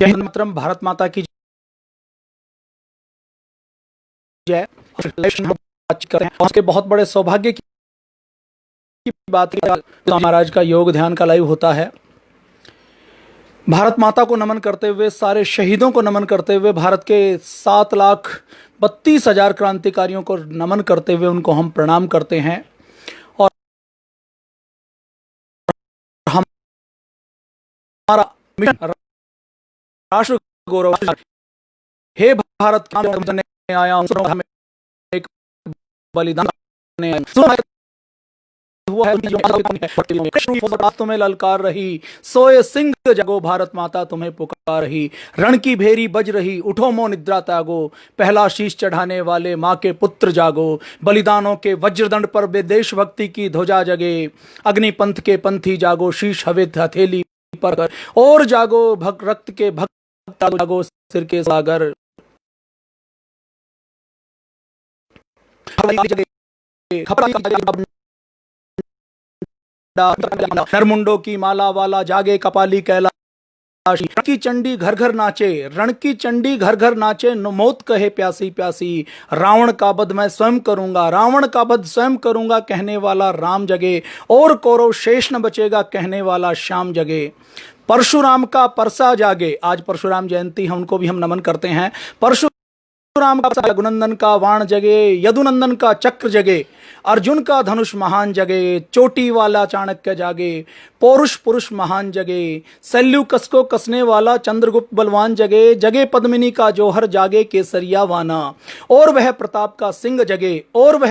जय हिंद मातरम, भारत माता की जय। करते हैं उसके बहुत बड़े सौभाग्य की बात है, महाराज का योग ध्यान का लाइव होता है। भारत माता को नमन करते हुए, सारे शहीदों को नमन करते हुए, भारत के 7,32,000 क्रांतिकारियों को नमन करते हुए उनको हम प्रणाम करते हैं। और हमारा मिशन राष्ट्र गौरव, हे भारत ने आया हूं, एक बलिदान हुआ है, तुम्हें ललकार रही, सोए सिंह जगो, भारत माता तुम्हें पुकार रही, रण की भेरी बज रही, उठो मो निद्रा त्यागो, पहला शीश चढ़ाने वाले माँ के पुत्र जागो, बलिदानों के वज्रदंड पर देशभक्ति की ध्वजा जगे, अग्निपंथ के पंथी जागो, शीश हवित हथेली पर, और जागो रक्त के भक्त जागो, सिर के सागर, नरमुंडों की माला वाला जागे कपाली कैलाश, रण की चंडी घर घर नाचे, रण की चंडी घर घर नाचे, मौत कहे प्यासी प्यासी, रावण का वध मैं स्वयं करूंगा, रावण का वध स्वयं करूंगा, कहने वाला राम जगे, और कौरव शेष न बचेगा, कहने वाला श्याम जगे, परशुराम का परसा जागे। आज परशुराम जयंती है, उनको भी हम नमन करते हैं। परशुराम का रघुनंदन का वाण जगे, यदुनंदन का चक्र जगे, अर्जुन का धनुष महान जगे, चोटी वाला चाणक्य जागे, पौरुष पुरुष महान जगे, सैल्यूकस को कसने वाला चंद्रगुप्त बलवान जगे, जगे पद्मिनी का जौहर जागे, केसरिया वाना, और वह प्रताप का सिंह जगे, और वह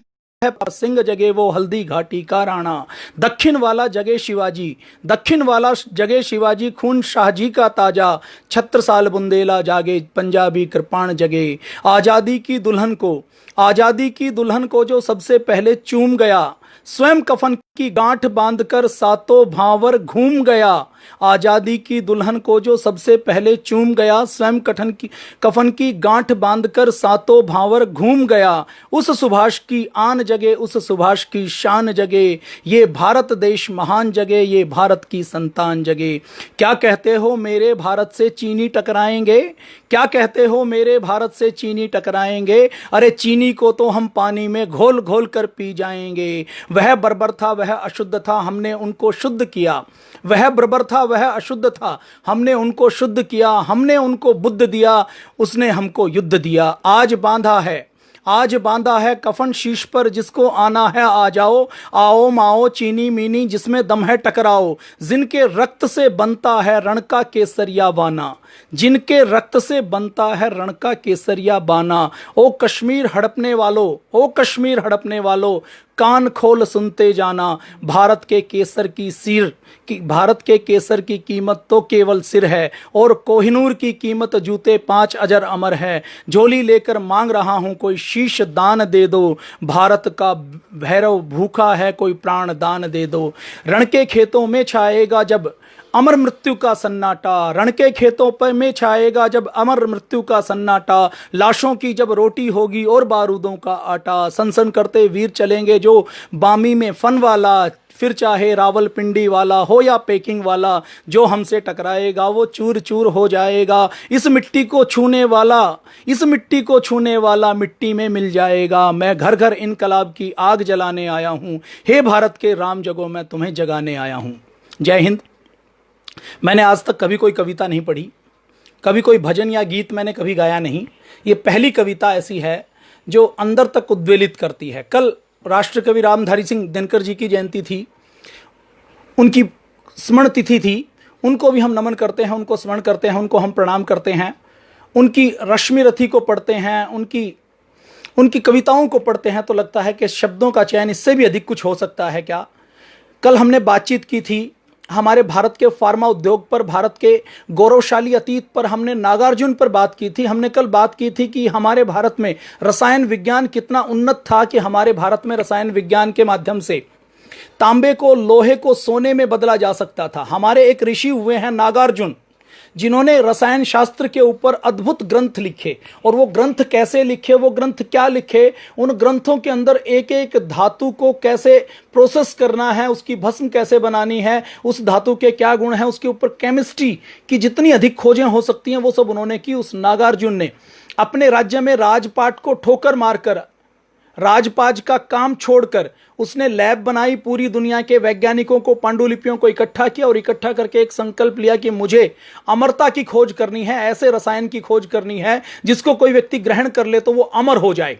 सिंह जगे वो हल्दी घाटी का राणा, दक्षिण वाला जगे शिवाजी, दक्षिण वाला जगे शिवाजी, खून शाहजी का ताजा, छत्रसाल बुंदेला जागे, पंजाबी कृपाण जगे, आजादी की दुल्हन को, आजादी की दुल्हन को जो सबसे पहले चूम गया, स्वयं कफन की गांठ बांधकर सातों भावर घूम गया, आजादी की दुल्हन को जो सबसे पहले चूम गया, स्वयं कफन की गांठ बांधकर सातों भावर घूम गया, उस सुभाष की आन जगे, उस सुभाष की शान जगे, ये भारत देश महान जगे, ये भारत की संतान जगे। क्या कहते हो मेरे भारत से चीनी टकराएंगे, क्या कहते हो मेरे भारत से चीनी टकराएंगे, अरे चीनी को तो हम पानी में घोल घोल कर पी जाएंगे, वह बर्बर था वह अशुद्ध था, हमने उनको शुद्ध किया, वह बर्बर था वह अशुद्ध था, हमने उनको शुद्ध किया, हमने उनको बुद्ध दिया, उसने हमको युद्ध दिया। आज बांधा है, आज बांधा है कफन शीश पर, जिसको आना है आ जाओ, आओ माओ चीनी मीनी जिसमें दम है टकराओ, जिनके रक्त से बनता है रण का केसरिया बाना, जिनके रक्त से बनता है रण का केसरिया बाना, ओ कश्मीर हड़पने वालों, ओ कश्मीर हड़पने वालों, कान खोल सुनते जाना, भारत के केसर की सिर की, भारत के केसर की कीमत तो केवल सिर है, और कोहिनूर की कीमत जूते 5 अजर अमर है, झोली लेकर मांग रहा हूं कोई शीश दान दे दो, भारत का भैरव भूखा है कोई प्राण दान दे दो, रण के खेतों में छाएगा जब अमर मृत्यु का सन्नाटा, रण के खेतों पर में छाएगा जब अमर मृत्यु का सन्नाटा, लाशों की जब रोटी होगी और बारूदों का आटा, सनसन करते वीर चलेंगे जो बामी में फन वाला, फिर चाहे रावलपिंडी वाला हो या पेकिंग वाला, जो हमसे टकराएगा वो चूर चूर हो जाएगा, इस मिट्टी को छूने वाला, इस मिट्टी को छूने वाला मिट्टी में मिल जाएगा, मैं घर घर इनकलाब की आग जलाने आया हूँ, हे भारत के राम जगो मैं तुम्हें जगाने आया हूँ। जय हिंद। मैंने आज तक कभी कोई कविता नहीं पढ़ी, कभी कोई भजन या गीत मैंने कभी गाया नहीं, ये पहली कविता ऐसी है जो अंदर तक उद्वेलित करती है। कल राष्ट्रकवि रामधारी सिंह दिनकर जी की जयंती थी, उनकी स्मरण तिथि थी, उनको भी हम नमन करते हैं, उनको स्मरण करते हैं, उनको हम प्रणाम करते हैं, उनकी रश्मि रथी को पढ़ते हैं, उनकी कविताओं को पढ़ते हैं तो लगता है कि शब्दों का चयन इससे भी अधिक कुछ हो सकता है क्या। कल हमने बातचीत की थी हमारे भारत के फार्मा उद्योग पर, भारत के गौरवशाली अतीत पर, हमने नागार्जुन पर बात की थी। हमने कल बात की थी कि हमारे भारत में रसायन विज्ञान कितना उन्नत था कि हमारे भारत में रसायन विज्ञान के माध्यम से तांबे को, लोहे को सोने में बदला जा सकता था। हमारे एक ऋषि हुए हैं नागार्जुन, जिन्होंने रसायन शास्त्र के ऊपर अद्भुत ग्रंथ लिखे। और वो ग्रंथ कैसे लिखे, वो ग्रंथ क्या लिखे, उन ग्रंथों के अंदर एक एक धातु को कैसे प्रोसेस करना है, उसकी भस्म कैसे बनानी है, उस धातु के क्या गुण हैं, उसके ऊपर केमिस्ट्री की जितनी अधिक खोजें हो सकती हैं वो सब उन्होंने की। उस नागार्जुन ने अपने राज्य में राजपाट को ठोकर मारकर, राजपाट का काम छोड़कर उसने लैब बनाई, पूरी दुनिया के वैज्ञानिकों को, पांडुलिपियों को इकट्ठा किया और इकट्ठा करके एक संकल्प लिया कि मुझे अमरता की खोज करनी है, ऐसे रसायन की खोज करनी है जिसको कोई व्यक्ति ग्रहण कर ले तो वो अमर हो जाए।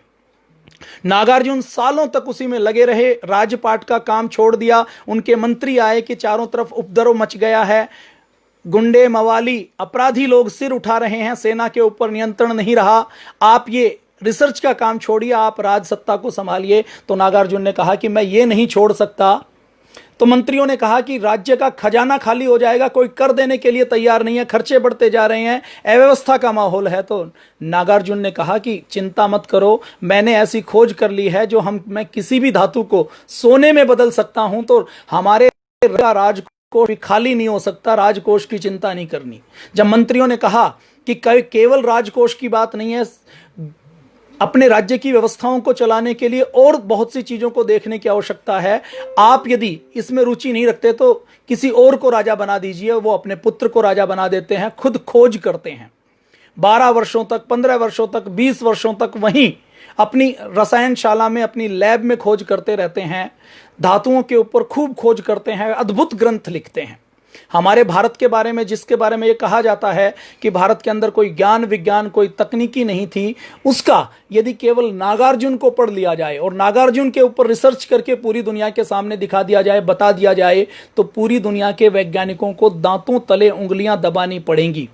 नागार्जुन सालों तक उसी में लगे रहे, राजपाट का काम छोड़ दिया। उनके मंत्री आए कि चारों तरफ उपद्रव मच गया है, गुंडे मवाली अपराधी लोग सिर उठा रहे हैं, सेना के ऊपर नियंत्रण नहीं रहा, आप ये रिसर्च का काम छोड़िए, आप राज सत्ता को संभालिए। तो नागार्जुन ने कहा कि मैं ये नहीं छोड़ सकता। तो मंत्रियों ने कहा कि राज्य का खजाना खाली हो जाएगा, कोई कर देने के लिए तैयार नहीं है, खर्चे बढ़ते जा रहे हैं, अव्यवस्था का माहौल है। तो नागार्जुन ने कहा कि चिंता मत करो, मैंने ऐसी खोज कर ली है जो मैं किसी भी धातु को सोने में बदल सकता हूं, तो हमारे राजकोष भी खाली नहीं हो सकता, राजकोष की चिंता नहीं करनी। जब मंत्रियों ने कहा कि केवल राजकोष की बात नहीं है, अपने राज्य की व्यवस्थाओं को चलाने के लिए और बहुत सी चीजों को देखने की आवश्यकता है, आप यदि इसमें रुचि नहीं रखते तो किसी और को राजा बना दीजिए। वो अपने पुत्र को राजा बना देते हैं, खुद खोज करते हैं, 12 वर्षों तक, 15 वर्षों तक, 20 वर्षों तक वहीं अपनी रसायनशाला में, अपनी लैब में खोज करते रहते हैं, धातुओं के ऊपर खूब खोज करते हैं, अद्भुत ग्रंथ लिखते हैं। हमारे भारत के बारे में, जिसके बारे में यह कहा जाता है कि भारत के अंदर कोई ज्ञान विज्ञान, कोई तकनीकी नहीं थी, उसका यदि केवल नागार्जुन को पढ़ लिया जाए और नागार्जुन के ऊपर रिसर्च करके पूरी दुनिया के सामने दिखा दिया जाए, बता दिया जाए, तो पूरी दुनिया के वैज्ञानिकों को दांतों तले उंगलियां दबानी पड़ेंगी।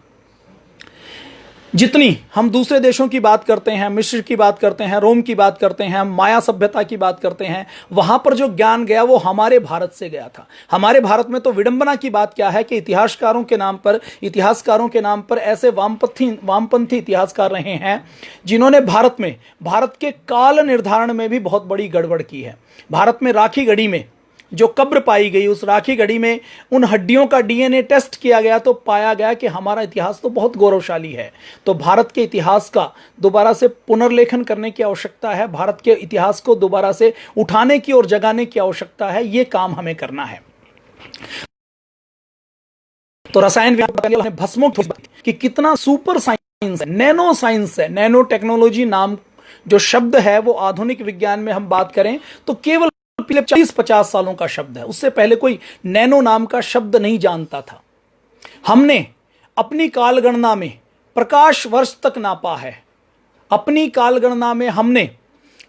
जितनी हम दूसरे देशों की बात करते हैं, मिस्र की बात करते हैं, रोम की बात करते हैं, माया सभ्यता की बात करते हैं, वहां पर जो ज्ञान गया वो हमारे भारत से गया था। हमारे भारत में तो विडंबना की बात क्या है कि इतिहासकारों के नाम पर ऐसे वामपंथी इतिहासकार रहे हैं जिन्होंने भारत के काल निर्धारण में भी बहुत बड़ी गड़बड़ की है। भारत में राखी गढ़ी में जो कब्र पाई गई, उस राखी गढ़ी में उन हड्डियों का डीएनए टेस्ट किया गया तो पाया गया कि हमारा इतिहास तो बहुत गौरवशाली है। तो भारत के इतिहास का दोबारा से पुनर्लेखन करने की आवश्यकता है, भारत के इतिहास को दोबारा से उठाने की और जगाने की आवश्यकता है। ये काम हमें करना है। तो रसायन विज्ञान भस्मों कि कितना सुपर साइंस है, नैनो साइंस है, नैनो टेक्नोलॉजी नाम जो शब्द है वो आधुनिक विज्ञान में हम बात करें तो केवल 40-50 सालों का शब्द है। उससे पहले कोई नैनो नाम का शब्द नहीं जानता था। हमने अपनी कालगणना में प्रकाश वर्ष तक नापा है। अपनी कालगणना में हमने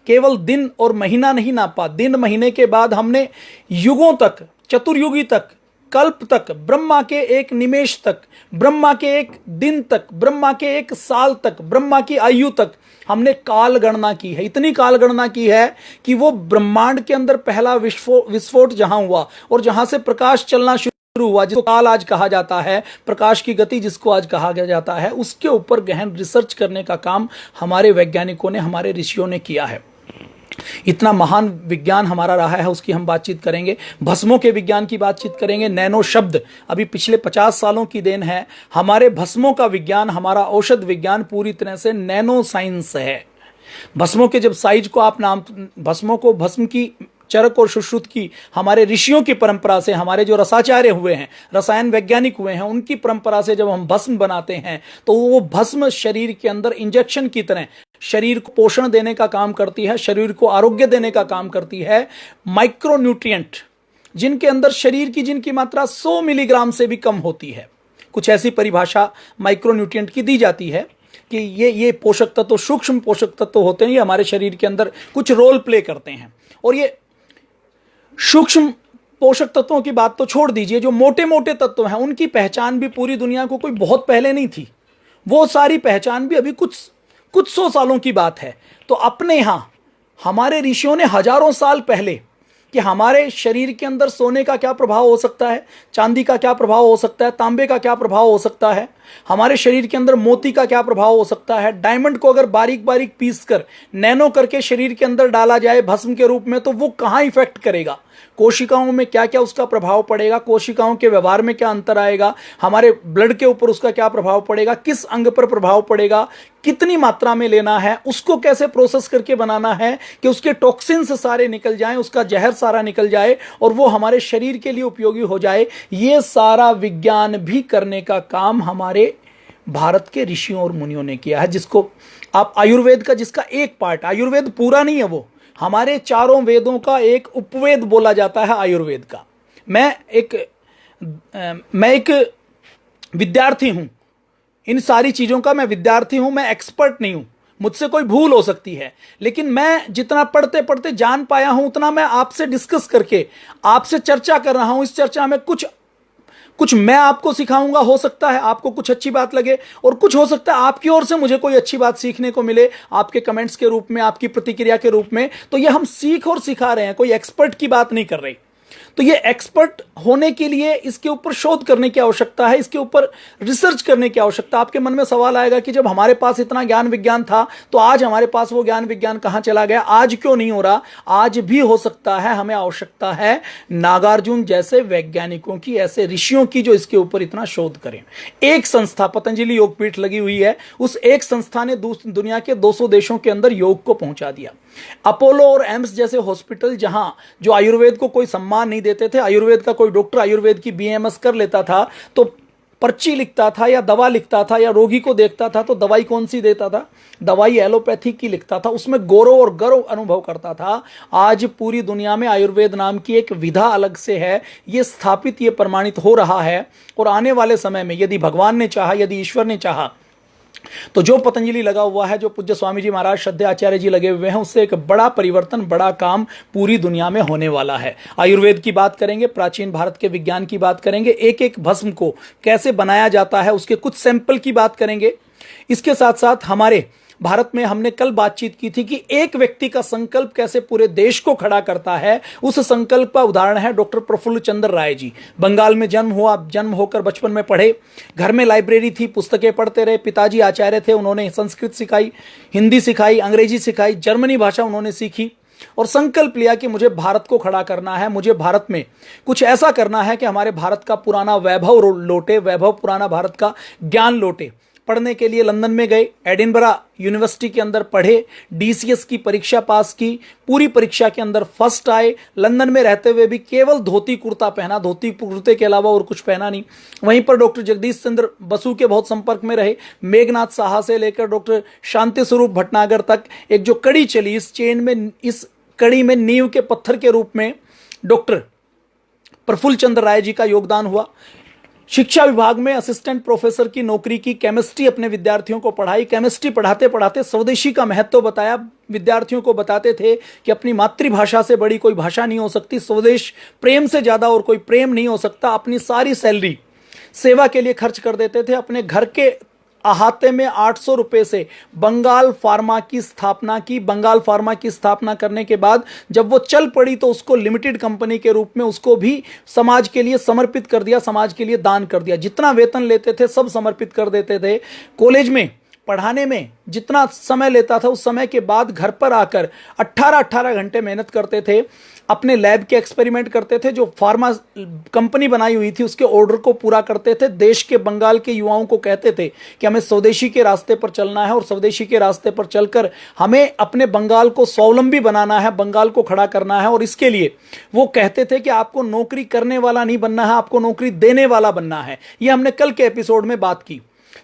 केवल दिन और महीना नहीं नापा, दिन महीने के बाद हमने युगों तक, चतुर्युगी तक, कल्प तक, ब्रह्मा के एक निमेष तक, ब्रह्मा के एक दिन तक, ब्रह्मा के एक साल तक, ब्रह्मा की आयु तक हमने काल गणना की है। इतनी काल गणना की है कि वो ब्रह्मांड के अंदर पहला विस्फोट जहां हुआ और जहां से प्रकाश चलना शुरू हुआ, जिसको काल आज कहा जाता है, प्रकाश की गति जिसको आज कहा जाता है, उसके ऊपर गहन रिसर्च करने का काम हमारे वैज्ञानिकों ने, हमारे ऋषियों ने किया है। इतना महान विज्ञान हमारा रहा है, उसकी हम बातचीत करेंगे। भस्मों के विज्ञान की बातचीत करेंगे। नैनो शब्द अभी पिछले 50 सालों की देन है। हमारे भस्मों का विज्ञान, हमारा औषध विज्ञान पूरी तरह से नैनो साइंस है। भस्मों के जब साइज को आप भस्मों को, भस्म की चरक और सुश्रुत की हमारे ऋषियों की परंपरा से, हमारे जो रसाचार्य हुए हैं, रसायन वैज्ञानिक हुए हैं, उनकी परंपरा से जब हम भस्म बनाते हैं तो वो भस्म शरीर के अंदर इंजेक्शन की तरह शरीर को पोषण देने का काम करती है, शरीर को आरोग्य देने का काम करती है। माइक्रोन्यूट्रिएंट जिनके अंदर शरीर की जिनकी मात्रा 100 मिलीग्राम से भी कम होती है, कुछ ऐसी परिभाषा माइक्रोन्यूट्रिएंट की दी जाती है कि ये पोषक तत्व, सूक्ष्म पोषक तत्व होते हैं, ये हमारे शरीर के अंदर कुछ रोल प्ले करते हैं। और ये सूक्ष्म पोषक तत्वों की बात तो छोड़ दीजिए, जो मोटे मोटे तत्व हैं उनकी पहचान भी पूरी दुनिया को कोई बहुत पहले नहीं थी। वो सारी पहचान भी अभी कुछ 100 सालों की बात है। तो अपने यहां हमारे ऋषियों ने हजारों साल पहले कि हमारे शरीर के अंदर सोने का क्या प्रभाव हो सकता है, चांदी का क्या प्रभाव हो सकता है, तांबे का क्या प्रभाव हो सकता है, हमारे शरीर के अंदर मोती का क्या प्रभाव हो सकता है। डायमंड को अगर बारीक बारीक पीस कर नैनो करके शरीर के अंदर डाला जाए भस्म के रूप में, तो वो कहाँ इफेक्ट करेगा, कोशिकाओं में क्या क्या उसका प्रभाव पड़ेगा, कोशिकाओं के व्यवहार में क्या अंतर आएगा, हमारे ब्लड के ऊपर उसका क्या प्रभाव पड़ेगा, किस अंग पर प्रभाव पड़ेगा, कितनी मात्रा में लेना है, उसको कैसे प्रोसेस करके बनाना है कि उसके टॉक्सिन्स सारे निकल जाएं, उसका जहर सारा निकल जाए और वो हमारे शरीर के लिए उपयोगी हो जाए। ये सारा विज्ञान भी करने का काम हमारे भारत के ऋषियों और मुनियों ने किया है, जिसको आप आयुर्वेद का, जिसका एक पार्ट, आयुर्वेद पूरा नहीं है, वो हमारे चारों वेदों का एक उपवेद बोला जाता है आयुर्वेद का। मैं एक विद्यार्थी हूं, इन सारी चीजों का मैं विद्यार्थी हूं, मैं एक्सपर्ट नहीं हूं, मुझसे कोई भूल हो सकती है, लेकिन मैं जितना पढ़ते पढ़ते जान पाया हूं उतना मैं आपसे डिस्कस करके आपसे चर्चा कर रहा हूं। इस चर्चा में कुछ मैं आपको सिखाऊंगा, हो सकता है आपको कुछ अच्छी बात लगे, और कुछ हो सकता है आपकी ओर से मुझे कोई अच्छी बात सीखने को मिले, आपके कमेंट्स के रूप में, आपकी प्रतिक्रिया के रूप में। तो ये हम सीख और सिखा रहे हैं, कोई एक्सपर्ट की बात नहीं कर रही। तो ये एक्सपर्ट होने के लिए इसके ऊपर शोध करने की आवश्यकता है, इसके ऊपर रिसर्च करने की आवश्यकता। आपके मन में सवाल आएगा कि जब हमारे पास इतना ज्ञान विज्ञान था तो आज हमारे पास वो ज्ञान विज्ञान कहां चला गया, आज क्यों नहीं हो रहा। आज भी हो सकता है, हमें आवश्यकता है नागार्जुन जैसे वैज्ञानिकों की, ऐसे ऋषियों की जो इसके ऊपर इतना शोध करें। एक संस्था पतंजलि योगपीठ लगी हुई है, उस एक संस्था ने दुनिया के 200 देशों के अंदर योग को पहुंचा दिया। अपोलो और एम्स जैसे हॉस्पिटल, जहां जो आयुर्वेद को कोई सम्मान नहीं देते थे, आयुर्वेद का कोई डॉक्टर आयुर्वेद की बीएमएस कर लेता था तो पर्ची लिखता था या दवा लिखता था या रोगी को देखता था तो दवाई कौन सी देता था, दवाई एलोपैथी की लिखता था, उसमें गौरव और गर्व अनुभव करता था। आज पूरी दुनिया में आयुर्वेद नाम की एक विधा अलग से है, ये स्थापित, ये प्रमाणित हो रहा है। और आने वाले समय में यदि भगवान ने चाहा, यदि ईश्वर ने चाहा, तो जो पतंजलि लगा हुआ है, जो पूज्य स्वामी जी महाराज श्रद्धेय आचार्य जी लगे हुए हैं, उससे एक बड़ा परिवर्तन, बड़ा काम पूरी दुनिया में होने वाला है। आयुर्वेद की बात करेंगे, प्राचीन भारत के विज्ञान की बात करेंगे, एक एक भस्म को कैसे बनाया जाता है उसके कुछ सैंपल की बात करेंगे। इसके साथ साथ हमारे भारत में हमने कल बातचीत की थी कि एक व्यक्ति का संकल्प कैसे पूरे देश को खड़ा करता है। उस संकल्प का उदाहरण है डॉक्टर प्रफुल्ल चंद्र राय जी। बंगाल में जन्म हुआ, जन्म होकर बचपन में पढ़े, घर में लाइब्रेरी थी, पुस्तकें पढ़ते रहे। पिताजी आचार्य थे, उन्होंने संस्कृत सिखाई, हिंदी सिखाई, अंग्रेजी सिखाई, जर्मनी भाषा उन्होंने सीखी और संकल्प लिया कि मुझे भारत को खड़ा करना है, मुझे भारत में कुछ ऐसा करना है कि हमारे भारत का पुराना वैभव लौटे, वैभव पुराना भारत का ज्ञान लौटे। पढ़ने के लिए लंदन में गए, एडिनबरा यूनिवर्सिटी के अंदर पढ़े, डीसीएस की परीक्षा पास की, पूरी परीक्षा के अंदर फर्स्ट आए। लंदन में रहते हुए भी केवल धोती कुर्ता पहना, धोती कुर्ते के अलावा और कुछ पहना नहीं। वहीं पर डॉक्टर जगदीश चंद्र बसु के बहुत संपर्क में रहे। मेघनाथ साहा से लेकर डॉक्टर शांति स्वरूप भटनागर तक एक जो कड़ी चली, इस चेन में, इस कड़ी में नींव के पत्थर के रूप में डॉक्टर प्रफुल्ल चंद्र राय जी का योगदान हुआ। शिक्षा विभाग में असिस्टेंट प्रोफेसर की नौकरी की, केमिस्ट्री अपने विद्यार्थियों को पढ़ाई। केमिस्ट्री पढ़ाते पढ़ाते स्वदेशी का महत्व बताया, विद्यार्थियों को बताते थे कि अपनी मातृभाषा से बड़ी कोई भाषा नहीं हो सकती, स्वदेश प्रेम से ज्यादा और कोई प्रेम नहीं हो सकता। अपनी सारी सैलरी सेवा के लिए खर्च कर देते थे। अपने घर के अहाते में 800 रुपए से बंगाल फार्मा की स्थापना की। बंगाल फार्मा की स्थापना करने के बाद जब वो चल पड़ी तो उसको लिमिटेड कंपनी के रूप में उसको भी समाज के लिए समर्पित कर दिया, समाज के लिए दान कर दिया। जितना वेतन लेते थे सब समर्पित कर देते थे। कॉलेज में पढ़ाने में जितना समय लेता था उस समय के बाद घर पर आकर 18-18 घंटे मेहनत करते थे, अपने लैब के एक्सपेरिमेंट करते थे, जो फार्मा कंपनी बनाई हुई थी उसके ऑर्डर को पूरा करते थे। देश के बंगाल के युवाओं को कहते थे कि हमें स्वदेशी के रास्ते पर चलना है और स्वदेशी के रास्ते पर चलकर हमें अपने बंगाल को स्वावलंबी बनाना है, बंगाल को खड़ा करना है। और इसके लिए वो कहते थे कि आपको नौकरी करने वाला नहीं बनना है, आपको नौकरी देने वाला बनना है। ये हमने कल के एपिसोड में बात की।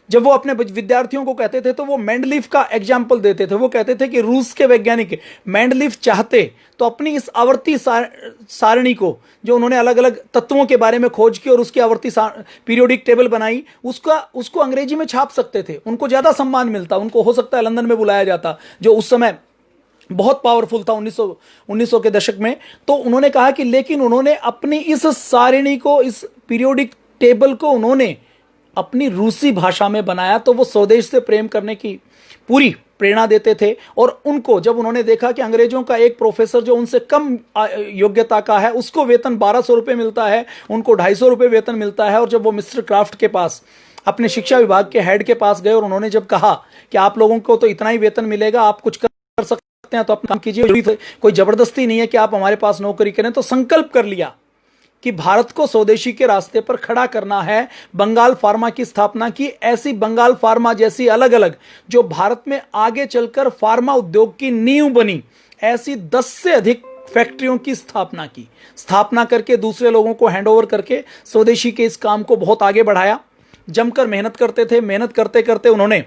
जब वो अपने विद्यार्थियों को कहते थे तो वो मेंडलीफ का एग्जाम्पल देते थे। वो कहते थे कि रूस के वैज्ञानिक मेंडलीफ चाहते तो अपनी इस आवर्ती सारणी को, जो उन्होंने अलग अलग तत्वों के बारे में खोज की और उसकी आवर्ती पीरियोडिक टेबल बनाई, उसको अंग्रेजी में छाप सकते थे। उनको ज्यादा सम्मान मिलता, उनको हो सकता है लंदन में बुलाया जाता, जो उस समय बहुत पावरफुल था 1900 के दशक में। तो उन्होंने कहा कि लेकिन उन्होंने अपनी इस सारिणी को, इस पीरियोडिक टेबल को उन्होंने अपनी रूसी भाषा में बनाया। तो वो स्वदेश से प्रेम करने की पूरी प्रेरणा देते थे। और उनको जब उन्होंने देखा कि अंग्रेजों का एक प्रोफेसर जो उनसे कम योग्यता का है उसको वेतन 1200 रुपये मिलता है, उनको 250 रुपये वेतन मिलता है, और जब वो मिस्टर क्राफ्ट के पास अपने शिक्षा विभाग के हेड के पास गए और उन्होंने जब कहा कि आप लोगों को तो इतना ही वेतन मिलेगा, आप कुछ कर सकते हैं तो अपना काम कीजिए, कोई जबरदस्ती नहीं है कि आप हमारे पास नौकरी करें, तो संकल्प कर लिया कि भारत को स्वदेशी के रास्ते पर खड़ा करना है। बंगाल फार्मा की स्थापना की, ऐसी बंगाल फार्मा जैसी अलग अलग जो भारत में आगे चलकर फार्मा उद्योग की नींव बनी, ऐसी 10 से अधिक फैक्ट्रियों की स्थापना की। स्थापना करके दूसरे लोगों को हैंडओवर करके स्वदेशी के इस काम को बहुत आगे बढ़ाया। जमकर मेहनत करते थे। मेहनत करते करते उन्होंने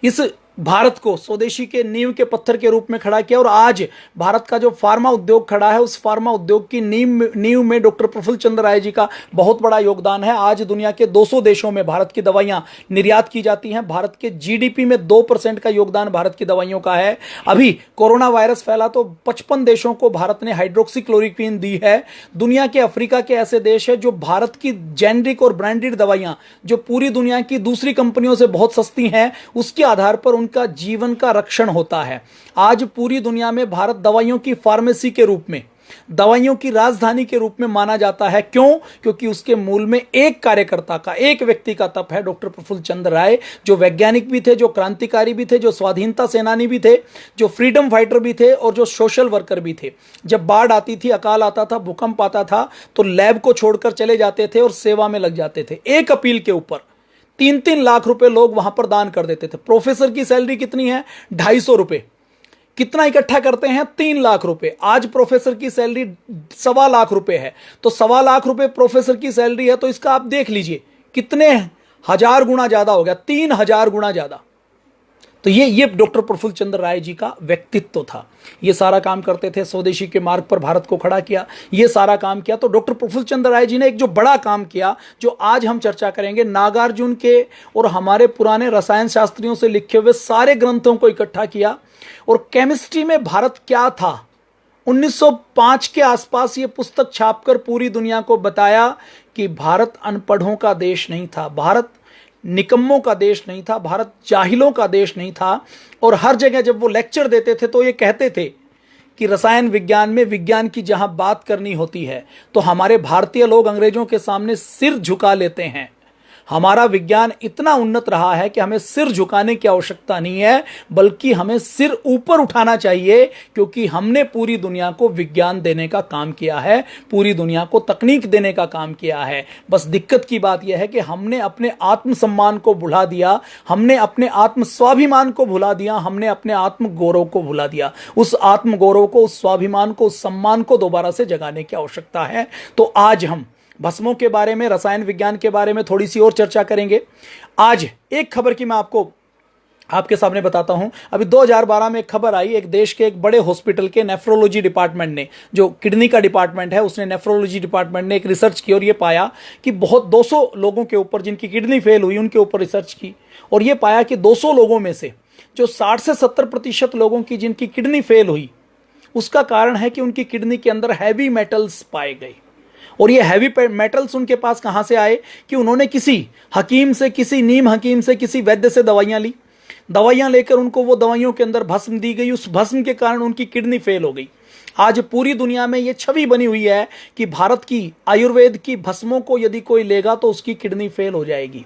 इस भारत को स्वदेशी के नींव के पत्थर के रूप में खड़ा किया, और आज भारत का जो फार्मा उद्योग खड़ा है उस फार्मा उद्योग की नींव में डॉक्टर प्रफुल्ल चंद्र राय जी का बहुत बड़ा योगदान है। आज दुनिया के 200 देशों में भारत की दवाइयां निर्यात की जाती हैं। भारत के जीडीपी में 2% का योगदान भारत की दवाइयों का है। अभी कोरोना वायरस फैला तो 55 देशों को भारत ने हाइड्रोक्सीक्लोरोक्वीन दी है। दुनिया के अफ्रीका के ऐसे देश है जो भारत की जेनरिक और ब्रांडेड दवाइयां जो पूरी दुनिया की दूसरी कंपनियों से बहुत सस्ती हैं, उसके आधार पर उनका जीवन का रक्षण होता है। आज पूरी दुनिया में भारत दवाइयों की फार्मेसी के रूप में, दवाइयों की राजधानी के रूप में माना जाता है। क्यों? क्योंकि उसके मूल में एक कार्यकर्ता का, एक व्यक्ति का तप है, डॉक्टर प्रफुल्ल चंद्र राय, जो वैज्ञानिक भी थे, जो क्रांतिकारी भी थे, जो स्वाधीनता सेनानी भी थे, जो फ्रीडम फाइटर भी थे, और जो सोशल वर्कर भी थे। जब बाढ़ आती थी, अकाल आता था, भूकंप आता था, तो लैब को छोड़कर चले जाते थे और सेवा में लग जाते थे। एक अपील के ऊपर 3-3 लाख रुपए लोग वहां पर दान कर देते थे। प्रोफेसर की सैलरी कितनी है? 250 रुपए। कितना इकट्ठा करते हैं? 3 लाख रुपए। आज प्रोफेसर की सैलरी 1.25 लाख रुपए है, तो 1.25 लाख रुपए प्रोफेसर की सैलरी है, तो इसका आप देख लीजिए कितने हजार गुना ज्यादा हो गया, 3000 गुना ज्यादा। तो ये डॉक्टर प्रफुल्ल चंद्र राय जी का व्यक्तित्व था। ये सारा काम करते थे, स्वदेशी के मार्ग पर भारत को खड़ा किया, ये सारा काम किया। तो डॉक्टर प्रफुल्ल चंद्र राय जी ने एक जो बड़ा काम किया, जो आज हम चर्चा करेंगे, नागार्जुन के और हमारे पुराने रसायन शास्त्रियों से लिखे हुए सारे ग्रंथों को इकट्ठा किया, और केमिस्ट्री में भारत क्या था 1905 के आसपास ये पुस्तक छापकर पूरी दुनिया को बताया कि भारत अनपढ़ों का देश नहीं था, भारत निकम्मों का देश नहीं था, भारत जाहिलों का देश नहीं था। और हर जगह जब वो लेक्चर देते थे तो ये कहते थे कि रसायन विज्ञान में विज्ञान की जहां बात करनी होती है तो हमारे भारतीय लोग अंग्रेजों के सामने सिर झुका लेते हैं। हमारा विज्ञान इतना उन्नत रहा है कि हमें सिर झुकाने की आवश्यकता नहीं है, बल्कि हमें सिर ऊपर उठाना चाहिए, क्योंकि हमने पूरी दुनिया को विज्ञान देने का काम किया है, पूरी दुनिया को तकनीक देने का काम किया है। बस दिक्कत की बात यह है कि हमने अपने आत्मसम्मान को भुला दिया, हमने अपने आत्म स्वाभिमान को भुला दिया, हमने अपने आत्म गौरव को भुला दिया। उस आत्म गौरव को, उस स्वाभिमान को, उस सम्मान को दोबारा से जगाने की आवश्यकता है। तो आज हम भस्मों के बारे में, रसायन विज्ञान के बारे में थोड़ी सी और चर्चा करेंगे। आज एक खबर की मैं आपके सामने बताता हूं। अभी 2012 में एक खबर आई, एक देश के एक बड़े हॉस्पिटल के नेफ्रोलॉजी डिपार्टमेंट ने, जो किडनी का डिपार्टमेंट है, उसने नेफ्रोलॉजी डिपार्टमेंट ने एक रिसर्च की और ये पाया कि बहुत 200 लोगों के ऊपर जिनकी किडनी फेल हुई, उनके ऊपर रिसर्च की, और ये पाया कि 200 लोगों में से जो 60 से 70% लोगों की जिनकी किडनी फेल हुई, उसका कारण है कि उनकी किडनी के अंदर हैवी मेटल्स पाए गए। और ये हैवी मेटल्स उनके पास कहां से आए कि उन्होंने किसी हकीम से, किसी नीम हकीम से, किसी वैद्य से दवाइयां ली। दवाइयां लेकर उनको वो दवाइयों के अंदर भस्म दी गई, उस भस्म के कारण उनकी किडनी फेल हो गई। आज पूरी दुनिया में ये छवि बनी हुई है कि भारत की आयुर्वेद की भस्मों को यदि कोई लेगा तो उसकी किडनी फेल हो जाएगी।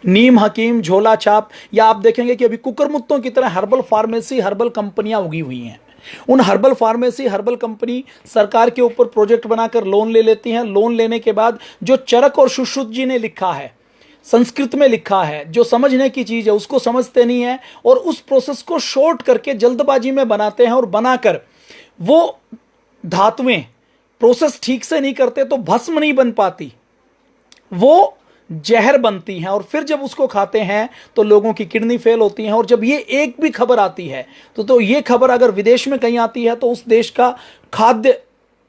नीम हकीम, झोला छाप, या आप देखेंगे कि अभी कुकरमुत्तों की तरह हर्बल फार्मेसी, हर्बल कंपनियां उगी हुई हैं। उन हर्बल फार्मेसी, हर्बल कंपनी सरकार के ऊपर प्रोजेक्ट बनाकर लोन ले लेती हैं। लोन लेने के बाद जो चरक और सुश्रुत जी ने लिखा है, संस्कृत में लिखा है, जो समझने की चीज है उसको समझते नहीं है, और उस प्रोसेस को शॉर्ट करके जल्दबाजी में बनाते हैं, और बनाकर वो धातुएं प्रोसेस ठीक से नहीं करते तो भस्म नहीं बन पाती, वो जहर बनती हैं, और फिर जब उसको खाते हैं तो लोगों की किडनी फेल होती हैं। और जब ये एक भी खबर आती है तो ये खबर अगर विदेश में कहीं आती है तो उस देश का खाद्य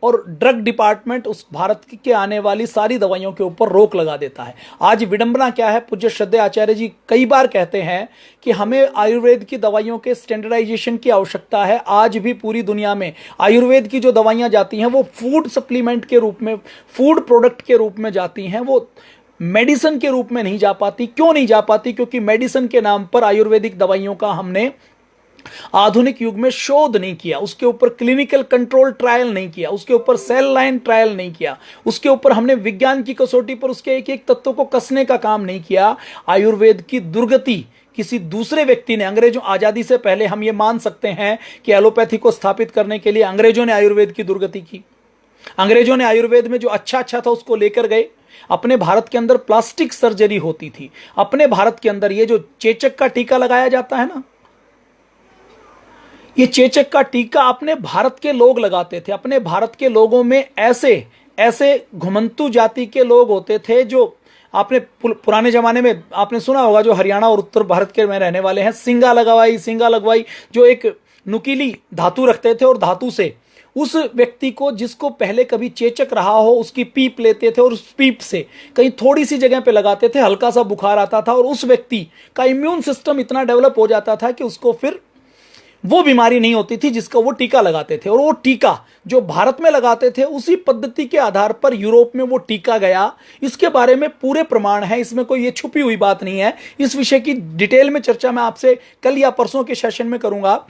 और ड्रग डिपार्टमेंट उस भारत के आने वाली सारी दवाइयों के ऊपर रोक लगा देता है। आज विडंबना क्या है, पूज्य श्रद्धेय आचार्य जी कई बार कहते हैं कि हमें आयुर्वेद की दवाइयों के स्टैंडर्डाइजेशन की आवश्यकता है। आज भी पूरी दुनिया में आयुर्वेद की जो दवाइयां जाती हैं वो फूड सप्लीमेंट के रूप में, फूड प्रोडक्ट के रूप में जाती हैं, वो मेडिसिन के रूप में नहीं जा पाती। क्यों नहीं जा पाती? क्योंकि मेडिसिन के नाम पर आयुर्वेदिक दवाइयों का हमने आधुनिक युग में शोध नहीं किया, उसके ऊपर क्लिनिकल कंट्रोल ट्रायल नहीं किया, उसके ऊपर सेल लाइन ट्रायल नहीं किया, उसके ऊपर हमने विज्ञान की कसौटी पर उसके एक एक तत्व को कसने का काम नहीं किया। आयुर्वेद की दुर्गति किसी दूसरे व्यक्ति ने, अंग्रेजों आजादी से पहले हम ये मान सकते हैं कि एलोपैथी को स्थापित करने के लिए अंग्रेजों ने आयुर्वेद की दुर्गति की। अंग्रेजों ने आयुर्वेद में जो अच्छा अच्छा था उसको लेकर गए। अपने भारत के अंदर प्लास्टिक सर्जरी होती थी, अपने भारत के अंदर ये जो चेचक का टीका लगाया जाता है ना, ये चेचक का टीका अपने भारत के लोग लगाते थे। अपने भारत के लोगों में ऐसे ऐसे घुमंतु जाति के लोग होते थे जो आपने पुराने जमाने में आपने सुना होगा, जो हरियाणा और उत्तर भारत के में रहने वाले हैं, सिंगा लगवाई, जो एक नुकीली धातु रखते थे और धातु से उस व्यक्ति को, जिसको पहले कभी चेचक रहा हो, उसकी पीप लेते थे और उस पीप से कहीं थोड़ी सी जगह पे लगाते थे, हल्का सा बुखार आता था और उस व्यक्ति का इम्यून सिस्टम इतना डेवलप हो जाता था कि उसको फिर वो बीमारी नहीं होती थी जिसका वो टीका लगाते थे। और वो टीका जो भारत में लगाते थे, उसी पद्धति के आधार पर यूरोप में वो टीका गया। इसके बारे में पूरे प्रमाण है, इसमें कोई ये छुपी हुई बात नहीं है। इस विषय की डिटेल में चर्चा मैं आपसे कल या परसों के सेशन में करूंगा।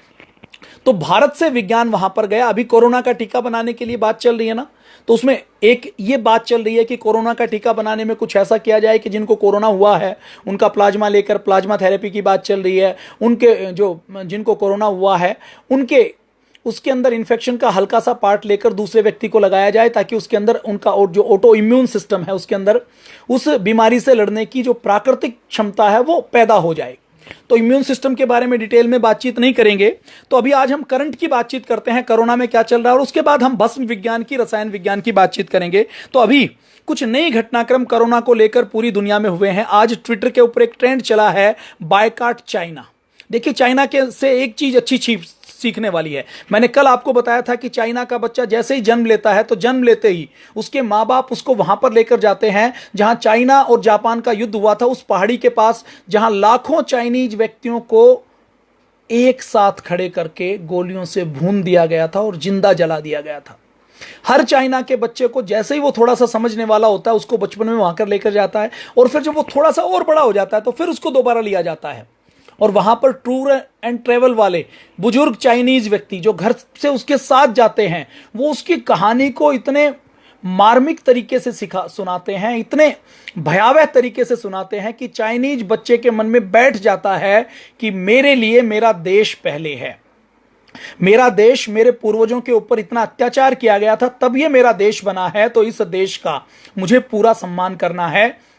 तो भारत से विज्ञान वहां पर गया। अभी कोरोना का टीका बनाने के लिए बात चल रही है ना, तो उसमें एक ये बात चल रही है कि कोरोना का टीका बनाने में कुछ ऐसा किया जाए कि जिनको कोरोना हुआ है उनका प्लाज्मा लेकर, प्लाज्मा थेरेपी की बात चल रही है, उनके जो जिनको कोरोना हुआ है उनके उसके अंदर इन्फेक्शन का हल्का सा पार्ट लेकर दूसरे व्यक्ति को लगाया जाए, ताकि उसके अंदर उनका जो ऑटो इम्यून सिस्टम है उसके अंदर उस बीमारी से लड़ने की जो प्राकृतिक क्षमता है वो पैदा हो जाए। तो इम्यून सिस्टम के बारे में डिटेल में बातचीत नहीं करेंगे। तो अभी आज हम करंट की बातचीत करते हैं, कोरोना में क्या चल रहा है, और उसके बाद हम भस्म विज्ञान की, रसायन विज्ञान की बातचीत करेंगे। तो अभी कुछ नई घटनाक्रम कोरोना को लेकर पूरी दुनिया में हुए हैं। आज ट्विटर के ऊपर एक ट्रेंड चला है, बायकॉट चाइना। देखिए, चाइना के से एक चीज अच्छी सीखने वाली है। मैंने कल आपको बताया था कि चाइना का बच्चा जैसे ही जन्म लेता है तो जन्म लेते ही उसके माँ बाप उसको वहां पर लेकर जाते हैं जहां चाइना और जापान का युद्ध हुआ था, उस पहाड़ी के पास, जहां लाखों चाइनीज व्यक्तियों को एक साथ खड़े करके गोलियों से भून दिया गया था और जिंदा जला दिया गया था। हर चाइना के बच्चे को जैसे ही वो थोड़ा सा समझने वाला होता है उसको बचपन में वहां कर लेकर जाता है, और फिर जब वो थोड़ा सा और बड़ा हो जाता है तो फिर उसको दोबारा लिया जाता है। और वहां पर टूर एंड ट्रेवल वाले बुजुर्ग चाइनीज व्यक्ति जो घर से उसके साथ जाते हैं, वो उसकी कहानी को इतने मार्मिक तरीके से सुनाते हैं, इतने भयावह तरीके से सुनाते हैं कि चाइनीज बच्चे के मन में बैठ जाता है कि मेरे लिए मेरा देश पहले है। मेरा देश, मेरे पूर्वजों के ऊपर इतना अत्याचार किया गया था तब ये मेरा देश बना है, तो इस देश का मुझे पूरा सम्मान करना है,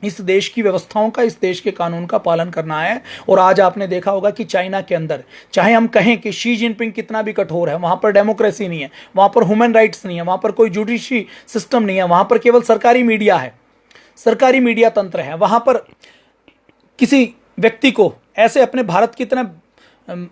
इस देश की व्यवस्थाओं का, इस देश के कानून का पालन करना है। और आज आपने देखा होगा कि चाइना के अंदर, चाहे हम कहें कि शी जिनपिंग कितना भी कठोर है, वहां पर डेमोक्रेसी नहीं है, वहां पर ह्यूमन राइट्स नहीं है, वहां पर कोई जुडिशरी सिस्टम नहीं है, वहां पर केवल सरकारी मीडिया है, सरकारी मीडिया तंत्र है। वहां पर किसी व्यक्ति को ऐसे अपने भारत की तरह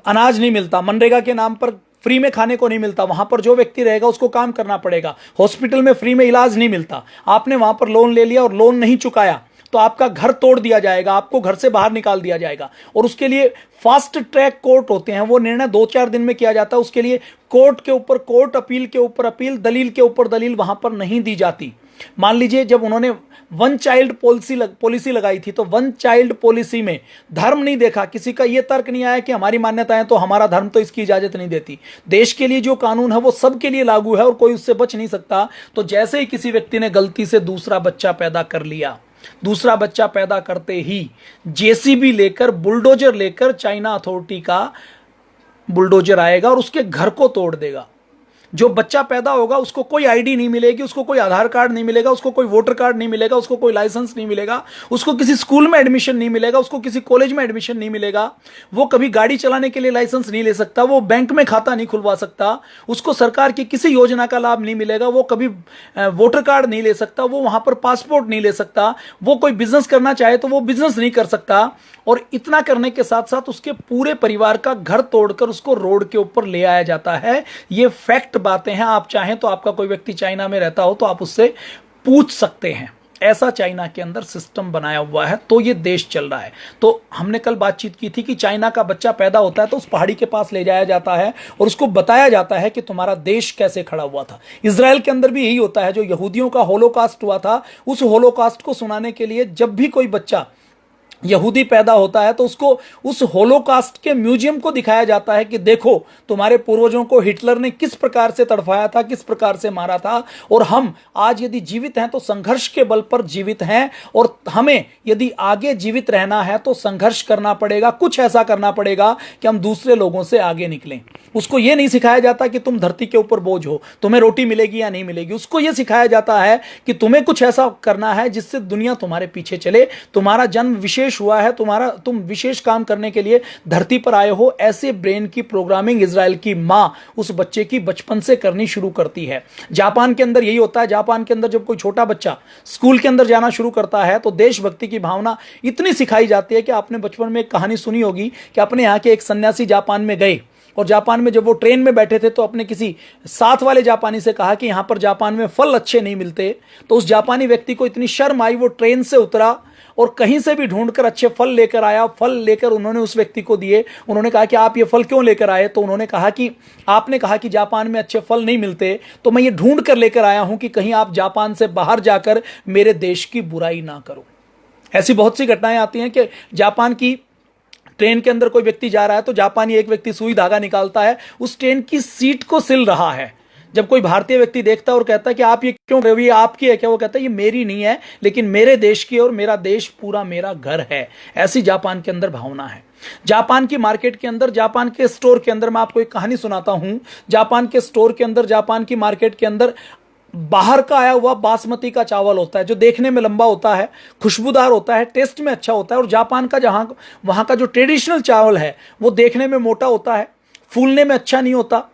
अनाज नहीं मिलता, मनरेगा के नाम पर फ्री में खाने को नहीं मिलता। वहां पर जो व्यक्ति रहेगा उसको काम करना पड़ेगा। हॉस्पिटल में फ्री में इलाज नहीं मिलता। आपने वहां पर लोन ले लिया और लोन नहीं चुकाया तो आपका घर तोड़ दिया जाएगा, आपको घर से बाहर निकाल दिया जाएगा। और उसके लिए फास्ट ट्रैक कोर्ट होते हैं, वो निर्णय 2-4 दिन में किया जाता है। उसके लिए कोर्ट के ऊपर कोर्ट, अपील के ऊपर अपील, दलील के ऊपर दलील वहां पर नहीं दी जाती। मान लीजिए जब उन्होंने वन चाइल्ड पॉलिसी लगाई थी, तो वन चाइल्ड पॉलिसी में धर्म नहीं देखा, किसी का यह तर्क नहीं आया कि हमारी मान्यताएं तो हमारा धर्म तो इसकी इजाजत नहीं देती। देश के लिए जो कानून है वो सबके लिए लागू है और कोई उससे बच नहीं सकता। तो जैसे ही किसी व्यक्ति ने गलती से दूसरा बच्चा पैदा कर लिया, दूसरा बच्चा पैदा करते ही जेसीबी लेकर, बुलडोजर लेकर चाइना अथॉरिटी का बुलडोजर आएगा और उसके घर को तोड़ देगा। जो बच्चा पैदा होगा उसको कोई आईडी नहीं मिलेगी, उसको कोई आधार कार्ड नहीं मिलेगा, उसको कोई वोटर कार्ड नहीं मिलेगा, उसको कोई लाइसेंस नहीं मिलेगा, उसको किसी स्कूल में एडमिशन नहीं मिलेगा, उसको किसी कॉलेज में एडमिशन नहीं मिलेगा, वो कभी गाड़ी चलाने के लिए लाइसेंस नहीं ले सकता, वो बैंक में खाता नहीं खुलवा सकता, उसको सरकार की किसी योजना का लाभ नहीं मिलेगा, वो कभी वोटर कार्ड नहीं ले सकता, वो वहां पर पासपोर्ट नहीं ले सकता, वो कोई बिजनेस करना चाहे तो वो बिजनेस नहीं कर सकता। और इतना करने के साथ साथ उसके पूरे परिवार का घर तोड़कर उसको रोड के ऊपर ले आया जाता है। ये फैक्ट बातें हैं। आप चाहें तो आपका कोई व्यक्ति चाइना में रहता हो तो आप उससे पूछ सकते हैं। ऐसा चाइना के अंदर सिस्टम बनाया हुआ है, तो ये देश चल रहा है। तो हमने कल बातचीत की थी कि चाइना का बच्चा पैदा होता है तो उस पहाड़ी के पास ले जाया जाता है और उसको बताया जाता है कि तुम्हारा देश कैसे खड़ा हुआ था। इजराइल के अंदर भी यही होता है। जो यहूदियों का होलोकास्ट हुआ था, उस होलोकास्ट को सुनाने के लिए जब भी कोई बच्चा यहूदी पैदा होता है तो उसको उस होलोकास्ट के म्यूजियम को दिखाया जाता है कि देखो तुम्हारे पूर्वजों को हिटलर ने किस प्रकार से तड़फाया था, किस प्रकार से मारा था, और हम आज यदि जीवित हैं तो संघर्ष के बल पर जीवित हैं, और हमें यदि आगे जीवित रहना है तो संघर्ष करना पड़ेगा, कुछ ऐसा करना पड़ेगा कि हम दूसरे लोगों से आगे निकलें। उसको यह नहीं सिखाया जाता कि तुम धरती के ऊपर बोझ हो, तुम्हें रोटी मिलेगी या नहीं मिलेगी। उसको यह सिखाया जाता है कि तुम्हें कुछ ऐसा करना है जिससे दुनिया तुम्हारे पीछे चले, तुम्हारा जन्म विशेष हुआ है, तुम विशेष काम करने के लिए धरती पर आए हो। ऐसे ब्रेन की प्रोग्रामिंग इजराइल की मां उस बच्चे की बचपन से करनी शुरू करती है। जापान के अंदर यही होता है। जापान के अंदर जब कोई छोटा बच्चा स्कूल के अंदर जाना शुरू करता है तो देशभक्ति की भावना इतनी सिखाई जाती है कि आपने बचपन में एक कहानी सुनी होगी कि अपने यहाँ के एक सन्यासी जापान में गए, और जापान में जब वो ट्रेन में बैठे थे तो अपने किसी साथ वाले जापानी से कहा कि यहां पर जापान में फल अच्छे नहीं मिलते। तो उस जापानी व्यक्ति को इतनी शर्म आई, वो ट्रेन से उतरा और कहीं से भी ढूंढकर अच्छे फल लेकर आया। फल लेकर उन्होंने उस व्यक्ति को दिए। उन्होंने कहा कि आप ये फल क्यों लेकर आए? तो उन्होंने कहा कि आपने कहा कि जापान में अच्छे फल नहीं मिलते, तो मैं ये ढूंढ कर लेकर आया हूं कि कहीं आप जापान से बाहर जाकर मेरे देश की बुराई ना करो। ऐसी बहुत सी घटनाएं आती हैं कि जापान की ट्रेन के अंदर कोई व्यक्ति जा रहा है तो जापानी एक व्यक्ति सुई धागा निकालता है, उस ट्रेन की सीट को सिल रहा है। जब कोई भारतीय व्यक्ति देखता है और कहता है कि आप ये क्यों कर रहे हो, ये आपकी है क्या? वो कहता है ये मेरी नहीं है, लेकिन मेरे देश की है और मेरा देश पूरा मेरा घर है। ऐसी जापान के अंदर भावना है। जापान की मार्केट के अंदर, जापान के स्टोर के अंदर, मैं आपको एक कहानी सुनाता हूं। जापान के स्टोर के अंदर, जापान की मार्केट के अंदर बाहर का आया हुआ बासमती का चावल होता है, जो देखने में लंबा होता है, खुशबूदार होता है, टेस्ट में अच्छा होता है। और जापान का वहां का जो ट्रेडिशनल चावल है वो देखने में मोटा होता है, फूलने में अच्छा नहीं होता,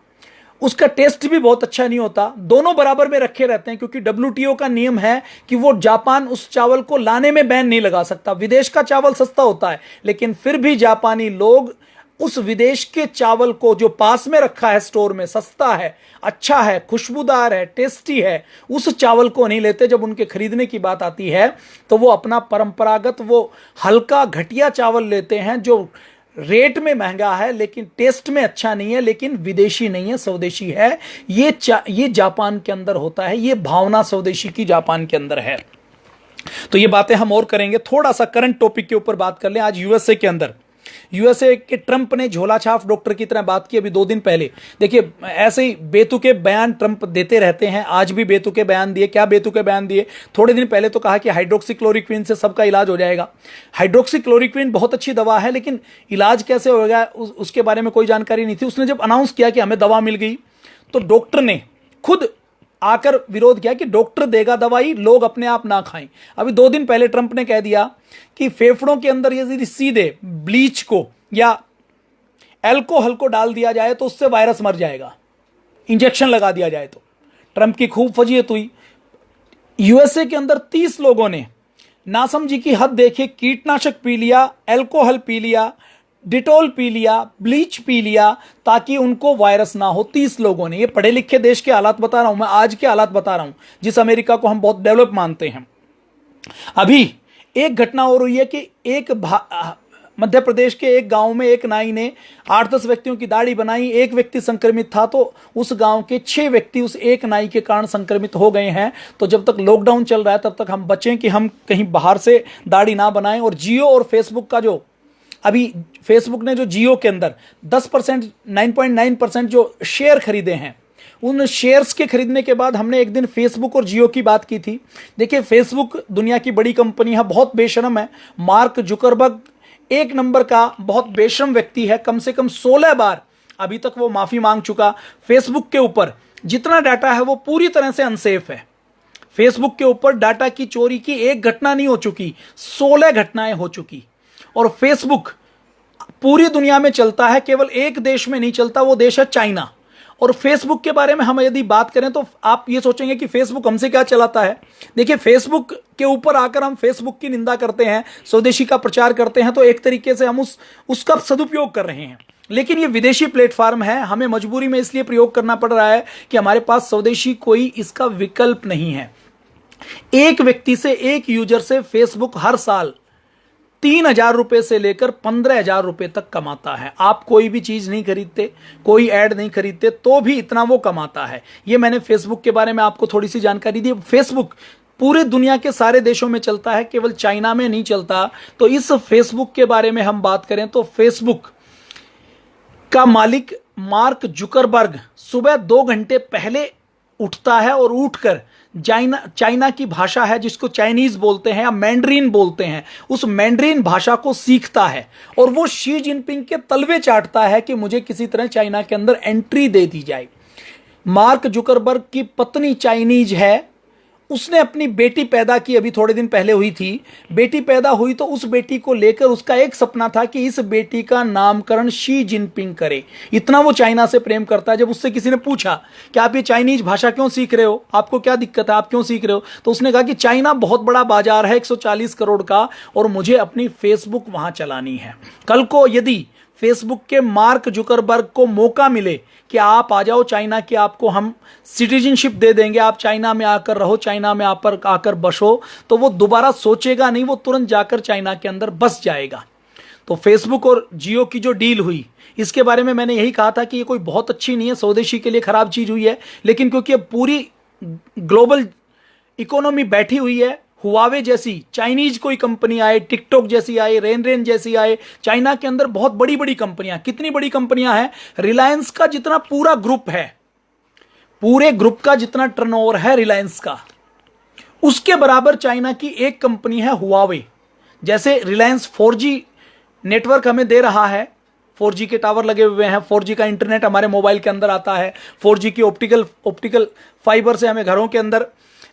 उसका टेस्ट भी बहुत अच्छा नहीं होता। दोनों बराबर में रखे रहते हैं क्योंकि WTO का नियम है कि वो जापान उस चावल को लाने में बैन नहीं लगा सकता। विदेश का चावल सस्ता होता है, लेकिन फिर भी जापानी लोग उस विदेश के चावल को जो पास में रखा है स्टोर में, सस्ता है, अच्छा है, खुशबूदार है, टेस्टी है, उस चावल को नहीं लेते। जब उनके खरीदने की बात आती है तो वो अपना परंपरागत, वो हल्का घटिया चावल लेते हैं जो रेट में महंगा है लेकिन टेस्ट में अच्छा नहीं है, लेकिन विदेशी नहीं है, स्वदेशी है। ये जापान के अंदर होता है। ये भावना स्वदेशी की जापान के अंदर है। तो ये बातें हम और करेंगे। थोड़ा सा करंट टॉपिक के ऊपर बात कर लें। आज यूएसए के अंदर, यूएसए के ट्रंप ने झोला छाप डॉक्टर की तरह बात की अभी 2 दिन पहले। देखिए, ऐसे ही बेतुके बयान ट्रंप देते रहते हैं। आज भी बेतुके बयान दिए। क्या बेतुके बयान दिए? थोड़े दिन पहले तो कहा कि हाइड्रोक्सीक्लोरोक्विन से सबका इलाज हो जाएगा। हाइड्रोक्सीक्लोरोक्विन बहुत अच्छी दवा है, लेकिन इलाज कैसे होगा उसके बारे में कोई जानकारी नहीं थी। उसने जब अनाउंस किया कि हमें दवा मिल गई तो डॉक्टर ने खुद आकर विरोध किया कि डॉक्टर देगा दवाई, लोग अपने आप ना खाएं। अभी 2 दिन पहले ट्रंप ने कह दिया कि फेफड़ों के अंदर यदि सीधे ब्लीच को या अल्कोहल को डाल दिया जाए तो उससे वायरस मर जाएगा, इंजेक्शन लगा दिया जाए तो। ट्रंप की खूब फजीयत हुई। यूएसए के अंदर 30 लोगों ने नासमझी की हद देखिए, कीटनाशक पी लिया, अल्कोहल पी लिया, डिटॉल पी लिया, ब्लीच पी लिया ताकि उनको वायरस ना हो। 30 लोगों ने। ये पढ़े लिखे देश के हालात बता रहा हूं मैं, आज के हालात बता रहा हूं, जिस अमेरिका को हम बहुत डेवलप मानते हैं। अभी एक घटना और हुई है कि मध्य प्रदेश के एक गांव में एक नाई ने 8-10 व्यक्तियों की दाढ़ी बनाई। एक व्यक्ति संक्रमित था तो उस गांव के 6 व्यक्ति उस एक नाई के कारण संक्रमित हो गए हैं। तो जब तक लॉकडाउन चल रहा है तब तक हम बचें कि हम कहीं बाहर से दाढ़ी ना बनाएं। और जियो और फेसबुक का जो, अभी फेसबुक ने जो जियो के अंदर 10%, 9.9% जो शेयर खरीदे हैं, उन शेयर्स के खरीदने के बाद हमने एक दिन फेसबुक और जियो की बात की थी। देखिए, फेसबुक दुनिया की बड़ी कंपनी है, बहुत बेशरम है। मार्क जुकरबर्ग एक नंबर का बहुत बेशरम व्यक्ति है। कम से कम 16 बार अभी तक वो माफी मांग चुका। फेसबुक के ऊपर जितना डाटा है वो पूरी तरह से अनसेफ है। फेसबुक के ऊपर डाटा की चोरी की एक घटना नहीं हो चुकी, 16 घटनाएं हो चुकी। और फेसबुक पूरी दुनिया में चलता है, केवल एक देश में नहीं चलता, वो देश है चाइना। और फेसबुक के बारे में हम यदि बात करें तो आप ये सोचेंगे कि फेसबुक हमसे क्या चलाता है। देखिए, फेसबुक के ऊपर आकर हम फेसबुक की निंदा करते हैं, स्वदेशी का प्रचार करते हैं, तो एक तरीके से हम उसका सदुपयोग कर रहे हैं। लेकिन ये विदेशी प्लेटफॉर्म है, हमें मजबूरी में इसलिए प्रयोग करना पड़ रहा है कि हमारे पास स्वदेशी कोई इसका विकल्प नहीं है। एक व्यक्ति से, एक यूजर से फेसबुक हर साल 3,000 रुपए से लेकर 15,000 रुपए तक कमाता है। आप कोई भी चीज नहीं खरीदते, कोई ऐड नहीं खरीदते, तो भी इतना वो कमाता है। ये मैंने फेसबुक के बारे में आपको थोड़ी सी जानकारी दी। फेसबुक पूरे दुनिया के सारे देशों में चलता है, केवल चाइना में नहीं चलता। तो इस फेसबुक के बारे में हम बात करें तो फेसबुक का मालिक मार्क जुकरबर्ग सुबह 2 घंटे पहले उठता है और उठकर चाइना की भाषा है जिसको चाइनीज बोलते हैं या मैंड्रीन बोलते हैं, उस मैंड्रीन भाषा को सीखता है और वो शी जिनपिंग के तलवे चाटता है कि मुझे किसी तरह चाइना के अंदर एंट्री दे दी जाए। मार्क जुकरबर्ग की पत्नी चाइनीज है, उसने अपनी बेटी पैदा की, अभी थोड़े दिन पहले हुई थी। बेटी पैदा हुई तो उस बेटी को लेकर उसका एक सपना था कि इस बेटी का नामकरण शी जिनपिंग करे। इतना वो चाइना से प्रेम करता है। जब उससे किसी ने पूछा कि आप ये चाइनीज भाषा क्यों सीख रहे हो, आपको क्या दिक्कत है, आप क्यों सीख रहे हो, तो उसने कहा कि चाइना बहुत बड़ा बाजार है 140 करोड़ का और मुझे अपनी फेसबुक वहां चलानी है। कल को यदि फेसबुक के मार्क जुकरबर्ग को मौका मिले कि आप आ जाओ चाइना की, आपको हम सिटीजनशिप दे देंगे, आप चाइना में आकर रहो, चाइना में आकर बसो, तो वो दोबारा सोचेगा नहीं, वो तुरंत जाकर चाइना के अंदर बस जाएगा। तो फेसबुक और जियो की जो डील हुई, इसके बारे में मैंने यही कहा था कि ये कोई बहुत अच्छी नहीं है, स्वदेशी के लिए खराब चीज हुई है, लेकिन क्योंकि अब पूरी ग्लोबल इकोनॉमी बैठी हुई है, हुआवे जैसी चाइनीज कोई कंपनी आए, टिकटॉक जैसी आए, रेन जैसी आए, चाइना के अंदर बहुत बड़ी बड़ी कंपनियां, कितनी बड़ी कंपनियां हैं, रिलायंस का जितना पूरा ग्रुप है, पूरे ग्रुप का जितना टर्नओवर है रिलायंस का, उसके बराबर चाइना की एक कंपनी है हुआवे। जैसे रिलायंस 4G नेटवर्क हमें दे रहा है, 4G के टावर लगे हुए हैं, 4G का इंटरनेट हमारे मोबाइल के अंदर आता है, 4G की ऑप्टिकल फाइबर से हमें घरों के अंदर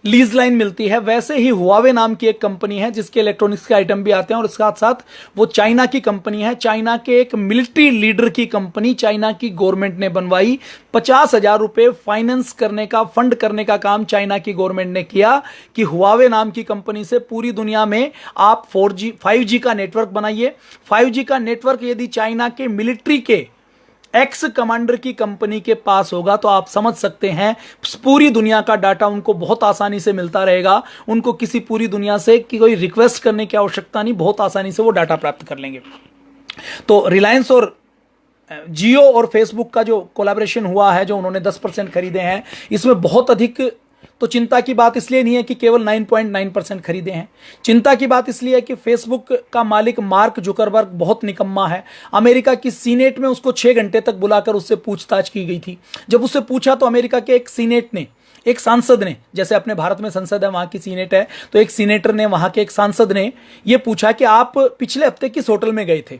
लीज लाइन मिलती है, वैसे ही हुआवे नाम की एक कंपनी है जिसके इलेक्ट्रॉनिक्स के आइटम भी आते हैं और साथ साथ वो चाइना की कंपनी है। चाइना के एक मिलिट्री लीडर की कंपनी चाइना की गवर्नमेंट ने बनवाई। 50,000 रुपए फाइनेंस करने का, फंड करने का काम चाइना की गवर्नमेंट ने किया कि हुआवे नाम की कंपनी से पूरी दुनिया में आप 4G 5G का नेटवर्क बनाइए। 5G का नेटवर्क यदि चाइना के मिलिट्री के एक्स कमांडर की कंपनी के पास होगा तो आप समझ सकते हैं पूरी दुनिया का डाटा उनको बहुत आसानी से मिलता रहेगा। उनको किसी पूरी दुनिया से कि कोई रिक्वेस्ट करने की आवश्यकता नहीं, बहुत आसानी से वो डाटा प्राप्त कर लेंगे। तो रिलायंस और जियो और फेसबुक का जो कोलैबोरेशन हुआ है, जो उन्होंने 10% खरीदे हैं, इसमें बहुत अधिक तो चिंता की बात इसलिए नहीं है कि केवल 9.9% खरीदे हैं। चिंता की बात इसलिए है कि फेसबुक का मालिक मार्क जुकरबर्ग बहुत निकम्मा है। अमेरिका की सीनेट में उसको 6 घंटे तक बुलाकर उससे पूछताछ की गई थी। जब उससे पूछा तो अमेरिका के एक सीनेट ने, एक सांसद ने, जैसे अपने भारत में संसद है वहां की सीनेट है, तो एक सीनेटर ने, वहां के एक सांसद ने यह पूछा कि आप पिछले हफ्ते किस होटल में गए थे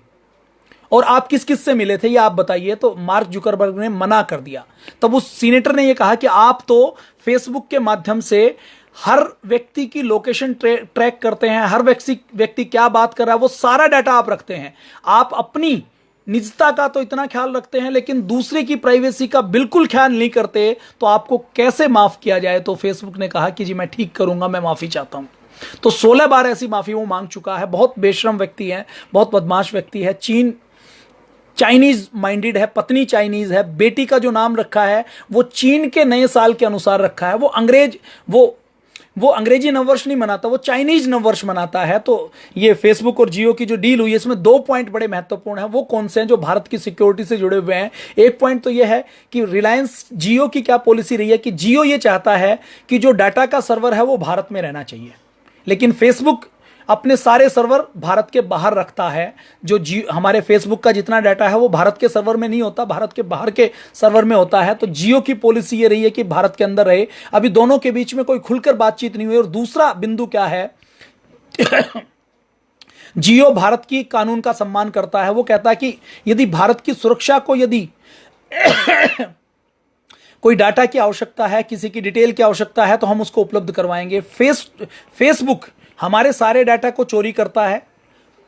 और आप किस किस से मिले थे, ये आप बताइए। तो मार्क जुकरबर्ग ने मना कर दिया। तब उस सीनेटर ने यह कहा कि आप तो फेसबुक के माध्यम से हर व्यक्ति की लोकेशन ट्रैक करते हैं, हर व्यक्ति क्या बात कर रहा है वो सारा डाटा आप रखते हैं, आप अपनी निजता का तो इतना ख्याल रखते हैं लेकिन दूसरे की प्राइवेसी का बिल्कुल ख्याल नहीं करते, तो आपको कैसे माफ किया जाए। तो फेसबुक ने कहा कि जी मैं ठीक करूंगा, मैं माफी चाहता हूं। तो 16 बार ऐसी माफी वो मांग चुका है। बहुत बेशरम व्यक्ति है, बहुत बदमाश व्यक्ति है। चाइनीज माइंडेड है, पत्नी चाइनीज है, बेटी का जो नाम रखा है वो चीन के नए साल के अनुसार रखा है। वो अंग्रेजी नववर्ष नहीं मनाता, वो चाइनीज नववर्ष मनाता है। तो ये फेसबुक और जियो की जो डील हुई है, इसमें 2 पॉइंट बड़े महत्वपूर्ण हैं। वो कौन से हैं जो भारत की सिक्योरिटी से जुड़े हुए हैं? एक पॉइंट तो ये है कि रिलायंस जियो की क्या पॉलिसी रही है कि जियो ये चाहता है कि जो डाटा का सर्वर है वो भारत में रहना चाहिए, लेकिन फेसबुक अपने सारे सर्वर भारत के बाहर रखता है। जो हमारे फेसबुक का जितना डाटा है वो भारत के सर्वर में नहीं होता, भारत के बाहर के सर्वर में होता है। तो जियो की पॉलिसी ये रही है कि भारत के अंदर रहे। अभी दोनों के बीच में कोई खुलकर बातचीत नहीं हुई। और दूसरा बिंदु क्या है जियो भारत की कानून का सम्मान करता है। वो कहता है कि यदि भारत की सुरक्षा को यदि कोई डाटा की आवश्यकता है, किसी की डिटेल की आवश्यकता है, तो हम उसको उपलब्ध करवाएंगे। फेसबुक हमारे सारे डाटा को चोरी करता है,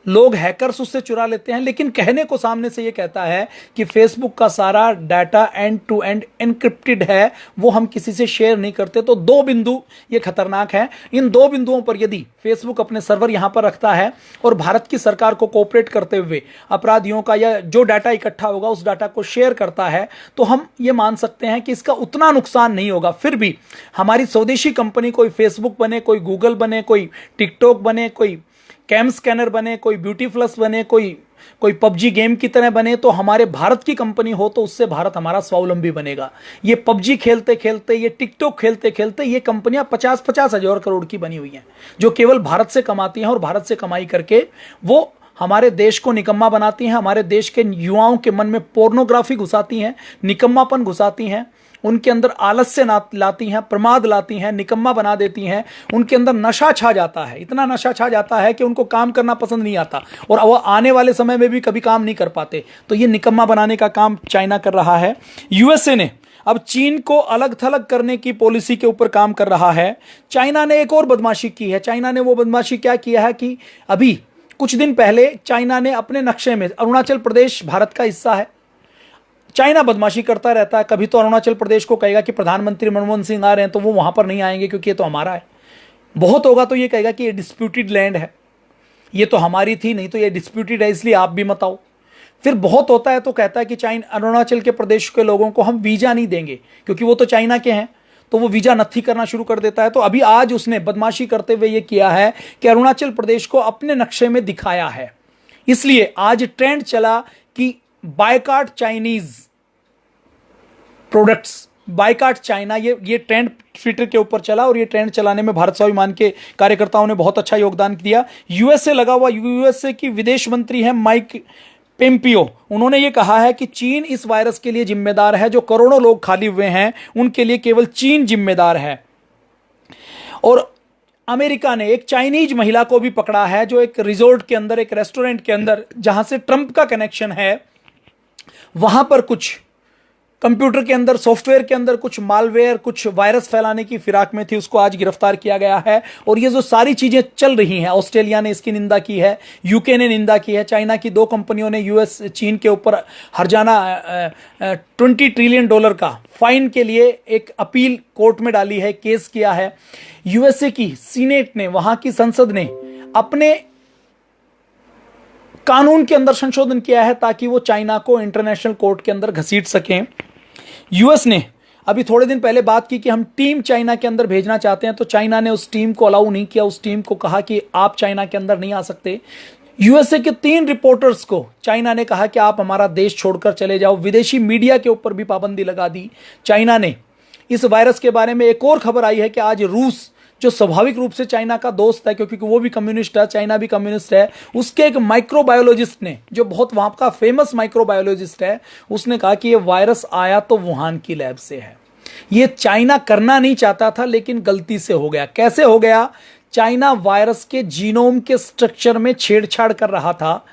लोग हैकर्स उससे चुरा लेते हैं, लेकिन कहने को सामने से ये कहता है कि फेसबुक का सारा data end to end encrypted है, वो हम किसी से शेयर नहीं करते। तो 2 बिंदु ये खतरनाक है। इन 2 बिंदुओं पर यदि फेसबुक अपने सर्वर यहां पर रखता है और भारत की सरकार को कोऑपरेट करते हुए अपराधियों का या जो डाटा इकट्ठा होगा उस डाटा को शेयर करता है, तो हम ये मान सकते हैं कि इसका उतना नुकसान नहीं होगा। फिर भी हमारी स्वदेशी कंपनी, कोई फेसबुक बने, कोई गूगल बने, कोई टिकटॉक बने, कोई कैम स्कैनर बने, कोई ब्यूटी प्लस बने, कोई कोई पबजी गेम की तरह बने तो हमारे भारत की कंपनी हो तो उससे भारत हमारा स्वावलंबी बनेगा। ये पबजी खेलते खेलते, ये टिकटॉक खेलते खेलते ये कंपनियां 50-50 हजार करोड़ की बनी हुई हैं, जो केवल भारत से कमाती हैं और भारत से कमाई करके वो हमारे देश को निकम्मा बनाती हैं, हमारे देश के युवाओं के मन में पोर्नोग्राफी घुसाती हैं, निकम्मापन घुसाती हैं, उनके अंदर आलस्य लाती हैं, प्रमाद लाती हैं, निकम्मा बना देती हैं, उनके अंदर नशा छा जाता है, इतना नशा छा जाता है कि उनको काम करना पसंद नहीं आता और वो आने वाले समय में भी कभी काम नहीं कर पाते। तो ये निकम्मा बनाने का काम चाइना कर रहा है। यूएसए ने अब चीन को अलग थलग करने की पॉलिसी के ऊपर काम कर रहा है। चाइना ने एक और बदमाशी की है। चाइना ने वो बदमाशी क्या किया है कि अभी कुछ दिन पहले चाइना ने अपने नक्शे में, अरुणाचल प्रदेश भारत का हिस्सा है, चाइना बदमाशी करता रहता है। कभी तो अरुणाचल प्रदेश को कहेगा कि प्रधानमंत्री मनमोहन सिंह आ रहे हैं तो वो वहां पर नहीं आएंगे क्योंकि ये तो हमारा है। बहुत होगा तो ये कहेगा कि ये डिस्प्यूटेड लैंड है, ये तो हमारी थी, नहीं तो ये डिस्प्यूटेड है इसलिए आप भी मत आओ। फिर बहुत होता है तो कहता है कि चाइना, अरुणाचल के प्रदेश के लोगों को हम वीजा नहीं देंगे क्योंकि वो तो चाइना के हैं, तो वो वीजा नत्थी करना शुरू कर देता है। तो अभी आज उसने बदमाशी करते हुए ये किया है कि अरुणाचल प्रदेश को अपने नक्शे में दिखाया है। इसलिए आज ट्रेंड चला कि boycott Chinese products, boycott China, ये ट्रेंड ट्विटर के ऊपर चला और ये ट्रेंड चलाने में भारत स्वाभिमान के कार्यकर्ताओं ने बहुत अच्छा योगदान दिया। यूएसए लगा हुआ, यूएसए की विदेश मंत्री है माइक पेम्पियो, उन्होंने ये कहा है कि चीन इस वायरस के लिए जिम्मेदार है, जो करोड़ों लोग खाली हुए हैं उनके लिए केवल चीन जिम्मेदार है। और अमेरिका ने एक चाइनीज महिला को भी पकड़ा है जो एक रिजोर्ट के अंदर, एक रेस्टोरेंट के अंदर जहां से ट्रंप का कनेक्शन है, वहां पर कुछ कंप्यूटर के अंदर, सॉफ्टवेयर के अंदर कुछ मालवेयर, कुछ वायरस फैलाने की फिराक में थी, उसको आज गिरफ्तार किया गया है। और ये जो सारी चीजें चल रही हैं, ऑस्ट्रेलिया ने इसकी निंदा की है, यूके ने निंदा की है, चाइना की 2 कंपनियों ने यूएस चीन के ऊपर हर्जाना $20 ट्रिलियन का फाइन के लिए एक अपील कोर्ट में डाली है, केस किया है। यूएसए की सीनेट ने, वहां की संसद ने अपने कानून के अंदर संशोधन किया है ताकि वो चाइना को इंटरनेशनल कोर्ट के अंदर घसीट सकें। यूएस ने अभी थोड़े दिन पहले बात की कि हम टीम चाइना के अंदर भेजना चाहते हैं, तो चाइना ने उस टीम को अलाउ नहीं किया, उस टीम को कहा कि आप चाइना के अंदर नहीं आ सकते। यूएसए के 3 रिपोर्टर्स को चाइना ने कहा कि आप हमारा देश छोड़कर चले जाओ। विदेशी मीडिया के ऊपर भी पाबंदी लगा दी चाइना ने। इस वायरस के बारे में एक और खबर आई है कि आज रूस, जो स्वाभाविक रूप से चाइना का दोस्त है क्योंकि वो भी कम्युनिस्ट है, चाइना भी कम्युनिस्ट है, उसके एक माइक्रोबायोलॉजिस्ट ने, जो बहुत वहां का फेमस माइक्रोबायोलॉजिस्ट है, उसने कहा कि ये वायरस आया तो वुहान की लैब से है। ये चाइना करना नहीं चाहता था लेकिन गलती से हो गया। कैसे हो गया? चाइना वायरस के जीनोम के स्ट्रक्चर में छेड़छाड़ कर रहा था।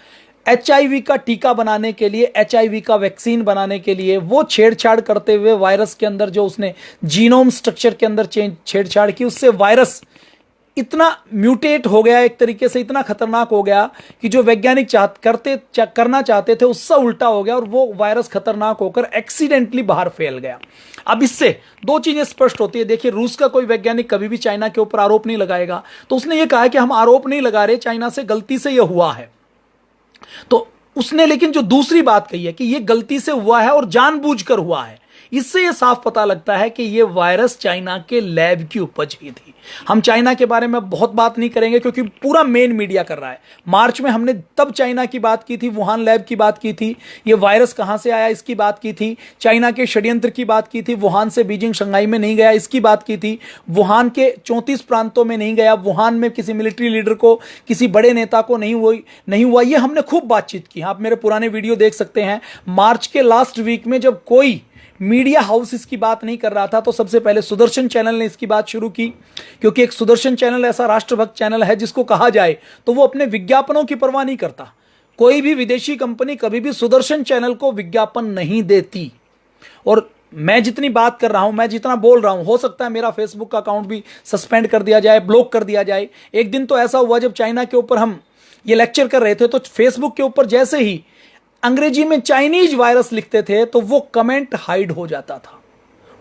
एचआईवी का टीका बनाने के लिए, एचआईवी का वैक्सीन बनाने के लिए वो छेड़छाड़ करते हुए वायरस के अंदर जो उसने जीनोम स्ट्रक्चर के अंदर छेड़छाड़ की, उससे वायरस इतना म्यूटेट हो गया, एक तरीके से इतना खतरनाक हो गया कि जो वैज्ञानिक करना चाहते थे उससे उल्टा हो गया और वो वायरस खतरनाक होकर एक्सीडेंटली बाहर फैल गया। अब इससे 2 चीजें स्पष्ट होती है। देखिए, रूस का कोई वैज्ञानिक कभी भी चाइना के ऊपर आरोप नहीं लगाएगा, तो उसने ये कहा कि हम आरोप नहीं लगा रहे, चाइना से गलती से यह हुआ है। तो उसने लेकिन जो दूसरी बात कही है कि यह गलती से हुआ है और जानबूझकर हुआ है, इससे यह साफ पता लगता है कि यह वायरस चाइना के लैब की उपज ही थी। हम चाइना के बारे में बहुत बात नहीं करेंगे क्योंकि पूरा मेन मीडिया कर रहा है। मार्च में हमने तब चाइना की बात की थी, वुहान लैब की बात की थी, यह वायरस कहां से आया इसकी बात की थी, चाइना के षड्यंत्र की बात की थी, वुहान से बीजिंग शंघाई में नहीं गया इसकी बात की थी, वुहान के 34 प्रांतों में नहीं गया, वुहान में किसी मिलिट्री लीडर को, किसी बड़े नेता को नहीं हुआ, यह हमने खूब बातचीत की। आप मेरे पुराने वीडियो देख सकते हैं। मार्च के लास्ट वीक में जब कोई मीडिया हाउस इसकी बात नहीं कर रहा था तो सबसे पहले सुदर्शन चैनल ने इसकी बात शुरू की, क्योंकि एक सुदर्शन चैनल ऐसा राष्ट्रभक्त चैनल है जिसको कहा जाए तो वो अपने विज्ञापनों की परवाह नहीं करता। कोई भी विदेशी कंपनी कभी भी सुदर्शन चैनल को विज्ञापन नहीं देती। और मैं जितनी बात कर रहा हूं, मैं जितना बोल रहा हूं, हो सकता है मेरा फेसबुक का अकाउंट भी सस्पेंड कर दिया जाए, ब्लॉक कर दिया जाए। एक दिन तो ऐसा हुआ जब चाइना के ऊपर हम ये लेक्चर कर रहे थे तो फेसबुक के ऊपर जैसे ही अंग्रेजी में चाइनीज वायरस लिखते थे तो वो कमेंट हाइड हो जाता था,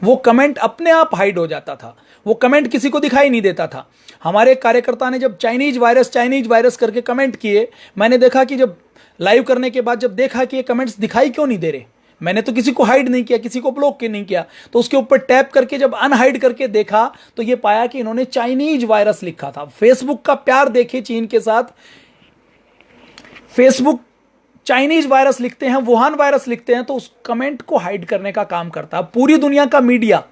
वो कमेंट अपने आप हाइड हो जाता था, वो कमेंट किसी को दिखाई नहीं देता था। हमारे कार्यकर्ता ने जब चाइनीज वायरस करके कमेंट किए, मैंने देखा कि जब लाइव करने के बाद जब देखा कि ये कमेंट्स दिखाई क्यों नहीं दे रहे, मैंने तो किसी को हाइड नहीं किया, किसी को ब्लॉक नहीं किया, तो उसके ऊपर टैप करके जब अनहाइड करके देखा तो ये पाया कि इन्होंने चाइनीज वायरस लिखा था। फेसबुक का प्यार देखिए चीन के साथ। फेसबुक चाइनीज वायरस लिखते हैं, वुहान वायरस लिखते हैं, तो उस कमेंट को हाइड करने का काम करता है पूरी दुनिया का मीडिया,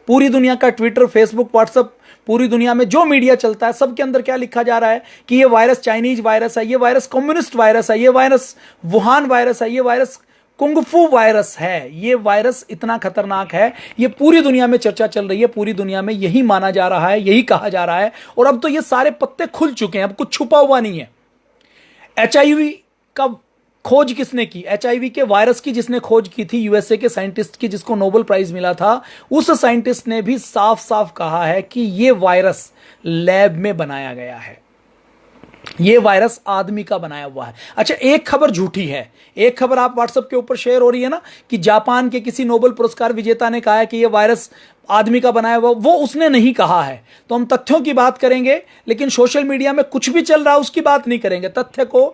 पूरी दुनिया का ट्विटर, फेसबुक, व्हाट्सएप, पूरी दुनिया में जो मीडिया चलता है सबके अंदर क्या लिखा जा रहा है कि ये वायरस चाइनीज वायरस है, ये वायरस कम्युनिस्ट वायरस है, ये वायरस वुहान वायरस है, ये वायरस कुंगफू वायरस है, ये वायरस इतना खतरनाक है। ये पूरी दुनिया में चर्चा चल रही है, पूरी दुनिया में यही माना जा रहा है, यही कहा जा रहा है। और अब तो ये सारे पत्ते खुल चुके हैं, अब कुछ छुपा हुआ नहीं है। एचआईवी का खोज किसने की? एचआईवी के वायरस की जिसने खोज की थी, यूएसए के साइंटिस्ट की, जिसको नोबेल प्राइज मिला था, उस साइंटिस्ट ने भी साफ साफ कहा है कि यह वायरस लैब में बनाया गया है, यह वायरस आदमी का बनाया हुआ है। अच्छा, एक खबर झूठी है, एक खबर आप व्हाट्सएप के ऊपर शेयर हो रही है ना कि जापान के किसी नोबेल पुरस्कार विजेता ने कहा है कि यह वायरस आदमी का बनाया हुआ, वो उसने नहीं कहा है। तो हम तथ्यों की बात करेंगे, लेकिन सोशल मीडिया में कुछ भी चल रहा है उसकी बात नहीं करेंगे, तथ्य को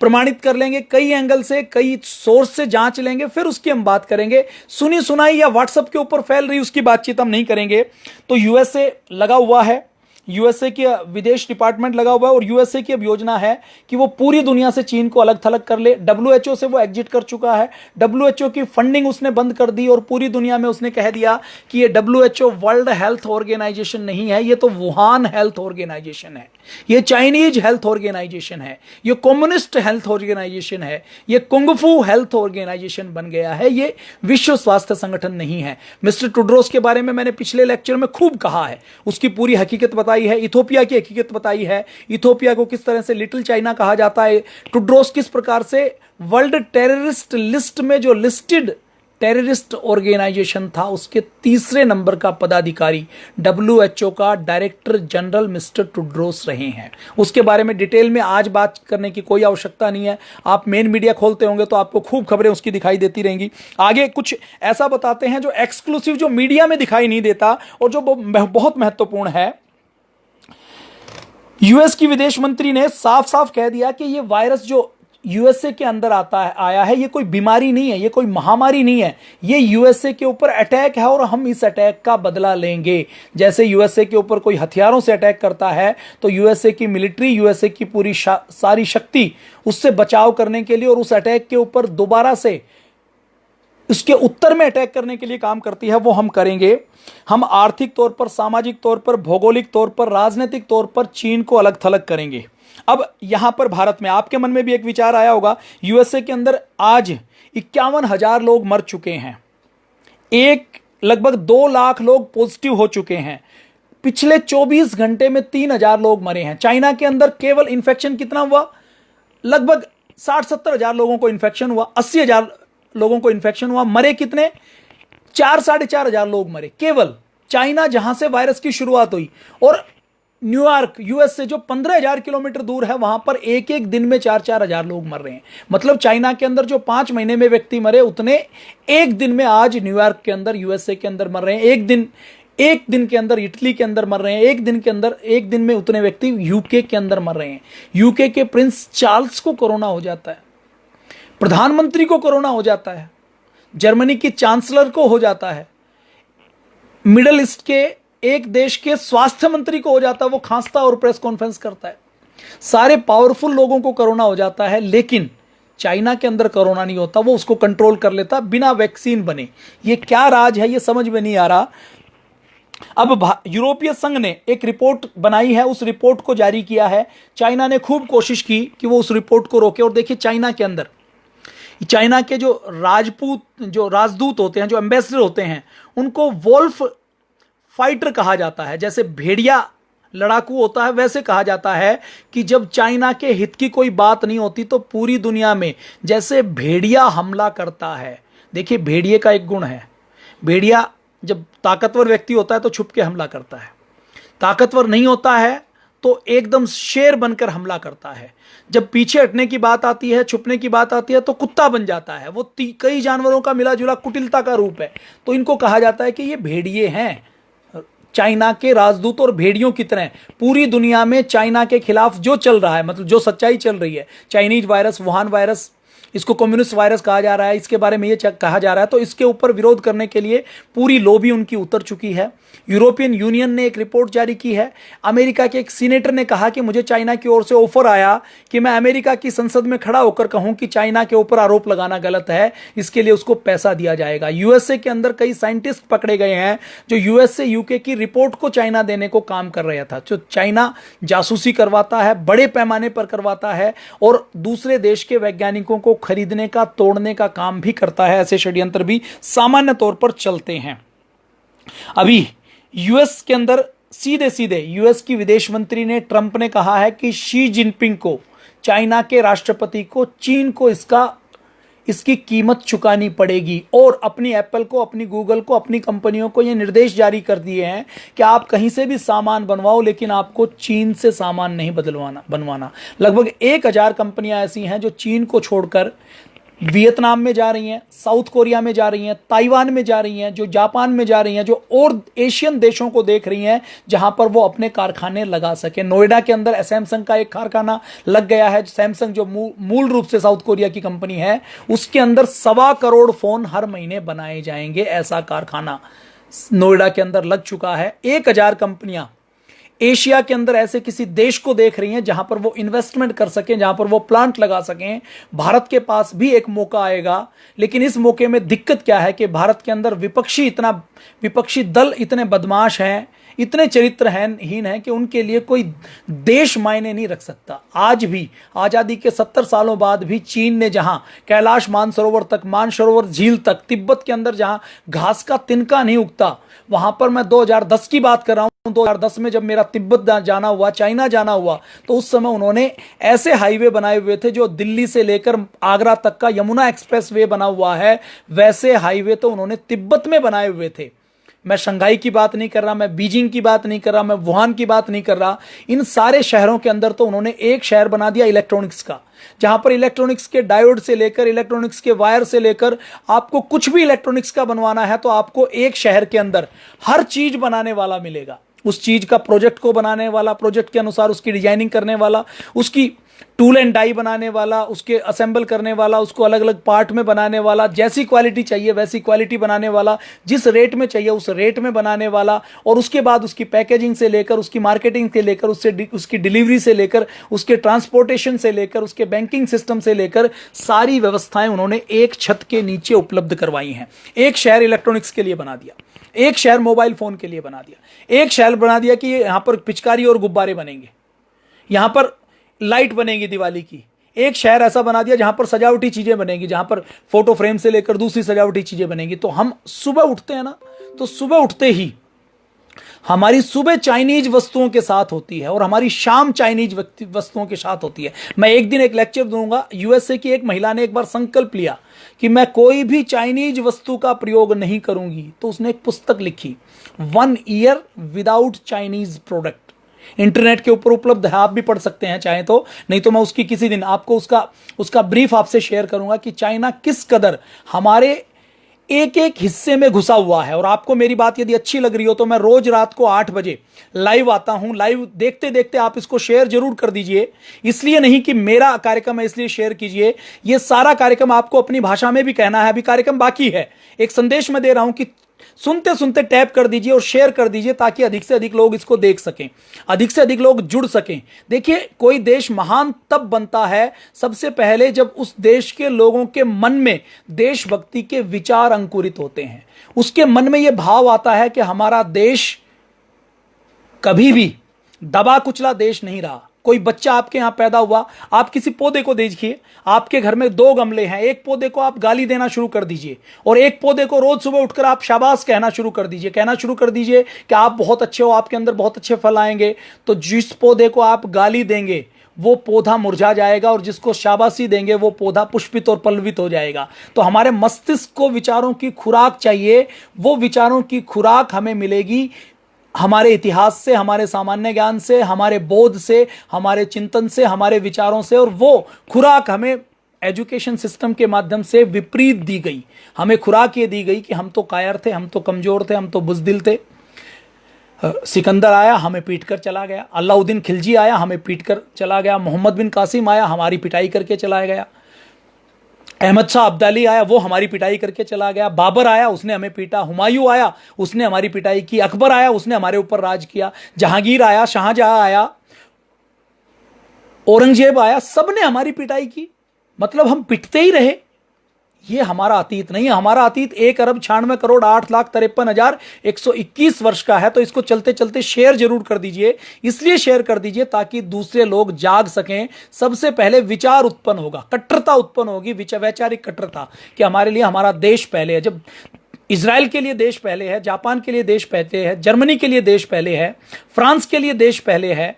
प्रमाणित कर लेंगे, कई एंगल से, कई सोर्स से जांच लेंगे, फिर उसकी हम बात करेंगे। सुनी सुनाई या व्हाट्सएप के ऊपर फैल रही उसकी बातचीत हम नहीं करेंगे। तो यूएसए लगा हुआ है, यूएसए की विदेश डिपार्टमेंट लगा हुआ है, और यूएसए की अब योजना है कि वो पूरी दुनिया से चीन को अलग थलग कर ले। डब्ल्यूएचओ से वो एग्जिट कर चुका है, डब्ल्यूएचओ की फंडिंग उसने बंद कर दी, और पूरी दुनिया में उसने कह दिया कि ये डब्ल्यूएचओ वर्ल्ड हेल्थ ऑर्गेनाइजेशन नहीं है, ये तो वुहान हेल्थ ऑर्गेनाइजेशन है, ये चाइनीज हेल्थ ऑर्गेनाइजेशन है, ये कम्युनिस्ट हेल्थ ऑर्गेनाइजेशन है, ये कुंगफू हेल्थ ऑर्गेनाइजेशन बन गया है, ये विश्व स्वास्थ्य संगठन नहीं है। मिस्टर टुड्रोस के बारे में मैंने पिछले लेक्चर में खूब कहा है, उसकी पूरी हकीकत बताई है, इथोपिया की हकीकत बताई है, इथोपिया को किस तरह से लिटिल चाइना कहा जाता है, टुड्रोस किस प्रकार से वर्ल्ड टेररिस्ट लिस्ट में जो लिस्टेड टेररिस्ट ऑर्गेनाइजेशन था उसके तीसरे नंबर का पदाधिकारी डब्ल्यूएचओ का डायरेक्टर जनरल मिस्टर टुड्रोस रहे हैं। उसके बारे में डिटेल में आज बात करने की कोई आवश्यकता नहीं है, आप मेन मीडिया खोलते होंगे तो आपको खूब खबरें उसकी दिखाई देती रहेंगी। आगे कुछ ऐसा बताते हैं जो एक्सक्लूसिव, जो मीडिया में दिखाई नहीं देता और जो बहुत महत्वपूर्ण है। यूएस की विदेश मंत्री ने साफ साफ कह दिया कि ये वायरस जो यूएसए के अंदर आया है, ये कोई बीमारी नहीं है, ये कोई महामारी नहीं है, ये यूएसए के ऊपर अटैक है और हम इस अटैक का बदला लेंगे। जैसे यूएसए के ऊपर कोई हथियारों से अटैक करता है तो यूएसए की मिलिट्री, यूएसए की पूरी सारी शक्ति उससे बचाव करने के लिए और उस अटैक के ऊपर दोबारा से उसके उत्तर में अटैक करने के लिए काम करती है, वो हम करेंगे। हम आर्थिक तौर पर, सामाजिक तौर पर, भौगोलिक तौर पर, राजनीतिक तौर पर चीन को अलग थलग करेंगे। अब यहां पर भारत में आपके मन में भी एक विचार आया होगा, यूएसए के अंदर आज 51,000 लोग मर चुके हैं, लगभग 2 लाख लोग पॉजिटिव हो चुके हैं, पिछले 24 घंटे में 3,000 लोग मरे हैं। चाइना के अंदर केवल इन्फेक्शन कितना हुआ? लगभग 60-70 हजार लोगों को इन्फेक्शन हुआ, 80,000 लोगों को इन्फेक्शन हुआ, मरे कितने? 4-4.5 हजार लोग मरे केवल चाइना, जहां से वायरस की शुरुआत हुई। और न्यूयॉर्क, यूएस से जो 15,000 किलोमीटर दूर है, वहां पर एक एक दिन में 4-4 हजार लोग मर रहे हैं। मतलब चाइना के अंदर जो 5 महीने में व्यक्ति मरे, उतने एक दिन में आज न्यूयॉर्क के अंदर, यूएसए के अंदर मर रहे हैं। एक दिन के अंदर इटली के अंदर मर रहे हैं, एक दिन में उतने व्यक्ति यूके के अंदर मर रहे हैं। यूके के प्रिंस चार्ल्स को कोरोना हो जाता है, प्रधानमंत्री को कोरोना हो जाता है, जर्मनी की चांसलर को हो जाता है, मिडिल ईस्ट के एक देश के स्वास्थ्य मंत्री को हो जाता है, वो खांसता और प्रेस कॉन्फ्रेंस करता है। सारे पावरफुल लोगों को कोरोना हो जाता है, लेकिन चाइना के अंदर कोरोना नहीं होता, वो उसको कंट्रोल कर लेता बिना वैक्सीन बने। ये क्या राज है, ये समझ में नहीं आ रहा। अब यूरोपीय संघ ने एक रिपोर्ट बनाई है, उस रिपोर्ट को जारी किया है। चाइना ने खूब कोशिश की कि वो उस रिपोर्ट को रोके। और देखिए, चाइना के अंदर, चाइना के जो राजदूत होते हैं, जो एम्बेसडर होते हैं, उनको वोल्फ फाइटर कहा जाता है। जैसे भेड़िया लड़ाकू होता है, वैसे कहा जाता है कि जब चाइना के हित की कोई बात नहीं होती तो पूरी दुनिया में जैसे भेड़िया हमला करता है। देखिए, भेड़िए का एक गुण है, भेड़िया जब ताकतवर व्यक्ति होता है तो छुप के हमला करता है, ताकतवर नहीं होता है तो एकदम शेर बनकर हमला करता है। जब पीछे हटने की बात आती है, छुपने की बात आती है, तो कुत्ता बन जाता है। वो कई जानवरों का मिला जुला कुटिलता का रूप है। तो इनको कहा जाता है कि ये भेड़िए हैं, चाइना के राजदूत। और भेड़ियों की तरह पूरी दुनिया में चाइना के खिलाफ जो चल रहा है, मतलब जो सच्चाई चल रही है, चाइनीज वायरस, वुहान वायरस, इसको कम्युनिस्ट वायरस कहा जा रहा है, इसके बारे में ये कहा जा रहा है। तो इसके ऊपर विरोध करने के लिए पूरी लॉबी उनकी उतर चुकी है। यूरोपियन यूनियन ने एक रिपोर्ट जारी की है। अमेरिका के एक सीनेटर ने कहा कि मुझे चाइना की ओर से ऑफर आया कि मैं अमेरिका की संसद में खड़ा होकर कहूं कि चाइना के ऊपर आरोप लगाना गलत है, इसके लिए उसको पैसा दिया जाएगा। यूएसए के अंदर कई साइंटिस्ट पकड़े गए हैं जो यूएसए यूके की रिपोर्ट को चाइना देने को काम कर रहा था। जो चाइना जासूसी करवाता है, बड़े पैमाने पर करवाता है और दूसरे देश के वैज्ञानिकों को खरीदने का, तोड़ने का काम भी करता है। ऐसे षड्यंत्र भी सामान्य तौर पर चलते हैं। अभी यूएस के अंदर सीधे सीधे यूएस की विदेश मंत्री ने, ट्रंप ने कहा है कि शी जिनपिंग को, चाइना के राष्ट्रपति को, चीन को इसकी कीमत चुकानी पड़ेगी। और अपनी एप्पल को, अपनी गूगल को, अपनी कंपनियों को यह निर्देश जारी कर दिए हैं कि आप कहीं से भी सामान बनवाओ, लेकिन आपको चीन से सामान नहीं बनवाना। लगभग 1000 कंपनियां ऐसी हैं जो चीन को छोड़कर वियतनाम में जा रही हैं, साउथ कोरिया में जा रही हैं, ताइवान में जा रही हैं, जो जापान में जा रही हैं, जो और एशियन देशों को देख रही हैं जहां पर वो अपने कारखाने लगा सके। नोएडा के अंदर सैमसंग का एक कारखाना लग गया है। सैमसंग जो मूल रूप से साउथ कोरिया की कंपनी है, उसके अंदर 1.25 करोड़ फोन हर महीने बनाए जाएंगे। ऐसा कारखाना नोएडा के अंदर लग चुका है। 1000 कंपनियां एशिया के अंदर ऐसे किसी देश को देख रही हैं जहां पर वो इन्वेस्टमेंट कर सकें, जहां पर वो प्लांट लगा सकें। भारत के पास भी एक मौका आएगा, लेकिन इस मौके में दिक्कत क्या है कि भारत के अंदर विपक्षी दल इतने बदमाश हैं, इतने चरित्रहीन हैं कि उनके लिए कोई देश मायने नहीं रख सकता। आज भी आजादी के 70 सालों बाद भी चीन ने जहां कैलाश मानसरोवर झील तक, तिब्बत के अंदर जहां घास का तिनका नहीं उगता, वहां पर मैं 2010 की बात कर रहा हूं। 2010 में जब मेरा तिब्बत जाना हुआ, चाइना जाना हुआ, तो उस समय उन्होंने ऐसे हाईवे बनाए हुए थे जो दिल्ली से लेकर आगरा तक का यमुना एक्सप्रेस वे बना हुआ है, वैसे हाईवे तो उन्होंने तिब्बत में बनाए हुए थे। मैं शंघाई की बात नहीं कर रहा, मैं बीजिंग की बात नहीं कर रहा, मैं वुहान की बात नहीं कर रहा। इन सारे शहरों के अंदर तो उन्होंने एक शहर बना दिया इलेक्ट्रॉनिक्स का, जहां पर इलेक्ट्रॉनिक्स के डायोड से लेकर, इलेक्ट्रॉनिक्स के वायर से लेकर, आपको कुछ भी इलेक्ट्रॉनिक्स का बनवाना है तो आपको एक शहर के अंदर हर चीज बनाने वाला मिलेगा। उस चीज का प्रोजेक्ट को बनाने वाला, प्रोजेक्ट के अनुसार उसकी डिजाइनिंग करने वाला, उसकी टूल एंड डाई बनाने वाला, उसके असेंबल करने वाला, उसको अलग अलग पार्ट में बनाने वाला, जैसी क्वालिटी चाहिए वैसी क्वालिटी बनाने वाला, जिस रेट में चाहिए उस रेट में बनाने वाला, और उसके बाद उसकी पैकेजिंग से लेकर, उसकी मार्केटिंग से लेकर, उसकी डिलीवरी से लेकर, उसके ट्रांसपोर्टेशन से लेकर, उसके बैंकिंग सिस्टम से लेकर, सारी व्यवस्थाएं उन्होंने एक छत के नीचे उपलब्ध करवाई हैं। एक शहर इलेक्ट्रॉनिक्स के लिए बना दिया, एक शहर मोबाइल फोन के लिए बना दिया, एक शहर बना दिया कि यहां पर पिचकारी और गुब्बारे बनेंगे, यहां पर लाइट बनेगी दिवाली की। एक शहर ऐसा बना दिया जहां पर सजावटी चीजें बनेगी, जहां पर फोटो फ्रेम से लेकर दूसरी सजावटी चीजें बनेगी। तो हम सुबह उठते हैं ना, तो सुबह उठते ही हमारी सुबह चाइनीज वस्तुओं के साथ होती है और हमारी शाम चाइनीज वस्तुओं के साथ होती है। मैं एक दिन एक लेक्चर दूंगा। यूएसए की एक महिला ने एक बार संकल्प लिया कि मैं कोई भी चाइनीज वस्तु का प्रयोग नहीं करूंगी, तो उसने एक पुस्तक लिखी, 1 year without Chinese product. Internet के ऊपर उपलब्ध है, आप भी पढ़ सकते हैं चाहे तो, नहीं तो मैं उसकी किसी दिन आपको उसका ब्रीफ आपसे शेयर करूंगा कि चाइना किस कदर हमारे एक एक हिस्से में घुसा हुआ है। और आपको मेरी बात यदि अच्छी लग रही हो तो मैं रोज रात को 8 बजे लाइव आता हूं। लाइव देखते देखते आप इसको शेयर जरूर कर दीजिए, इसलिए नहीं कि मेरा कार्यक्रम है इसलिए शेयर कीजिए। यह सारा कार्यक्रम आपको अपनी भाषा में भी कहना है, अभी कार्यक्रम बाकी है। एक संदेश मैं दे रहा हूं कि सुनते सुनते टैप कर दीजिए और शेयर कर दीजिए, ताकि अधिक से अधिक लोग इसको देख सकें, अधिक से अधिक लोग जुड़ सकें। देखिए, कोई देश महान तब बनता है सबसे पहले जब उस देश के लोगों के मन में देशभक्ति के विचार अंकुरित होते हैं। उसके मन में यह भाव आता है कि हमारा देश कभी भी दबा कुचला देश नहीं रहा। कोई बच्चा आपके यहां पैदा हुआ, आप किसी पौधे को देखिए, आपके घर में 2 गमले हैं, एक पौधे को आप गाली देना शुरू कर दीजिए और एक पौधे को रोज सुबह उठकर आप शाबाश कहना शुरू कर दीजिए कि आप बहुत अच्छे हो, आपके अंदर बहुत अच्छे फल आएंगे। तो जिस पौधे को आप गाली देंगे वो पौधा मुरझा जाएगा और जिसको शाबाशी देंगे वो पौधा पुष्पित और पल्लवित हो जाएगा। तो हमारे मस्तिष्क को विचारों की खुराक चाहिए, वो विचारों की खुराक हमें मिलेगी हमारे इतिहास से, हमारे सामान्य ज्ञान से, हमारे बोध से, हमारे चिंतन से, हमारे विचारों से। और वो खुराक हमें एजुकेशन सिस्टम के माध्यम से विपरीत दी गई। हमें खुराक ये दी गई कि हम तो कायर थे, हम तो कमजोर थे, हम तो बुज़दिल थे। सिकंदर आया, हमें पीट कर चला गया। अलाउद्दीन खिलजी आया, हमें पीट कर चला गया। मोहम्मद बिन कासिम आया, हमारी पिटाई करके चला गया। अहमद शाह अब्दाली आया, वो हमारी पिटाई करके चला गया। बाबर आया, उसने हमें पीटा। हुमायूं आया, उसने हमारी पिटाई की। अकबर आया, उसने हमारे ऊपर राज किया। जहांगीर आया, शाहजहां आया, औरंगजेब आया, सबने हमारी पिटाई की। मतलब हम पिटते ही रहे। ये हमारा अतीत नहीं है। हमारा अतीत 1,96,98,53,121 वर्ष का है। तो इसको चलते चलते शेयर जरूर कर दीजिए। इसलिए शेयर कर दीजिए ताकि दूसरे लोग जाग सकें। सबसे पहले विचार उत्पन्न होगा, कट्टरता उत्पन्न होगी, वैचारिक कट्टरता, कि हमारे लिए हमारा देश पहले है। जब इजराइल के लिए देश पहले है, जापान के लिए देश पहले है, जर्मनी के लिए देश पहले है, फ्रांस के लिए देश पहले है,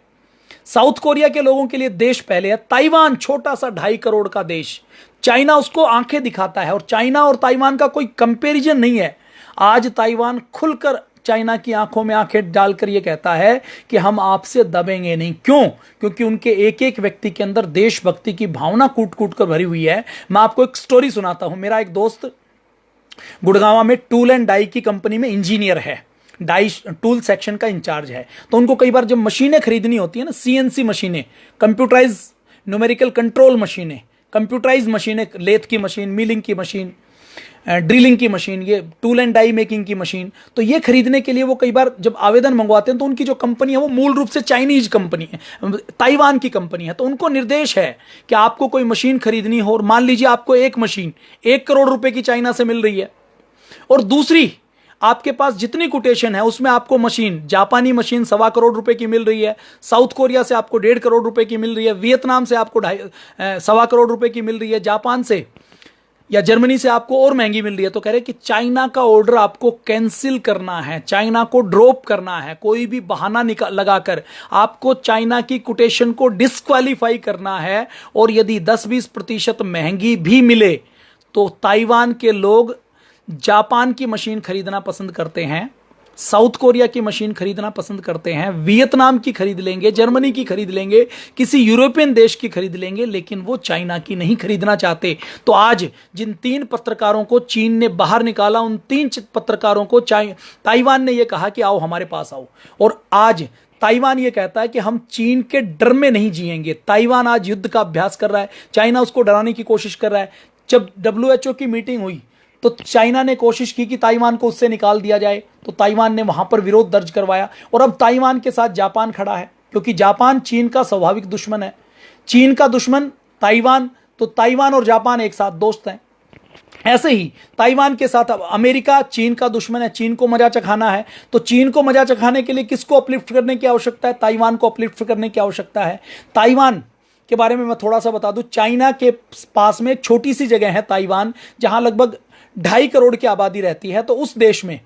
साउथ कोरिया के लोगों के लिए देश पहले है, ताइवान छोटा सा 2.5 करोड़ का देश, चाइना उसको आंखें दिखाता है, और चाइना और ताइवान का कोई कंपैरिजन नहीं है। आज ताइवान खुलकर चाइना की आंखों में आंखें डालकर यह कहता है कि हम आपसे दबेंगे नहीं। क्यों? क्योंकि उनके एक एक व्यक्ति के अंदर देशभक्ति की भावना कूट कूट कर भरी हुई है। मैं आपको एक स्टोरी सुनाता हूं। मेरा एक दोस्त गुड़गांव में टूल एंड डाई की कंपनी में इंजीनियर है, डाई टूल सेक्शन का इंचार्ज है। तो उनको कई बार जब मशीनें खरीदनी होती है ना, सीएनसी मशीनें, कंप्यूटराइज न्यूमेरिकल कंट्रोल मशीनें, कंप्यूटराइज मशीनें, लेथ की मशीन, मिलिंग की मशीन, ड्रिलिंग की मशीन, ये टूल एंड डाई मेकिंग की मशीन, तो ये खरीदने के लिए वो कई बार जब आवेदन मंगवाते हैं तो उनकी जो कंपनी है वो मूल रूप से चाइनीज कंपनी है, ताइवान की कंपनी है। तो उनको निर्देश है कि आपको कोई मशीन खरीदनी हो, और मान लीजिए आपको एक मशीन 1 करोड़ रुपए की चाइना से मिल रही है, और दूसरी आपके पास जितनी कोटेशन है उसमें आपको मशीन, जापानी मशीन 1.25 करोड़ रुपए की मिल रही है, साउथ कोरिया से आपको 1.5 करोड़ रुपए की मिल रही है, वियतनाम से आपको 2.25 करोड़ रुपए की मिल रही है, जापान से या जर्मनी से आपको और महंगी मिल रही है। तो कह रहे कि चाइना का ऑर्डर आपको कैंसिल करना है, चाइना को ड्रॉप करना है, कोई भी बहाना लगाकर आपको चाइना की कोटेशन को डिस्क्वालीफाई करना है। और यदि 10-20% महंगी भी मिले तो ताइवान के लोग जापान की मशीन खरीदना पसंद करते हैं, साउथ कोरिया की मशीन खरीदना पसंद करते हैं, वियतनाम की खरीद लेंगे, जर्मनी की खरीद लेंगे, किसी यूरोपियन देश की खरीद लेंगे, लेकिन वो चाइना की नहीं खरीदना चाहते। तो आज जिन 3 पत्रकारों को चीन ने बाहर निकाला, उन 3 पत्रकारों को ताइवान ने यह कहा कि आओ हमारे पास आओ। और आज ताइवान ये कहता है कि हम चीन के डर में नहीं जिएंगे। ताइवान आज युद्ध का अभ्यास कर रहा है, चाइना उसको डराने की कोशिश कर रहा है। जब WHO की मीटिंग हुई तो चाइना ने कोशिश की कि ताइवान को उससे निकाल दिया जाए, तो ताइवान ने वहां पर विरोध दर्ज करवाया। और अब ताइवान के साथ जापान खड़ा है, क्योंकि जापान चीन का स्वाभाविक दुश्मन है। चीन का दुश्मन ताइवान, तो ताइवान और जापान एक साथ दोस्त हैं। ऐसे ही ताइवान के साथ अब अमेरिका चीन का दुश्मन है, चीन को मजा चखाना है। तो चीन को मजा चखाने के लिए किसको अपलिफ्ट करने की आवश्यकता है? ताइवान को अपलिफ्ट करने की आवश्यकता है। ताइवान के बारे में मैं थोड़ा सा बता दूं, चाइना के पास में एक छोटी सी जगह है ताइवान, जहां लगभग 2.5 करोड़ की आबादी रहती है। तो उस देश में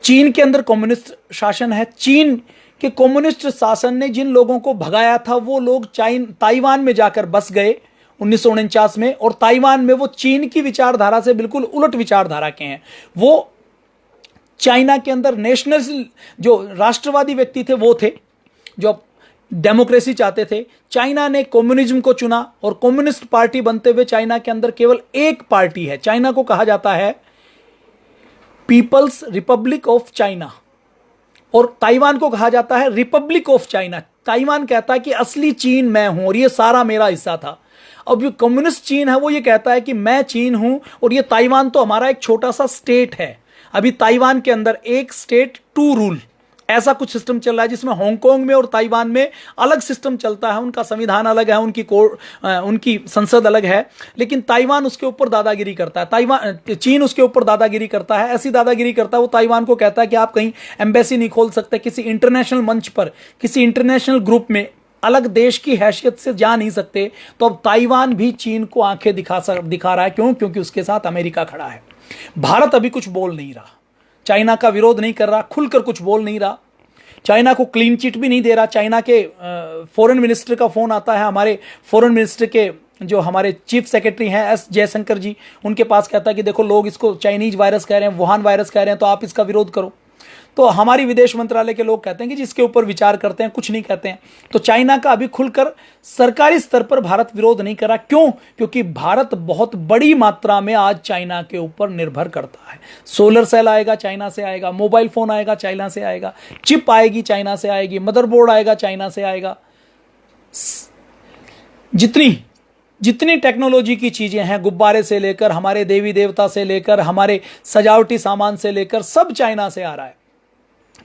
चीन के अंदर कम्युनिस्ट शासन है। चीन के कम्युनिस्ट शासन ने जिन लोगों को भगाया था वो लोग ताइवान में जाकर बस गए 1949 में, और ताइवान में वो चीन की विचारधारा से बिल्कुल उलट विचारधारा के हैं। वो चाइना के अंदर नेशनल, जो राष्ट्रवादी व्यक्ति थे वो थे, जो डेमोक्रेसी चाहते थे। चाइना ने कम्युनिज्म को चुना, और कम्युनिस्ट पार्टी बनते हुए चाइना के अंदर केवल एक पार्टी है। चाइना को कहा जाता है पीपल्स रिपब्लिक ऑफ चाइना, और ताइवान को कहा जाता है रिपब्लिक ऑफ चाइना। ताइवान कहता है कि असली चीन मैं हूं और ये सारा मेरा हिस्सा था। अब जो कम्युनिस्ट चीन है वो ये कहता है कि मैं चीन हूं और ये ताइवान तो हमारा एक छोटा सा स्टेट है। अभी ताइवान के अंदर एक स्टेट 2 रूल, ऐसा कुछ सिस्टम चल रहा है, जिसमें हांगकांग में और ताइवान में अलग सिस्टम चलता है। उनका संविधान अलग है, उनकी संसद अलग है, लेकिन ताइवान उसके ऊपर दादागिरी करता है। चीन उसके ऊपर दादागिरी करता है। ऐसी दादागिरी करता है, वो ताइवान को कहता है कि आप कहीं एम्बेसी नहीं खोल सकते, किसी इंटरनेशनल मंच पर, किसी इंटरनेशनल ग्रुप में अलग देश की हैसियत से जा नहीं सकते। तो अब ताइवान भी चीन को आंखें दिखा रहा है। क्यों? क्योंकि उसके साथ अमेरिका खड़ा है। भारत अभी कुछ बोल नहीं रहा, चाइना का विरोध नहीं कर रहा, खुलकर कुछ बोल नहीं रहा, चाइना को क्लीन चिट भी नहीं दे रहा। चाइना के फॉरेन मिनिस्टर का फोन आता है, हमारे फॉरेन मिनिस्टर के जो हमारे चीफ सेक्रेटरी हैं एस जयशंकर जी, उनके पास कहता है कि देखो लोग इसको चाइनीज वायरस कह रहे हैं, वुहान वायरस कह रहे हैं, तो आप इसका विरोध करो। तो हमारी विदेश मंत्रालय के लोग कहते हैं कि जिसके ऊपर विचार करते हैं, कुछ नहीं कहते हैं। तो चाइना का अभी खुलकर सरकारी स्तर पर भारत विरोध नहीं कर रहा। क्यों? क्योंकि भारत बहुत बड़ी मात्रा में आज चाइना के ऊपर निर्भर करता है। सोलर सेल आएगा चाइना से आएगा, मोबाइल फोन आएगा चाइना से आएगा, चिप आएगी चाइना से आएगी, मदरबोर्ड आएगा चाइना से आएगा। जितनी टेक्नोलॉजी की चीजें हैं, गुब्बारे से लेकर हमारे देवी देवता से लेकर हमारे सजावटी सामान से लेकर सब चाइना से आ रहा है।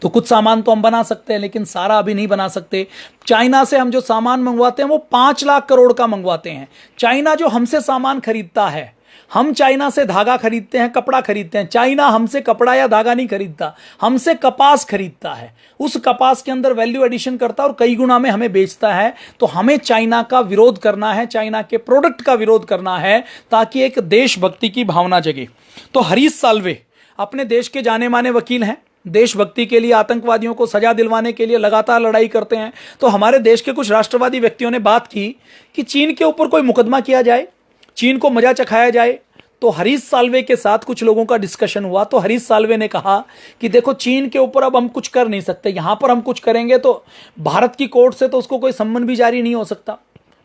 तो कुछ सामान तो हम बना सकते हैं, लेकिन सारा अभी नहीं बना सकते। चाइना से हम जो सामान मंगवाते हैं वो 5 लाख करोड़ का मंगवाते हैं। चाइना जो हमसे सामान खरीदता है, हम चाइना से धागा खरीदते हैं, कपड़ा खरीदते हैं। चाइना हमसे कपड़ा या धागा नहीं खरीदता, हमसे कपास खरीदता है। उस कपास के अंदर वैल्यू एडिशन करता है और कई गुना में हमें बेचता है। तो हमें चाइना का विरोध करना है, चाइना के प्रोडक्ट का विरोध करना है, ताकि एक देशभक्ति की भावना जगे। तो हरीश साल्वे अपने देश के जाने माने वकील हैं, देशभक्ति के लिए, आतंकवादियों को सजा दिलवाने के लिए लगातार लड़ाई करते हैं। तो हमारे देश के कुछ राष्ट्रवादी व्यक्तियों ने बात की कि चीन के ऊपर कोई मुकदमा किया जाए, चीन को मजा चखाया जाए। तो हरीश साल्वे के साथ कुछ लोगों का डिस्कशन हुआ। तो हरीश साल्वे ने कहा कि देखो, चीन के ऊपर अब हम कुछ कर नहीं सकते, यहां पर हम कुछ करेंगे तो भारत की कोर्ट से तो उसको कोई सम्मन भी जारी नहीं हो सकता,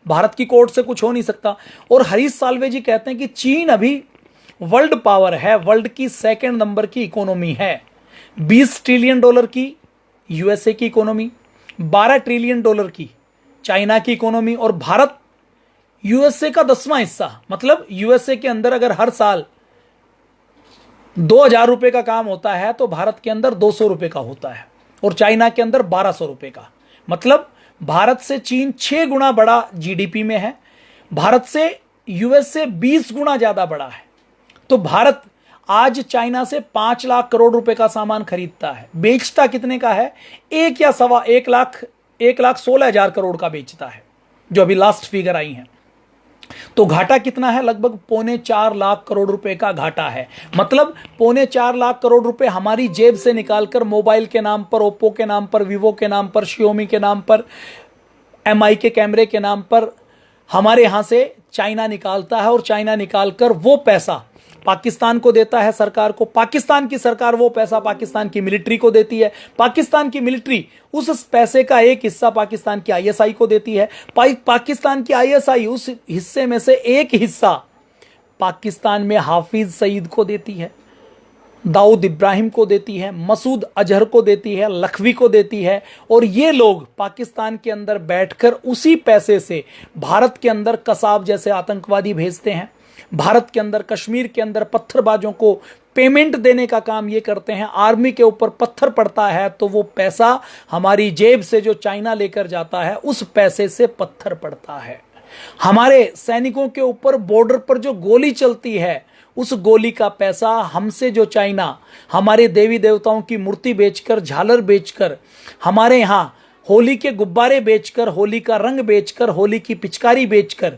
भारत की कोर्ट से कुछ हो नहीं सकता। और हरीश साल्वे जी कहते हैं कि चीन अभी वर्ल्ड पावर है, वर्ल्ड की 2nd नंबर की इकोनॉमी है। 20 ट्रिलियन डॉलर की यूएसए की इकोनॉमी, 12 ट्रिलियन डॉलर की चाइना की इकोनॉमी, और भारत यूएसए का 10वां हिस्सा। मतलब यूएसए के अंदर अगर हर साल 2000 रुपए का काम होता है तो भारत के अंदर 200 रुपए का होता है, और चाइना के अंदर 1200 रुपए का। मतलब भारत से चीन 6 गुना बड़ा जीडीपी में है, भारत से यूएसए 20 गुना ज्यादा बड़ा है। तो भारत आज चाइना से 5 लाख करोड़ रुपए का सामान खरीदता है, बेचता कितने का है? 1 या सवा 1,16,000 करोड़ का बेचता है, जो अभी लास्ट फिगर आई है। तो घाटा कितना है? लगभग 3.25 लाख करोड़ रुपए का घाटा है। मतलब 3.25 लाख करोड़ रुपए हमारी जेब से निकालकर मोबाइल के नाम पर, ओप्पो के नाम पर, वीवो के नाम पर, शियोमी के नाम पर, एमआई के कैमरे के नाम पर हमारे यहां से चाइना निकालता है। और चाइना निकालकर वो पैसा पाकिस्तान को देता है, सरकार को। पाकिस्तान की सरकार वो पैसा पाकिस्तान की मिलिट्री को देती है। पाकिस्तान की मिलिट्री उस पैसे का एक हिस्सा पाकिस्तान की आईएसआई को देती है। पाकिस्तान की आईएसआई उस हिस्से में से एक हिस्सा पाकिस्तान में हाफिज सईद को देती है, दाऊद इब्राहिम को देती है, मसूद अजहर को देती है, लखवी को देती है। और ये लोग पाकिस्तान के अंदर बैठकर उसी पैसे से भारत के अंदर कसाब जैसे आतंकवादी भेजते हैं, भारत के अंदर, कश्मीर के अंदर पत्थरबाजों को पेमेंट देने का काम ये करते हैं। आर्मी के ऊपर पत्थर पड़ता है तो वो पैसा हमारी जेब से जो चाइना लेकर जाता है, उस पैसे से पत्थर पड़ता है। हमारे सैनिकों के ऊपर बॉर्डर पर जो गोली चलती है, उस गोली का पैसा हमसे जो चाइना हमारे देवी देवताओं की मूर्ति बेचकर, झालर बेचकर, हमारे यहां होली के गुब्बारे बेचकर, होली का रंग बेचकर, होली की पिचकारी बेचकर,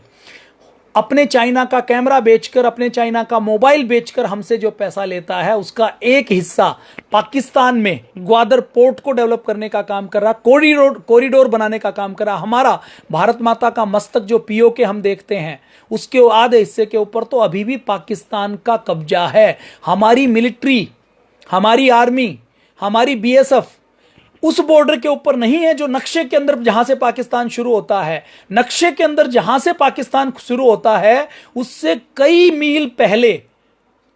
अपने चाइना का कैमरा बेचकर, अपने चाइना का मोबाइल बेचकर हमसे जो पैसा लेता है, उसका एक हिस्सा पाकिस्तान में ग्वादर पोर्ट को डेवलप करने का काम कर रहा, कॉरिडोर बनाने का काम कर रहा। हमारा भारत माता का मस्तक जो पीओके हम देखते हैं, उसके आधे हिस्से के ऊपर तो अभी भी पाकिस्तान का कब्जा है। हमारी मिलिट्री, हमारी आर्मी, हमारी बीएसएफ उस बॉर्डर के ऊपर नहीं है जो नक्शे के अंदर जहां से पाकिस्तान शुरू होता है। नक्शे के अंदर जहां से पाकिस्तान शुरू होता है, उससे कई मील पहले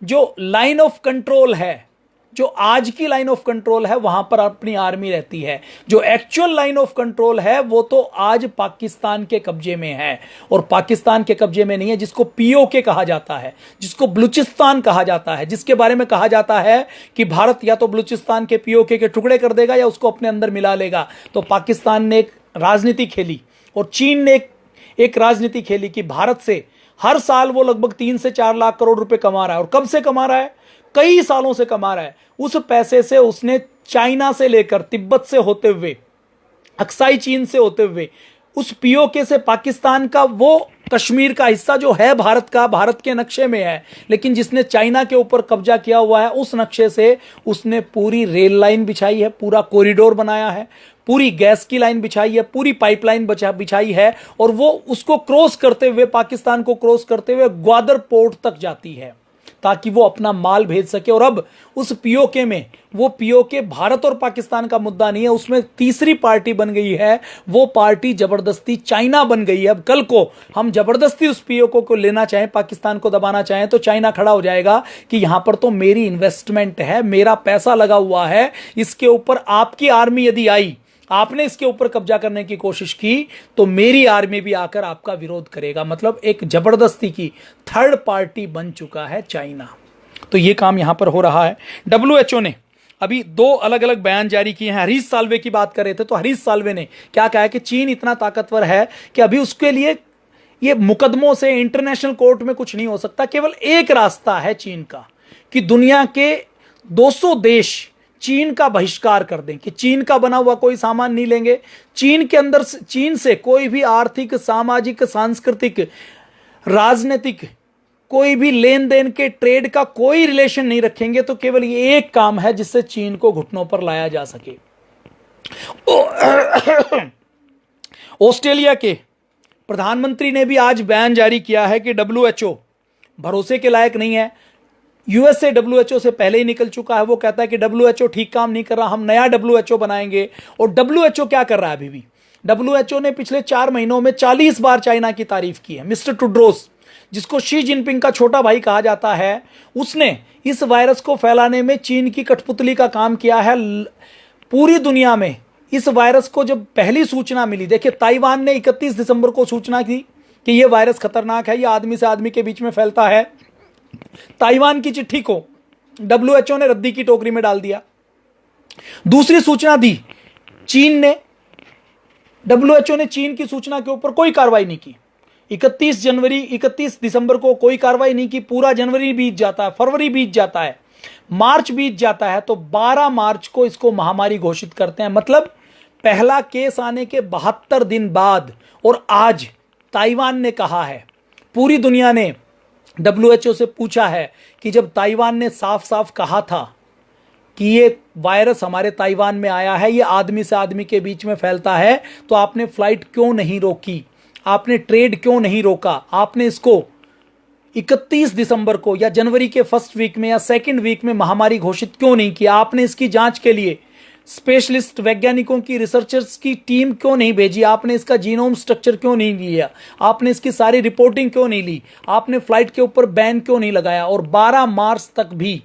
जो लाइन ऑफ कंट्रोल है, जो आज की लाइन ऑफ कंट्रोल है, वहां पर अपनी आर्मी रहती है। जो एक्चुअल लाइन ऑफ कंट्रोल है वो तो आज पाकिस्तान के कब्जे में है, और पाकिस्तान के कब्जे में नहीं है जिसको पीओके कहा जाता है, जिसको बलूचिस्तान कहा जाता है, जिसके बारे में कहा जाता है कि भारत या तो बलूचिस्तान के पीओके के टुकड़े कर देगा या उसको अपने अंदर मिला लेगा। तो पाकिस्तान ने एक राजनीति खेली और चीन ने एक राजनीति खेली कि भारत से हर साल वो लगभग 3 से 4 लाख करोड़ रुपए कमा रहा है। और कब से कमा रहा है? कई सालों से कमा रहा है। उस पैसे से उसने चाइना से लेकर, तिब्बत से होते हुए, अक्साई चीन से होते हुए, उस पीओके से पाकिस्तान का वो कश्मीर का हिस्सा जो है भारत का, भारत के नक्शे में है, लेकिन जिसने चाइना के ऊपर कब्जा किया हुआ है, उस नक्शे से उसने पूरी रेल लाइन बिछाई है, पूरा कॉरिडोर बनाया है, पूरी गैस की लाइन बिछाई है, पूरी पाइपलाइन बिछाई है, और वो उसको क्रॉस करते हुए, पाकिस्तान को क्रॉस करते हुए ग्वादर पोर्ट तक जाती है ताकि वो अपना माल भेज सके। और अब उस पीओके में, वो पीओके भारत और पाकिस्तान का मुद्दा नहीं है, उसमें तीसरी पार्टी बन गई है। वो पार्टी जबरदस्ती चाइना बन गई है। अब कल को हम जबरदस्ती उस पीओके को लेना चाहें, पाकिस्तान को दबाना चाहें, तो चाइना खड़ा हो जाएगा कि यहां पर तो मेरी इन्वेस्टमेंट है, मेरा पैसा लगा हुआ है, इसके ऊपर आपकी आर्मी यदि आई आपने इसके ऊपर कब्जा करने की कोशिश की तो मेरी आर्मी भी आकर आपका विरोध करेगा। मतलब एक जबरदस्ती की थर्ड पार्टी बन चुका है चाइना। तो ये काम यहां पर हो रहा है। डब्ल्यूएचओ ने अभी 2 अलग अलग बयान जारी किए हैं। हरीश साल्वे की बात कर रहे थे तो हरीश साल्वे ने क्या कहा है कि चीन इतना ताकतवर है कि अभी उसके लिए ये मुकदमों से इंटरनेशनल कोर्ट में कुछ नहीं हो सकता। केवल एक रास्ता है चीन का कि दुनिया के 200 देश चीन का बहिष्कार कर दें, कि चीन का बना हुआ कोई सामान नहीं लेंगे, चीन के अंदर चीन से कोई भी आर्थिक, सामाजिक, सांस्कृतिक, राजनीतिक कोई भी लेन देन के ट्रेड का कोई रिलेशन नहीं रखेंगे। तो केवल ये एक काम है जिससे चीन को घुटनों पर लाया जा सके। ऑस्ट्रेलिया के प्रधानमंत्री ने भी आज बयान जारी किया है कि डब्ल्यूएचओ भरोसे के लायक नहीं है। यूएसए डब्ल्यूएचओ से पहले ही निकल चुका है। वो कहता है कि डब्ल्यूएचओ ठीक काम नहीं कर रहा, हम नया डब्ल्यूएचओ बनाएंगे। और डब्ल्यूएचओ क्या कर रहा है अभी भी? डब्ल्यूएचओ ने पिछले 4 महीनों में 40 बार चाइना की तारीफ की है। मिस्टर टुड्रोस, जिसको शी जिनपिंग का छोटा भाई कहा जाता है, उसने इस वायरस को फैलाने में चीन की कठपुतली का काम किया है। पूरी दुनिया में इस वायरस को जब पहली सूचना मिली, देखिए ताइवान ने 31 दिसंबर को सूचना की कि यह वायरस खतरनाक है, यह आदमी से आदमी के बीच में फैलता है। ताइवान की चिट्ठी को डब्ल्यूएचओ ने रद्दी की टोकरी में डाल दिया। दूसरी सूचना दी चीन ने, डब्ल्यूएचओ ने चीन की सूचना के ऊपर कोई कार्रवाई नहीं की। 31 दिसंबर को कोई कार्रवाई नहीं की। पूरा जनवरी बीत जाता है, फरवरी बीत जाता है, मार्च बीत जाता है, तो 12 मार्च को इसको महामारी घोषित करते हैं। मतलब पहला केस आने के 72 दिन बाद, और आज ताइवान ने कहा है, पूरी दुनिया ने डब्ल्यूएचओ से पूछा है कि जब ताइवान ने साफ साफ कहा था कि ये वायरस हमारे ताइवान में आया है, ये आदमी से आदमी के बीच में फैलता है, तो आपने फ्लाइट क्यों नहीं रोकी, आपने ट्रेड क्यों नहीं रोका, आपने इसको 31 दिसंबर को या जनवरी के फर्स्ट वीक में या सेकंड वीक में महामारी घोषित क्यों नहीं किया, आपने इसकी जांच के लिए स्पेशलिस्ट वैज्ञानिकों की, रिसर्चर्स की टीम क्यों नहीं भेजी, आपने इसका जीनोम स्ट्रक्चर क्यों नहीं लिया, आपने इसकी सारी रिपोर्टिंग क्यों नहीं ली, आपने फ्लाइट के ऊपर बैन क्यों नहीं लगाया। और 12 मार्च तक भी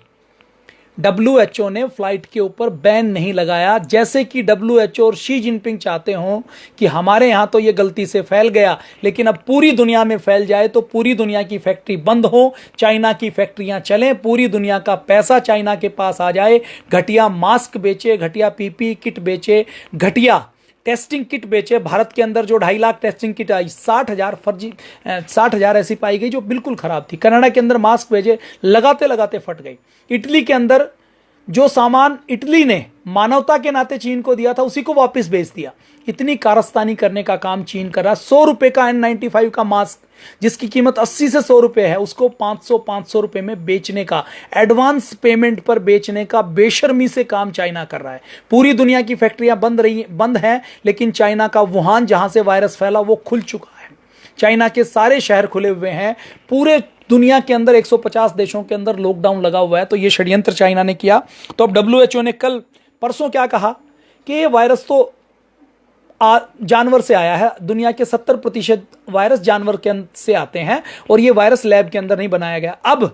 डब्ल्यूएचओ ने फ्लाइट के ऊपर बैन नहीं लगाया। जैसे कि डब्ल्यूएचओ और शी जिनपिंग चाहते हो कि हमारे यहां तो ये गलती से फैल गया, लेकिन अब पूरी दुनिया में फैल जाए तो पूरी दुनिया की फैक्ट्री बंद हो, चाइना की फैक्ट्रियां चलें, पूरी दुनिया का पैसा चाइना के पास आ जाए, घटिया मास्क बेचे, घटिया पीपी किट बेचे, घटिया टेस्टिंग किट बेचे। भारत के अंदर जो 2.5 लाख टेस्टिंग किट आई, 60,000 फर्जी 60,000 ऐसी पाई गई जो बिल्कुल खराब थी। कनाडा के अंदर मास्क भेजे, लगाते लगाते फट गई। इटली के अंदर जो सामान इटली ने मानवता के नाते चीन को दिया था, उसी को वापस भेज दिया। इतनी कारस्तानी करने का काम चीन कर रहा। 100 रुपए का N95 का मास्क जिसकी कीमत 80 से 100 रुपए है, उसको 500 रुपए में बेचने का, एडवांस पेमेंट पर बेचने का बेशर्मी से काम चाइना कर रहा है। पूरी दुनिया की फैक्ट्रियां बंद हैं, लेकिन चाइना का वुहान जहां से वायरस फैला वो खुल चुका है। चाइना के सारे शहर खुले हुए हैं। पूरे दुनिया के अंदर 150 देशों के अंदर लॉकडाउन लगा हुआ है। तो ये षड्यंत्र चाइना ने किया। तो अब डब्ल्यूएचओ ने कल परसों क्या कहा कि ये वायरस तो जानवर से आया है। दुनिया के 70% वायरस जानवर के से आते हैं और ये वायरस लैब के अंदर नहीं बनाया गया। अब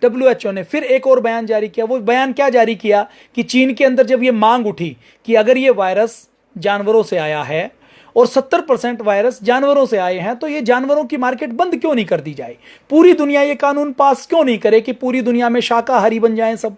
डब्ल्यूएचओ ने फिर एक और बयान जारी किया। वो बयान क्या जारी किया कि चीन के अंदर जब ये मांग उठी कि अगर ये वायरस जानवरों से आया है और 70% वायरस जानवरों से आए हैं, तो ये जानवरों की मार्केट बंद क्यों नहीं कर दी जाए? पूरी दुनिया ये कानून पास क्यों नहीं करे कि पूरी दुनिया में शाकाहारी बन जाएं सब,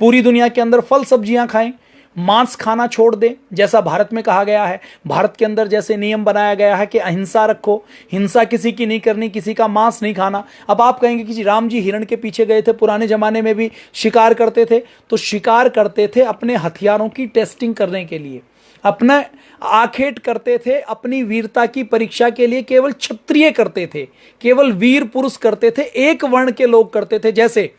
पूरी दुनिया के अंदर फल सब्जियां खाएं, मांस खाना छोड़ दें, जैसा भारत में कहा गया है। भारत के अंदर जैसे नियम बनाया गया है कि अहिंसा रखो, हिंसा किसी की नहीं करनी, किसी का मांस नहीं खाना। अब आप कहेंगे कि राम जी हिरण के पीछे गए थे, पुराने जमाने में भी शिकार करते थे। तो शिकार करते थे अपने हथियारों की टेस्टिंग करने के लिए, अपना आखेट करते थे, अपनी वीरता की परीक्षा के लिए केवल क्षत्रिय करते थे, केवल वीर पुरुष करते थे, एक वर्ण के लोग करते थे। जैसे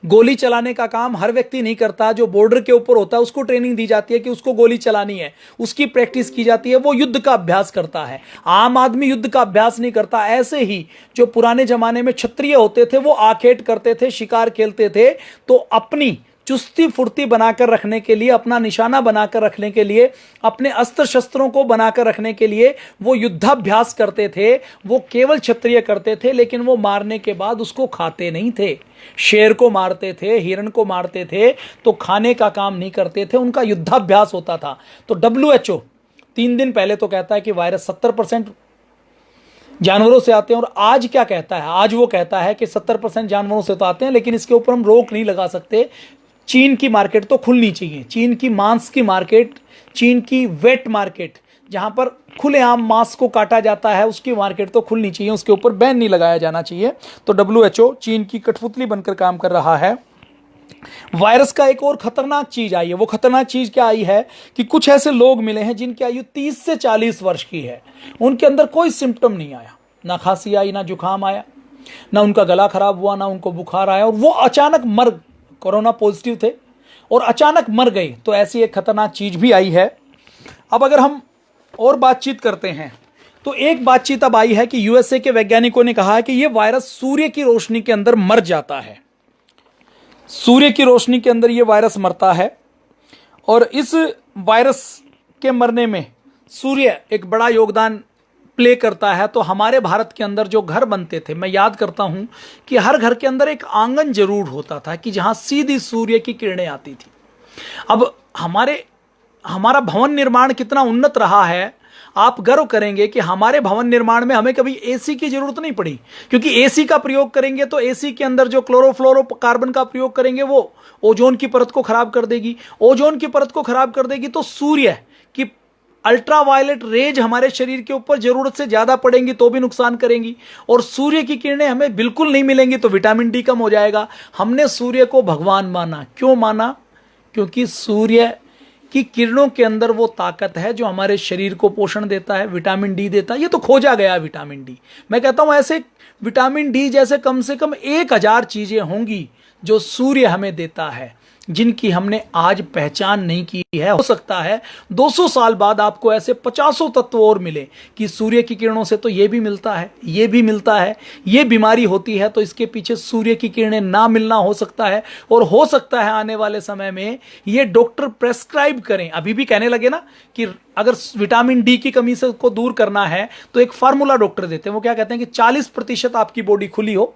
गोली चलाने का काम हर व्यक्ति नहीं करता, जो बॉर्डर के ऊपर होता है उसको ट्रेनिंग दी जाती है कि उसको गोली चलानी है, उसकी प्रैक्टिस की जाती है, वो युद्ध का अभ्यास करता है। आम आदमी युद्ध का अभ्यास नहीं करता। ऐसे ही जो पुराने जमाने में क्षत्रिय होते थे वो आखेट करते थे, शिकार खेलते थे, तो अपनी चुस्ती फुर्ती बनाकर रखने के लिए, अपना निशाना बनाकर रखने के लिए, अपने अस्त्र शस्त्रों को बनाकर रखने के लिए वो युद्धाभ्यास करते थे। वो केवल क्षत्रिय करते थे, लेकिन वो मारने के बाद उसको खाते नहीं थे। शेर को मारते थे, हिरण को मारते थे, तो खाने का काम नहीं करते थे, उनका युद्धाभ्यास होता था। तो WHO 3 दिन पहले तो कहता है कि वायरस 70% जानवरों से आते हैं, और आज क्या कहता है? आज वो कहता है कि 70% जानवरों से तो आते हैं, लेकिन इसके ऊपर हम रोक नहीं लगा सकते। चीन की मार्केट तो खुलनी चाहिए, चीन की मांस की मार्केट, चीन की वेट मार्केट, जहां पर खुलेआम मांस को काटा जाता है, उसकी मार्केट तो खुलनी चाहिए, उसके ऊपर बैन नहीं लगाया जाना चाहिए। तो WHO चीन की कठपुतली बनकर काम कर रहा है। वायरस का एक और खतरनाक चीज आई है। वो खतरनाक चीज क्या आई है कि कुछ ऐसे लोग मिले हैं जिनकी आयु 30 से 40 वर्ष की है, उनके अंदर कोई सिम्टम नहीं आया, ना खांसी आई, ना जुकाम आया, ना उनका गला खराब हुआ, ना उनको बुखार आया, और वो अचानक मर, कोरोना पॉजिटिव थे और अचानक मर गए। तो ऐसी एक खतरनाक चीज भी आई है। अब अगर हम और बातचीत करते हैं तो एक बातचीत अब आई है कि USA के वैज्ञानिकों ने कहा है कि यह वायरस सूर्य की रोशनी के अंदर मर जाता है। सूर्य की रोशनी के अंदर यह वायरस मरता है, और इस वायरस के मरने में सूर्य एक बड़ा योगदान प्ले करता है। तो हमारे भारत के अंदर जो घर बनते थे, मैं याद करता हूं कि हर घर के अंदर एक आंगन जरूर होता था कि जहां सीधी सूर्य की किरणें आती थी। अब हमारा भवन निर्माण कितना उन्नत रहा है, आप गर्व करेंगे कि हमारे भवन निर्माण में हमें कभी एसी की जरूरत नहीं पड़ी, क्योंकि एसी का प्रयोग करेंगे तो एसी के अंदर जो क्लोरोफ्लोरोकार्बन का प्रयोग करेंगे वो ओजोन की परत को खराब कर देगी। ओजोन की परत को खराब कर देगी तो सूर्य की अल्ट्रावायलेट रेज हमारे शरीर के ऊपर जरूरत से ज्यादा पड़ेंगी तो भी नुकसान करेंगी, और सूर्य की किरणें हमें बिल्कुल नहीं मिलेंगी तो विटामिन डी कम हो जाएगा। हमने सूर्य को भगवान माना। क्यों माना? क्योंकि सूर्य की किरणों के अंदर वो ताकत है जो हमारे शरीर को पोषण देता है, विटामिन डी देता है। ये तो खोजा गया विटामिन डी। मैं कहता हूं ऐसे विटामिन डी जैसे कम से कम 1000 चीजें होंगी जो सूर्य हमें देता है, जिनकी हमने आज पहचान नहीं की है। हो सकता है 200 साल बाद आपको ऐसे 50 तत्व और मिले कि सूर्य की किरणों से तो ये भी मिलता है, ये भी मिलता है, ये बीमारी होती है तो इसके पीछे सूर्य की किरणें ना मिलना हो सकता है। और हो सकता है आने वाले समय में ये डॉक्टर प्रेस्क्राइब करें। अभी भी कहने लगे ना कि अगर विटामिन डी की कमी से को दूर करना है तो एक फार्मूला डॉक्टर देते हैं। वो क्या कहते हैं कि 40% आपकी बॉडी खुली हो।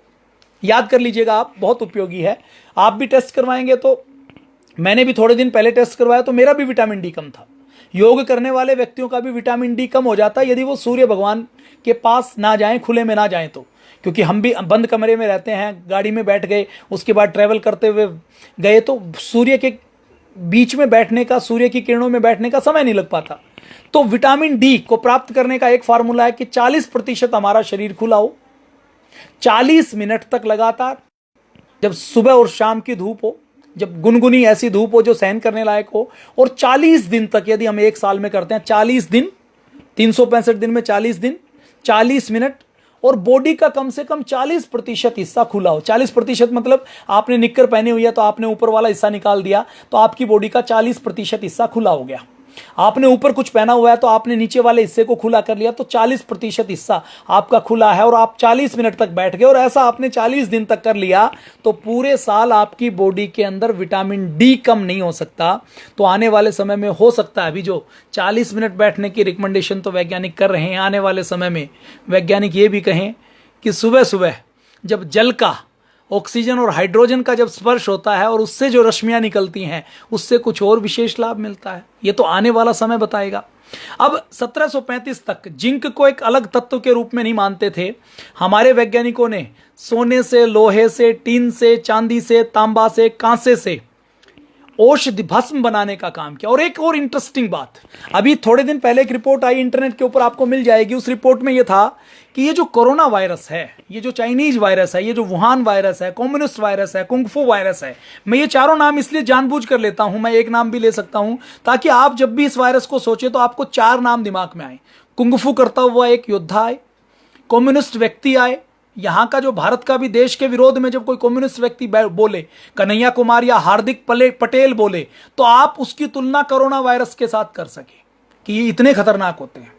याद कर लीजिएगा आप, बहुत उपयोगी है। आप भी टेस्ट करवाएंगे तो, मैंने भी थोड़े दिन पहले टेस्ट करवाया तो मेरा भी विटामिन डी कम था। योग करने वाले व्यक्तियों का भी विटामिन डी कम हो जाता है यदि वो सूर्य भगवान के पास ना जाएं, खुले में ना जाएं तो। क्योंकि हम भी बंद कमरे में रहते हैं, गाड़ी में बैठ गए, उसके बाद ट्रैवल करते हुए गए तो सूर्य के बीच में बैठने का, सूर्य की किरणों में बैठने का समय नहीं लग पाता। तो विटामिन डी को प्राप्त करने का एक फार्मूला है कि 40% हमारा शरीर खुला हो, 40 मिनट तक लगातार, जब सुबह और शाम की धूप हो, जब गुनगुनी ऐसी धूप हो जो सहन करने लायक हो, और 40 दिन तक, यदि हम एक साल में करते हैं 40 दिन, 365 दिन में 40 दिन, 40 मिनट, और बॉडी का कम से कम 40% हिस्सा खुला हो। 40% मतलब आपने निक्कर पहनी हुई है तो आपने ऊपर वाला हिस्सा निकाल दिया तो आपकी बॉडी का 40% हिस्सा खुला हो गया। आपने ऊपर कुछ पहना हुआ है तो आपने नीचे वाले हिस्से को खुला कर लिया तो 40% हिस्सा आपका खुला है, और आप 40 मिनट तक बैठ गए, और ऐसा आपने 40 दिन तक कर लिया तो पूरे साल आपकी बॉडी के अंदर विटामिन डी कम नहीं हो सकता। तो आने वाले समय में हो सकता है, अभी जो 40 मिनट बैठने की रिकमेंडेशन तो वैज्ञानिक कर रहे हैं, आने वाले समय में वैज्ञानिक ये भी कहें कि सुबह सुबह जब जल का, ऑक्सीजन और हाइड्रोजन का जब स्पर्श होता है और उससे जो रश्मियां निकलती हैं उससे कुछ और विशेष लाभ मिलता है। ये तो आने वाला समय बताएगा। अब 1735 तक जिंक को एक अलग तत्व के रूप में नहीं मानते थे। हमारे वैज्ञानिकों ने सोने से, लोहे से, टीन से, चांदी से, तांबा से, कांसे से औषधि भस्म बनाने का काम किया। और एक और इंटरेस्टिंग बात, अभी थोड़े दिन पहले एक रिपोर्ट आई, इंटरनेट के ऊपर आपको मिल जाएगी। उस रिपोर्ट में यह था कि ये जो कोरोना वायरस है, ये जो चाइनीज वायरस है, ये जो वुहान वायरस है, कम्युनिस्ट वायरस है, कुंगफू वायरस है, मैं ये चारों नाम इसलिए जानबूझ कर लेता हूं, मैं एक नाम भी ले सकता हूं ताकि आप जब भी इस वायरस को सोचे तो आपको 4 नाम दिमाग में आए। कुंगफू करता हुआ एक योद्धा आए, कम्युनिस्ट व्यक्ति आए, यहां का जो भारत का भी देश के विरोध में जब कोई कम्युनिस्ट व्यक्ति बोले, कन्हैया कुमार या हार्दिक पटेल बोले, तो आप उसकी तुलना कोरोना वायरस के साथ कर सके कि ये इतने खतरनाक होते हैं।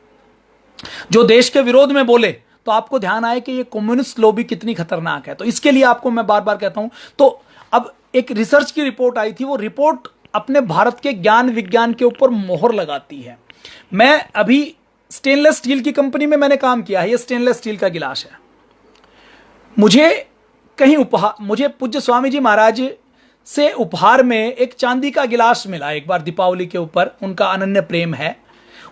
जो देश के विरोध में बोले तो आपको ध्यान आए कि ये कम्युनिस्ट लॉबी कितनी खतरनाक है। तो इसके लिए आपको मैं बार बार कहता हूं। तो अब एक रिसर्च की रिपोर्ट आई थी, वो रिपोर्ट अपने भारत के ज्ञान विज्ञान के ऊपर मोहर लगाती है। मैं अभी स्टेनलेस स्टील की कंपनी में मैंने काम किया है, ये स्टेनलेस स्टील का गिलास है। मुझे पूज्य स्वामी जी महाराज से उपहार में एक चांदी का गिलास मिला एक बार दीपावली के ऊपर, उनका अनन्य प्रेम है।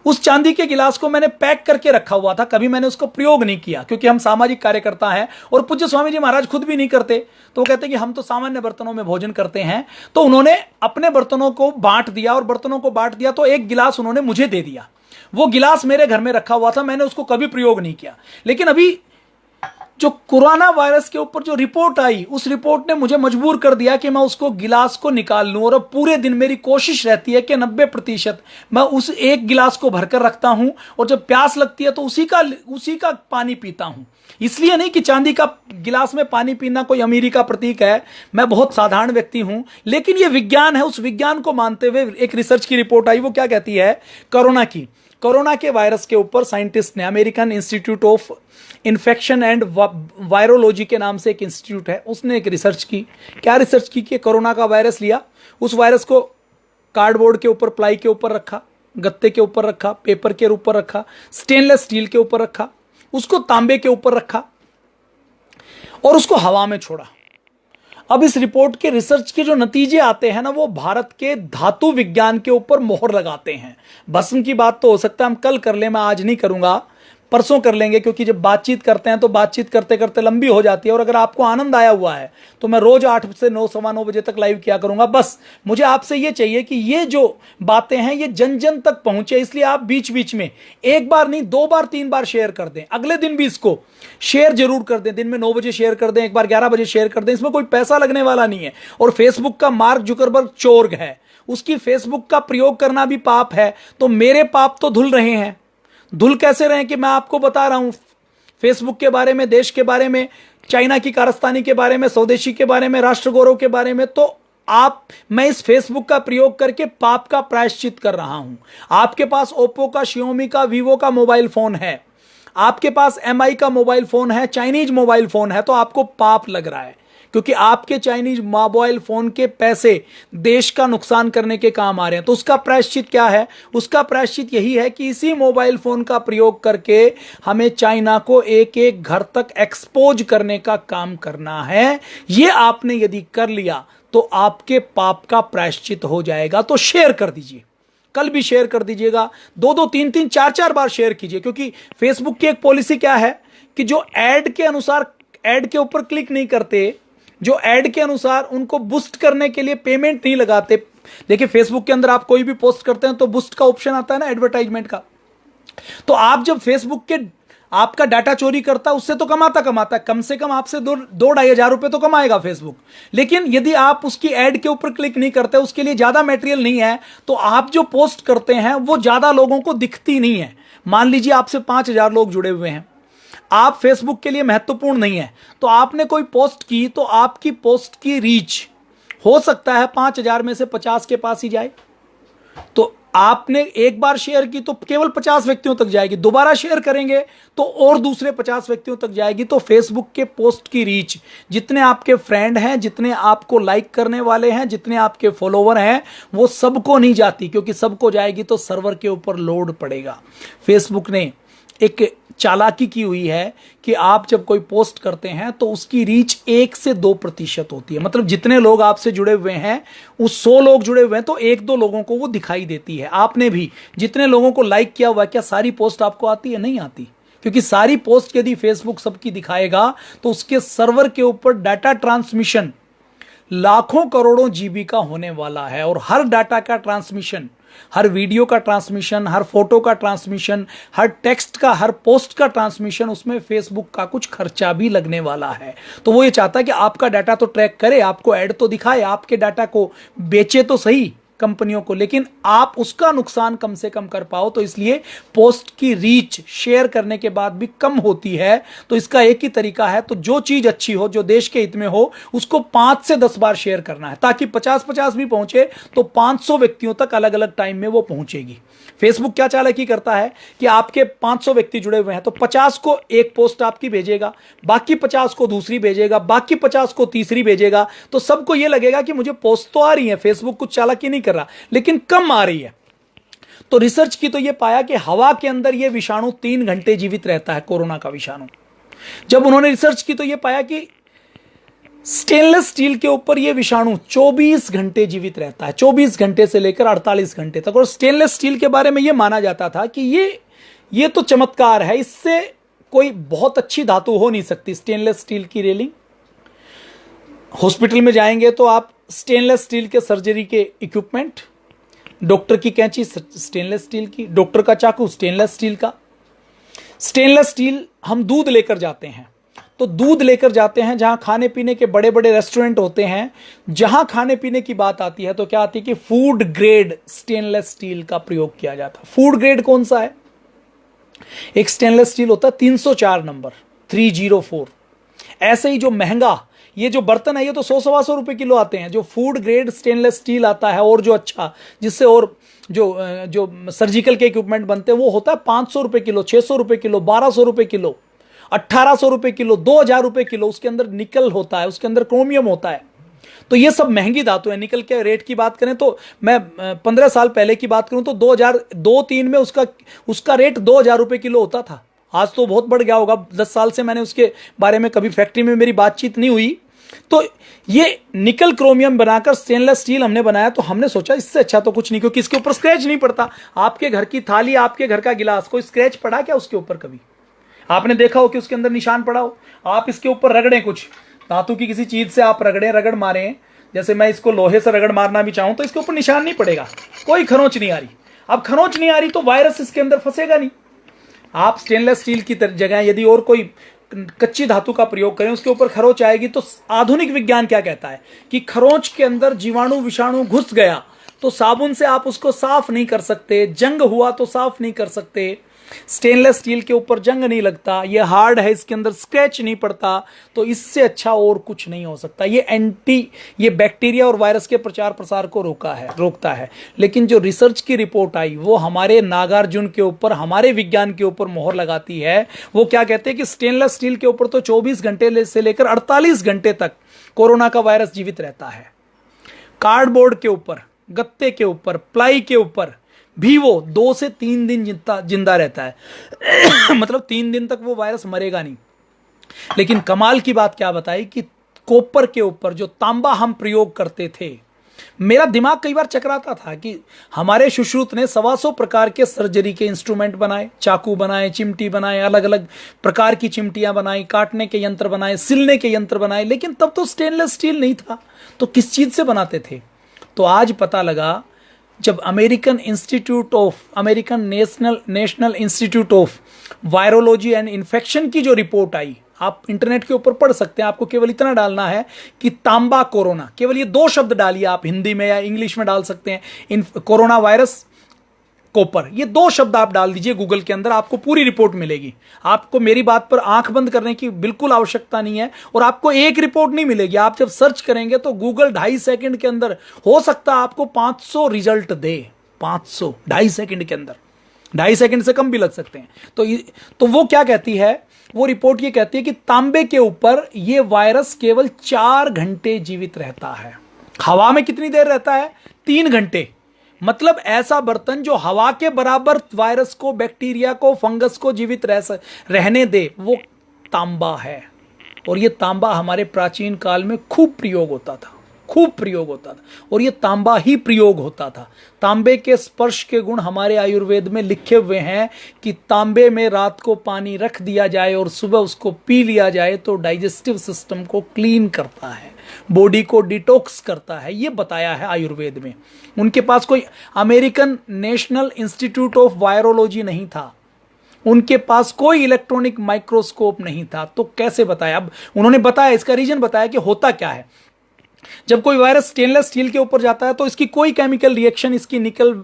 उस चांदी के गिलास को मैंने पैक करके रखा हुआ था, कभी मैंने उसको प्रयोग नहीं किया, क्योंकि हम सामाजिक कार्यकर्ता हैं और पूज्य स्वामी जी महाराज खुद भी नहीं करते। तो वो कहते कि हम तो सामान्य बर्तनों में भोजन करते हैं। तो उन्होंने अपने बर्तनों को बांट दिया, और बर्तनों को बांट दिया तो एक गिलास उन्होंने मुझे दे दिया। वो गिलास मेरे घर में रखा हुआ था, मैंने उसको कभी प्रयोग नहीं किया। लेकिन अभी जो कोरोना वायरस के ऊपर जो रिपोर्ट आई, उस रिपोर्ट ने मुझे मजबूर कर दिया कि मैं उसको गिलास को निकाल लूं। और अब पूरे दिन मेरी कोशिश रहती है कि 90% मैं उस एक गिलास को भरकर रखता हूं, और जब प्यास लगती है तो उसी का पानी पीता हूं। इसलिए नहीं कि चांदी का गिलास में पानी पीना कोई अमीरी का प्रतीक है, मैं बहुत साधारण व्यक्ति हूं, लेकिन यह विज्ञान है। उस विज्ञान को मानते हुए एक रिसर्च की रिपोर्ट आई, वो क्या कहती है, कोरोना के वायरस के ऊपर साइंटिस्ट ने, American institute of infection and virology के नाम से एक इंस्टीट्यूट है, उसने एक रिसर्च की। क्या रिसर्च की कि कोरोना का वायरस लिया, उस वायरस को कार्डबोर्ड के ऊपर, प्लाई के ऊपर रखा, गत्ते के ऊपर रखा, पेपर के ऊपर रखा, स्टेनलेस स्टील के ऊपर रखा, उसको तांबे के ऊपर रखा और उसको हवा में छोड़ा। अब इस रिपोर्ट के रिसर्च के जो नतीजे आते हैं ना, वो भारत के धातु विज्ञान के ऊपर मोहर लगाते हैं। भस्म की बात तो हो सकता है हम कल कर लें, मैं आज नहीं करूंगा, परसों कर लेंगे, क्योंकि जब बातचीत करते हैं तो बातचीत करते करते लंबी हो जाती है। और अगर आपको आनंद आया हुआ है तो मैं रोज 8 से 9, सवा 9 बजे तक लाइव किया करूंगा। बस मुझे आपसे ये चाहिए कि ये जो बातें हैं ये जन जन तक पहुंचे, इसलिए आप बीच बीच में एक बार नहीं, 2 बार 3 बार शेयर कर दें। अगले दिन भी इसको शेयर जरूर कर दें, दिन में 9 बजे शेयर कर दें, एक बार 11 बजे शेयर कर दें। इसमें कोई पैसा लगने वाला नहीं है। और फेसबुक का मार्क जुकरबर्ग चोर है, उसकी फेसबुक का प्रयोग करना भी पाप है। तो मेरे पाप तो धुल रहे हैं। धुल कैसे रहे कि मैं आपको बता रहा हूं फेसबुक के बारे में, देश के बारे में, चाइना की कारस्तानी के बारे में, स्वदेशी के बारे में, राष्ट्र गौरव के बारे में। तो मैं इस फेसबुक का प्रयोग करके पाप का प्रायश्चित कर रहा हूं। आपके पास ओप्पो का, शियोमी का, वीवो का मोबाइल फोन है, आपके पास एमआई का मोबाइल फोन है, चाइनीज मोबाइल फोन है, तो आपको पाप लग रहा है, क्योंकि आपके चाइनीज मोबाइल फोन के पैसे देश का नुकसान करने के काम आ रहे हैं। तो उसका प्रायश्चित क्या है? उसका प्रायश्चित यही है कि इसी मोबाइल फोन का प्रयोग करके हमें चाइना को एक एक घर तक एक्सपोज करने का काम करना है। ये आपने यदि कर लिया तो आपके पाप का प्रायश्चित हो जाएगा। तो शेयर कर दीजिए, कल भी शेयर कर दीजिएगा, 2-2, 3-3, 4-4 बार शेयर कीजिए। क्योंकि फेसबुक की एक पॉलिसी क्या है कि जो ऐड के अनुसार, ऐड के ऊपर क्लिक नहीं करते, जो ऐड के अनुसार उनको बूस्ट करने के लिए पेमेंट नहीं लगाते। देखिए फेसबुक के अंदर आप कोई भी पोस्ट करते हैं तो बूस्ट का ऑप्शन आता है ना, एडवर्टाइजमेंट का। तो आप जब फेसबुक के आपका डाटा चोरी करता है, उससे तो कमाता है, कम से कम आपसे 2-2.5 हजार रुपए तो कमाएगा फेसबुक। लेकिन यदि आप उसकी ऐड के ऊपर क्लिक नहीं करते, उसके लिए ज्यादा मटेरियल नहीं है, तो आप जो पोस्ट करते हैं वो ज्यादा लोगों को दिखती नहीं है। मान लीजिए आपसे 5,000 लोग जुड़े हुए हैं, आप फेसबुक के लिए महत्वपूर्ण नहीं है, तो आपने कोई पोस्ट की तो आपकी पोस्ट की रीच हो सकता है 5,000 में से 50 के पास ही जाए। तो आपने एक बार शेयर की तो केवल 50 व्यक्तियों तक जाएगी, दोबारा शेयर करेंगे तो और दूसरे 50 व्यक्तियों तक जाएगी। तो फेसबुक के पोस्ट की रीच, जितने आपके फ्रेंड हैं, जितने आपको लाइक करने वाले हैं, जितने आपके फॉलोवर हैं, वो सबको नहीं जाती, क्योंकि सबको जाएगी तो सर्वर के ऊपर लोड पड़ेगा। फेसबुक ने एक चालाकी की हुई है कि आप जब कोई पोस्ट करते हैं तो उसकी रीच 1 से 2% होती है। मतलब जितने लोग आपसे जुड़े हुए हैं, उस 100 लोग जुड़े हुए हैं तो 1-2 लोगों को वो दिखाई देती है। आपने भी जितने लोगों को लाइक किया हुआ, क्या सारी पोस्ट आपको आती है? नहीं आती, क्योंकि सारी पोस्ट यदि फेसबुक सबकी दिखाएगा तो उसके सर्वर के ऊपर डाटा ट्रांसमिशन लाखों करोड़ों जीबी का होने वाला है। और हर डाटा का ट्रांसमिशन, हर वीडियो का ट्रांसमिशन, हर फोटो का ट्रांसमिशन, हर टेक्स्ट का, हर पोस्ट का ट्रांसमिशन, उसमें फेसबुक का कुछ खर्चा भी लगने वाला है। तो वो ये चाहता है कि आपका डाटा तो ट्रैक करे, आपको ऐड तो दिखाए, आपके डाटा को बेचे तो सही। कंपनियों को, लेकिन आप उसका नुकसान कम से कम कर पाओ। तो इसलिए पोस्ट की रीच शेयर करने के बाद भी कम होती है। तो इसका एक ही तरीका है, तो जो चीज अच्छी हो, जो देश के हित में हो, उसको 5 से 10 बार शेयर करना है, ताकि 50-50 भी पहुंचे तो 500 व्यक्तियों तक अलग अलग टाइम में वो पहुंचेगी। फेसबुक क्या चालाकी करता है कि आपके 500 व्यक्ति जुड़े हुए हैं, तो 50 को एक पोस्ट आपकी भेजेगा, बाकी 50 को दूसरी भेजेगा, बाकी 50 को तीसरी भेजेगा। तो सबको यह लगेगा कि मुझे पोस्ट तो आ रही है, फेसबुक कुछ चालाकी नहीं कर रहा, लेकिन कम आ रही है। तो रिसर्च की तो यह पाया कि हवा के अंदर यह विषाणु 3 घंटे जीवित रहता है, कोरोना का विषाणु। जब उन्होंने रिसर्च की तो यह पाया कि स्टेनलेस स्टील के ऊपर यह विषाणु 24 घंटे जीवित रहता है, 24 घंटे से लेकर 48 घंटे तक। और स्टेनलेस स्टील के बारे में यह माना जाता था कि ये तो चमत्कार है, इससे कोई बहुत अच्छी धातु हो नहीं सकती। स्टेनलेस स्टील की रेलिंग, हॉस्पिटल में जाएंगे तो आप स्टेनलेस स्टील के सर्जरी के इक्विपमेंट, डॉक्टर की कैंची स्टेनलेस स्टील की, डॉक्टर का चाकू स्टेनलेस स्टील का। स्टेनलेस स्टील, हम दूध लेकर जाते हैं, तो दूध लेकर जाते हैं जहां खाने पीने के बड़े बड़े रेस्टोरेंट होते हैं, जहां खाने पीने की बात आती है तो क्या आती है कि फूड ग्रेड स्टेनलेस स्टील का प्रयोग किया जाता है। फूड ग्रेड कौन सा है? एक स्टेनलेस स्टील होता है 304 नंबर, 304। ऐसे ही जो महंगा ये जो बर्तन है, ये तो 100-125 रुपए किलो आते हैं। जो फूड ग्रेड स्टेनलेस स्टील आता है, और जो अच्छा, जिससे और जो सर्जिकल के इक्विपमेंट बनते हैं, वो होता है 500 रुपए किलो, 600 रुपए किलो, 1200 रुपए किलो, 1800 रुपए किलो, 2000 रुपए किलो। उसके अंदर निकल होता है, उसके अंदर क्रोमियम होता है। तो ये सब महंगी धातु है। निकल के रेट की बात करें तो मैं 15 साल पहले की बात करूं तो 2002-3 में उसका रेट 2000 रुपए किलो होता था। आज तो बहुत बढ़ गया होगा। 10 साल से मैंने उसके बारे में कभी फैक्ट्री में मेरी बातचीत नहीं हुई। तो ये निकल क्रोमियम बनाकर स्टेनलेस स्टील हमने बनाया, तो हमने सोचा इससे अच्छा तो कुछ नहीं, क्योंकि इसके ऊपर स्क्रैच नहीं पड़ता। आपके घर की थाली, आपके घर का गिलास, कोई स्क्रैच पड़ा क्या उसके ऊपर? कभी आपने देखा हो कि उसके अंदर निशान पड़ा हो? आप इसके ऊपर रगड़ें, कुछ धातु की किसी चीज से आप रगड़ मारें, जैसे मैं इसको लोहे से रगड़ मारना भी चाहूं, तो इसके ऊपर निशान नहीं पड़ेगा, कोई खरोंच नहीं आ रही। अब खरोंच नहीं आ रही तो वायरस इसके अंदर फंसेगा नहीं। आप स्टेनलेस स्टील की जगह यदि और कोई कच्ची धातु का प्रयोग करें, उसके ऊपर खरोंच आएगी। तो आधुनिक विज्ञान क्या कहता है कि खरोंच के अंदर जीवाणु विषाणु घुस गया तो साबुन से आप उसको साफ नहीं कर सकते, जंग हुआ तो साफ नहीं कर सकते। स्टेनलेस स्टील के ऊपर जंग नहीं लगता, ये हार्ड है, इसके अंदर स्क्रैच नहीं पड़ता। तो इससे अच्छा और कुछ नहीं हो सकता। ये बैक्टीरिया और वायरस के प्रचार प्रसार को रोकता है। लेकिन जो रिसर्च की रिपोर्ट आई वो हमारे नागार्जुन के ऊपर, हमारे विज्ञान के ऊपर मोहर लगाती है। वो क्या कहते हैं कि स्टेनलेस स्टील के ऊपर तो 24 घंटे से लेकर 48 घंटे तक कोरोना का वायरस जीवित रहता है। कार्डबोर्ड के ऊपर, गत्ते के ऊपर, प्लाई के ऊपर भी वो 2 से 3 दिन जिंदा रहता है। मतलब 3 दिन तक वो वायरस मरेगा नहीं। लेकिन कमाल की बात क्या बताई कि कॉपर के ऊपर जो तांबा हम प्रयोग करते थे, मेरा दिमाग कई बार चकराता था कि हमारे सुश्रुत ने 125 प्रकार के सर्जरी के इंस्ट्रूमेंट बनाए, चाकू बनाए, चिमटी बनाए, अलग अलग प्रकार की चिमटियां बनाई, काटने के यंत्र बनाए, सिलने के यंत्र बनाए, लेकिन तब तो स्टेनलेस स्टील नहीं था। तो किस चीज से बनाते थे? तो आज पता लगा, जब American national institute of virology and infection की जो रिपोर्ट आई, आप इंटरनेट के ऊपर पढ़ सकते हैं। आपको केवल इतना डालना है कि तांबा कोरोना, केवल ये 2 शब्द डालिए, आप हिंदी में या इंग्लिश में डाल सकते हैं। कोरोना वायरस, कॉपर, ये 2 शब्द आप डाल दीजिए गूगल के अंदर, आपको पूरी रिपोर्ट मिलेगी। आपको मेरी बात पर आंख बंद करने की बिल्कुल आवश्यकता नहीं है। और आपको एक रिपोर्ट नहीं मिलेगी, आप जब सर्च करेंगे तो गूगल 2.5 सेकंड के अंदर, हो सकता है आपको 500 रिजल्ट दे। 500 2.5 सेकंड के अंदर, 2.5 सेकंड से कम भी लग सकते हैं। तो वो क्या कहती है, वो रिपोर्ट ये कहती है कि तांबे के ऊपर ये वायरस केवल 4 घंटे जीवित रहता है। हवा में कितनी देर रहता है? 3 घंटे। मतलब ऐसा बर्तन जो हवा के बराबर वायरस को, बैक्टीरिया को, फंगस को जीवित रहने दे, वो तांबा है। और ये तांबा हमारे प्राचीन काल में खूब प्रयोग होता था। और ये तांबा ही प्रयोग होता था। तांबे के स्पर्श के गुण हमारे आयुर्वेद में लिखे हुए हैं कि तांबे में रात को पानी रख दिया जाए और सुबह उसको पी लिया जाए तो डाइजेस्टिव सिस्टम को क्लीन करता है, बॉडी को डिटॉक्स करता है। ये बताया है आयुर्वेद में। उनके पास कोई American national institute of virology नहीं था, उनके पास कोई इलेक्ट्रॉनिक माइक्रोस्कोप नहीं था। तो कैसे बताया? अब उन्होंने बताया, इसका रीजन बताया कि होता क्या है जब कोई वायरस स्टेनलेस स्टील के ऊपर जाता है तो इसकी कोई केमिकल रिएक्शन इसके निकल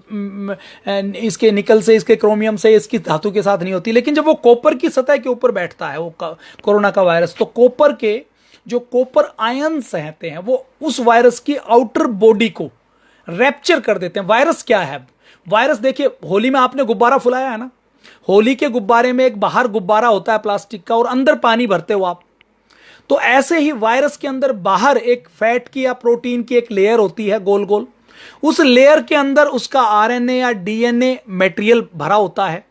से, इसके क्रोमियम से, इसकी धातु के साथ नहीं होती। लेकिन जब वो कॉपर की सतह के ऊपर बैठता है वो कोरोना का वायरस, तो कॉपर के जो कॉपर आयंस रहते हैं वो उस वायरस की आउटर बॉडी को रैप्चर कर देते हैं। वायरस क्या है? वायरस देखिए, होली में आपने गुब्बारा फुलाया है ना, होली के गुब्बारे में एक बाहर गुब्बारा होता है प्लास्टिक का और अंदर पानी भरते हो आप, तो ऐसे ही वायरस के अंदर बाहर एक फैट की या प्रोटीन की एक लेयर होती है गोल गोल, उस लेयर के अंदर उसका आरएनए या डीएनए मटेरियल भरा होता है।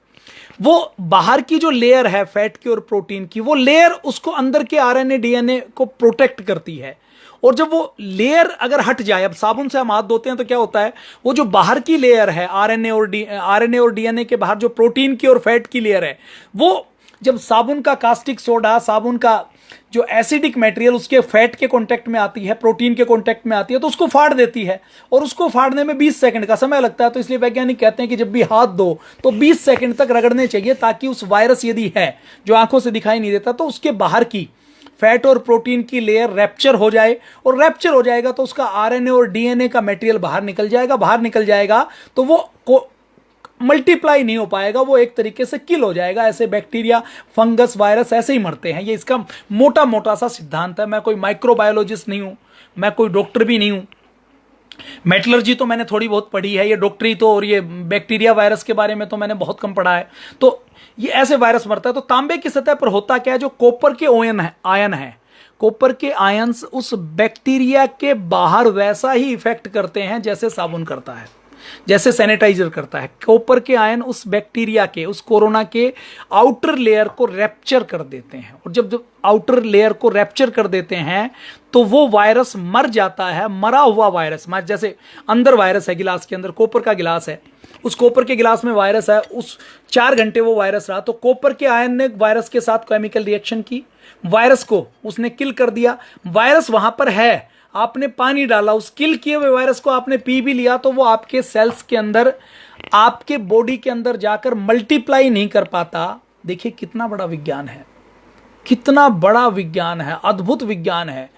वो बाहर की जो लेयर है फैट की और प्रोटीन की, वो लेयर उसको अंदर के आरएनए डीएनए को प्रोटेक्ट करती है। और जब वो लेयर अगर हट जाए, अब साबुन से हम हाथ धोते हैं तो क्या होता है, वो जो बाहर की लेयर है आरएनए और डीएनए के बाहर जो प्रोटीन की और फैट की लेयर है, वो जब साबुन का कास्टिक सोडा, साबुन का जो एसिडिक मटेरियल उसके फैट के कांटेक्ट में आती है, प्रोटीन के कांटेक्ट में आती है, तो उसको फाड़ देती है। और उसको फाड़ने में 20 सेकंड का समय लगता है। तो इसलिए वैज्ञानिक कहते हैं कि जब भी हाथ धो तो 20 सेकंड तक रगड़ने चाहिए, ताकि उस वायरस यदि है जो आंखों से दिखाई नहीं देता तो उसके बाहर की फैट और प्रोटीन की लेयर रैप्चर हो जाए। और रैप्चर हो जाएगा तो उसका आरएनए और डीएनए का मटेरियल बाहर निकल जाएगा तो वो मल्टीप्लाई नहीं हो पाएगा, वो एक तरीके से किल हो जाएगा। ऐसे बैक्टीरिया, फंगस, वायरस ऐसे ही मरते हैं। ये इसका मोटा मोटा सा सिद्धांत है। मैं कोई माइक्रोबायोलॉजिस्ट नहीं हूं, मैं कोई डॉक्टर भी नहीं हूं। मेटलर्जी तो मैंने थोड़ी बहुत पढ़ी है, ये डॉक्टरी तो, और ये बैक्टीरिया वायरस के बारे में तो मैंने बहुत कम पढ़ा है। तो ये ऐसे वायरस मरता है। तो तांबे की सतह पर होता क्या है, जो कॉपर के आयन है, कॉपर के आयंस उस बैक्टीरिया के बाहर वैसा ही इफेक्ट करते हैं जैसे साबुन करता है, जैसे सैनिटाइजर करता है। कॉपर के आयन उस बैक्टीरिया के, उस कोरोना के आउटर लेयर को रैप्चर कर देते हैं। और जब आउटर लेयर को रैप्चर कर देते हैं तो वो वायरस मर जाता है। मरा हुआ वायरस, जैसे अंदर वायरस है, गिलास के अंदर कॉपर का गिलास है, उस कॉपर के गिलास में वायरस है, उस 4 घंटे वो वायरस रहा, तो कॉपर के आयन ने वायरस के साथ केमिकल रिएक्शन की, वायरस को उसने किल कर दिया। वायरस वहां पर है, आपने पानी डाला, उस किल किए हुए वायरस को आपने पी भी लिया, तो वो आपके सेल्स के अंदर, आपके बॉडी के अंदर जाकर मल्टीप्लाई नहीं कर पाता। देखिए कितना बड़ा विज्ञान है, कितना बड़ा विज्ञान है, अद्भुत विज्ञान है।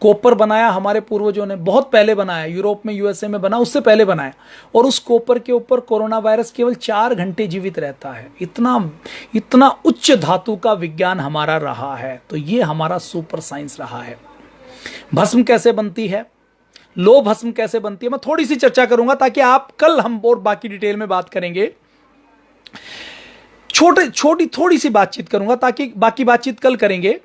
कॉपर बनाया हमारे पूर्वजों ने, बहुत पहले बनाया, यूरोप में, यूएसए में बना, उससे पहले बनाया। और उस कॉपर के ऊपर कोरोना वायरस केवल 4 घंटे जीवित रहता है। इतना उच्च धातु का विज्ञान हमारा रहा है। तो ये हमारा सुपर साइंस रहा है। भस्म कैसे बनती है, लो भस्म कैसे बनती है, मैं थोड़ी सी चर्चा करूंगा, ताकि आप कल हम और बाकी डिटेल में बात करेंगे। थोड़ी सी बातचीत करूंगा, ताकि बाकी बातचीत कल करेंगे।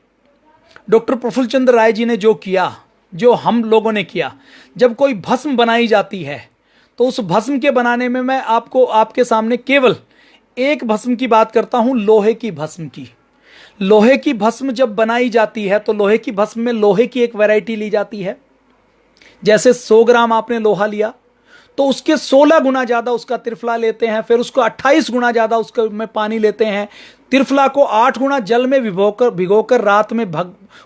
डॉक्टर प्रफुल्ल चंद्र राय जी ने जो किया, जो हम लोगों ने किया, जब कोई भस्म बनाई जाती है तो उस भस्म के बनाने में मैं आपके सामने केवल एक भस्म की बात करता हूं, लोहे की भस्म की। लोहे की भस्म जब बनाई जाती है तो लोहे की भस्म में लोहे की एक वैरायटी ली जाती है। जैसे 100 ग्राम आपने लोहा लिया तो उसके 16 गुना ज्यादा उसका त्रिफला लेते हैं, फिर उसको 28 गुना ज्यादा उसका में पानी लेते हैं। त्रिफला को 8 गुना जल में भिगोकर रात में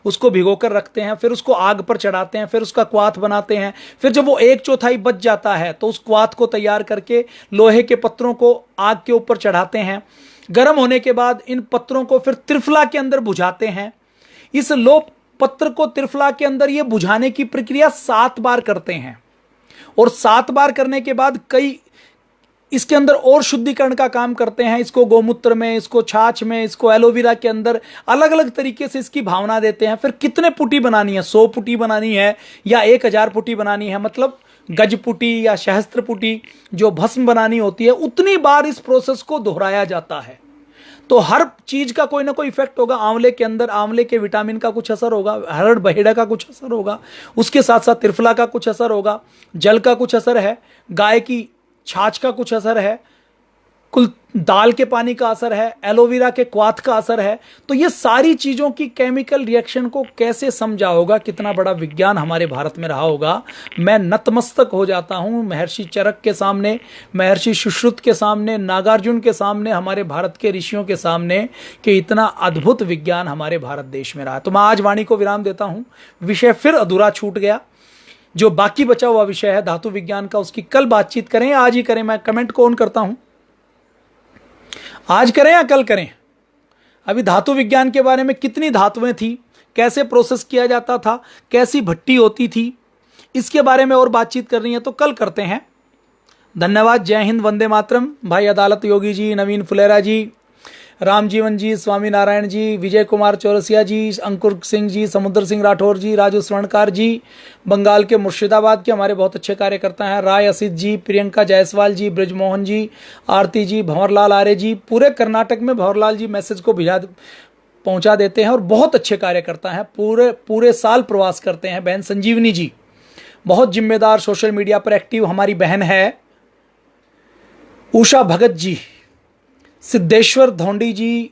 उसको भिगोकर रखते हैं, फिर उसको आग पर चढ़ाते हैं, फिर उसका क्वाथ बनाते हैं। फिर जब वो 1/4 बच जाता है तो उस क्वाथ को तैयार करके लोहे के पत्रों को आग के ऊपर चढ़ाते हैं। गर्म होने के बाद इन पत्रों को फिर त्रिफला के अंदर बुझाते हैं। इस लो पत्र को त्रिफला के अंदर ये बुझाने की प्रक्रिया 7 बार करते हैं। और 7 बार करने के बाद कई इसके अंदर और शुद्धिकरण का काम करते हैं। इसको गोमूत्र में, इसको छाछ में, इसको एलोवेरा के अंदर अलग अलग तरीके से इसकी भावना देते हैं। फिर कितने पुटी बनानी है, 100 पुटी बनानी है या 1000 पुटी बनानी है, मतलब गज पुटी या सहस्त्र पुटी जो भस्म बनानी होती है, उतनी बार इस प्रोसेस को दोहराया जाता है। तो हर चीज का कोई ना कोई इफेक्ट होगा। आंवले के अंदर आंवले के विटामिन का कुछ असर होगा, हरड़ बहेड़ा का कुछ असर होगा, उसके साथ साथ त्रिफला का कुछ असर होगा, जल का कुछ असर है, गाय की छाछ का कुछ असर है, कुल दाल के पानी का असर है, एलोवेरा के क्वाथ का असर है। तो ये सारी चीजों की केमिकल रिएक्शन को कैसे समझा होगा, कितना बड़ा विज्ञान हमारे भारत में रहा होगा। मैं नतमस्तक हो जाता हूं महर्षि चरक के सामने, महर्षि सुश्रुत के सामने, नागार्जुन के सामने, हमारे भारत के ऋषियों के सामने, कि इतना अद्भुत विज्ञान हमारे भारत देश में रहा। तो मैं आज वाणी को विराम देता हूं। विषय फिर अधूरा छूट गया। जो बाकी बचा हुआ विषय है धातु विज्ञान का, उसकी कल बातचीत करें, आज ही करें। मैं कमेंट को ऑन करता हूं, आज करें या कल करें। अभी धातु विज्ञान के बारे में कितनी धातुएं थी, कैसे प्रोसेस किया जाता था, कैसी भट्टी होती थी, इसके बारे में और बातचीत करनी है तो कल करते हैं। धन्यवाद। जय हिंद, वंदे मातरम। भाई अदालत योगी जी, नवीन फुलेरा जी, रामजीवन जी, स्वामी नारायण जी, विजय कुमार चौरसिया जी, अंकुर सिंह जी, समुद्र सिंह राठौर जी, राजू स्वर्णकार जी, बंगाल के मुर्शिदाबाद के हमारे बहुत अच्छे कार्यकर्ता हैं, राय असित जी, प्रियंका जायसवाल जी, ब्रजमोहन जी, आरती जी, भंवरलाल आर्य जी, पूरे कर्नाटक में भंवरलाल जी मैसेज को पहुंचा देते हैं और बहुत अच्छे कार्यकर्ता हैं, पूरे साल प्रवास करते हैं। बहन संजीवनी जी बहुत जिम्मेदार, सोशल मीडिया पर एक्टिव हमारी बहन है। उषा भगत जी, सिद्धेश्वर धोंडी जी,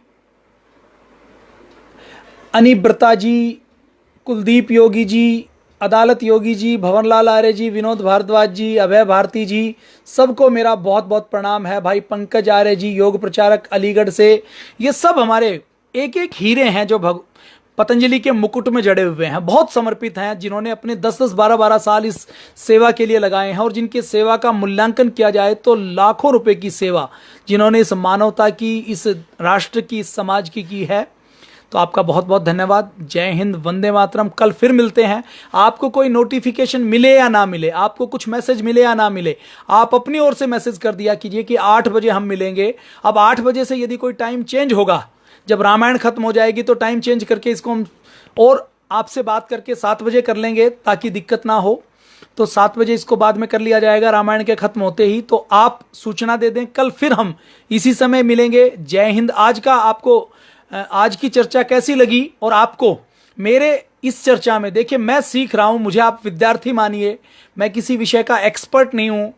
अनिब्रता जी, कुलदीप योगी जी, अदालत योगी जी, भंवरलाल आर्य जी, विनोद भारद्वाज जी, अभय भारती जी, सबको मेरा बहुत बहुत प्रणाम है। भाई पंकज आर्य जी, योग प्रचारक अलीगढ़ से, ये सब हमारे एक एक हीरे हैं जो पतंजलि के मुकुट में जड़े हुए हैं, बहुत समर्पित हैं, जिन्होंने अपने 10-10, 12-12 साल इस सेवा के लिए लगाए हैं और जिनकी सेवा का मूल्यांकन किया जाए तो लाखों रुपए की सेवा जिन्होंने इस मानवता की, इस राष्ट्र की, इस समाज की है। तो आपका बहुत बहुत धन्यवाद। जय हिंद, वंदे मातरम। कल फिर मिलते हैं। आपको कोई नोटिफिकेशन मिले या ना मिले, आपको कुछ मैसेज मिले या ना मिले, आप अपनी ओर से मैसेज कर दिया कीजिए कि 8 बजे हम मिलेंगे। अब 8 बजे से यदि कोई टाइम चेंज होगा, जब रामायण खत्म हो जाएगी तो टाइम चेंज करके इसको हम और आपसे बात करके 7 बजे कर लेंगे ताकि दिक्कत ना हो। तो 7 बजे इसको बाद में कर लिया जाएगा रामायण के खत्म होते ही। तो आप सूचना दे दें, कल फिर हम इसी समय मिलेंगे। जय हिंद। आज की चर्चा कैसी लगी और आपको मेरे इस चर्चा में, देखिए मैं सीख रहा हूं, मुझे आप विद्यार्थी मानिए, मैं किसी विषय का एक्सपर्ट नहीं हूं,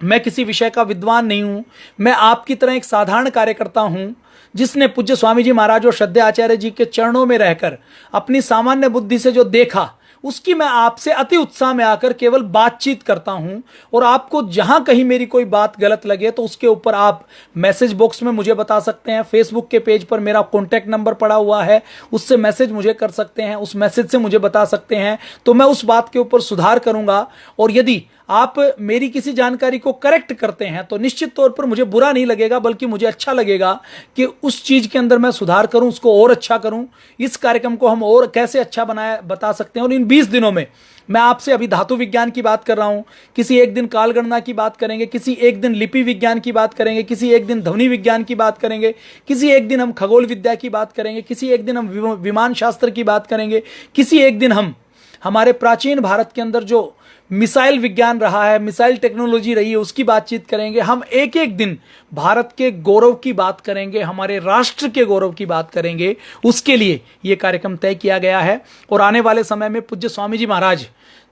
मैं किसी विषय का विद्वान नहीं हूं, मैं आपकी तरह एक साधारण कार्यकर्ता हूं जिसने पूज्य स्वामी जी महाराज और श्रद्धेय आचार्य जी के चरणों में रहकर अपनी सामान्य बुद्धि से जो देखा उसकी मैं आपसे अति उत्साह में आकर केवल बातचीत करता हूं। और आपको जहां कहीं मेरी कोई बात गलत लगे तो उसके ऊपर आप मैसेज बॉक्स में मुझे बता सकते हैं। फेसबुक के पेज पर मेरा कॉन्टैक्ट नंबर पड़ा हुआ है, उससे मैसेज मुझे कर सकते हैं, उस मैसेज से मुझे बता सकते हैं, तो मैं उस बात के ऊपर सुधार करूंगा। और यदि आप मेरी किसी जानकारी को करेक्ट करते हैं तो निश्चित तौर पर मुझे बुरा नहीं लगेगा, बल्कि मुझे अच्छा लगेगा कि उस चीज के अंदर मैं सुधार करूं, उसको और अच्छा करूं, इस कार्यक्रम को हम और कैसे अच्छा बनाया बता सकते हैं। और इन 20 दिनों में मैं आपसे अभी धातु विज्ञान की बात कर रहा हूं, किसी एक दिन काल गणना की बात करेंगे, किसी एक दिन लिपि विज्ञान की बात करेंगे, किसी एक दिन ध्वनि विज्ञान की बात करेंगे, किसी एक दिन हम खगोल विद्या की बात करेंगे, किसी एक दिन हम विमान शास्त्र की बात करेंगे, किसी एक दिन हम हमारे प्राचीन भारत के अंदर जो मिसाइल विज्ञान रहा है, मिसाइल टेक्नोलॉजी रही है, उसकी बातचीत करेंगे। हम एक एक दिन भारत के गौरव की बात करेंगे, हमारे राष्ट्र के गौरव की बात करेंगे। उसके लिए यह कार्यक्रम तय किया गया है। और आने वाले समय में पूज्य स्वामी जी महाराज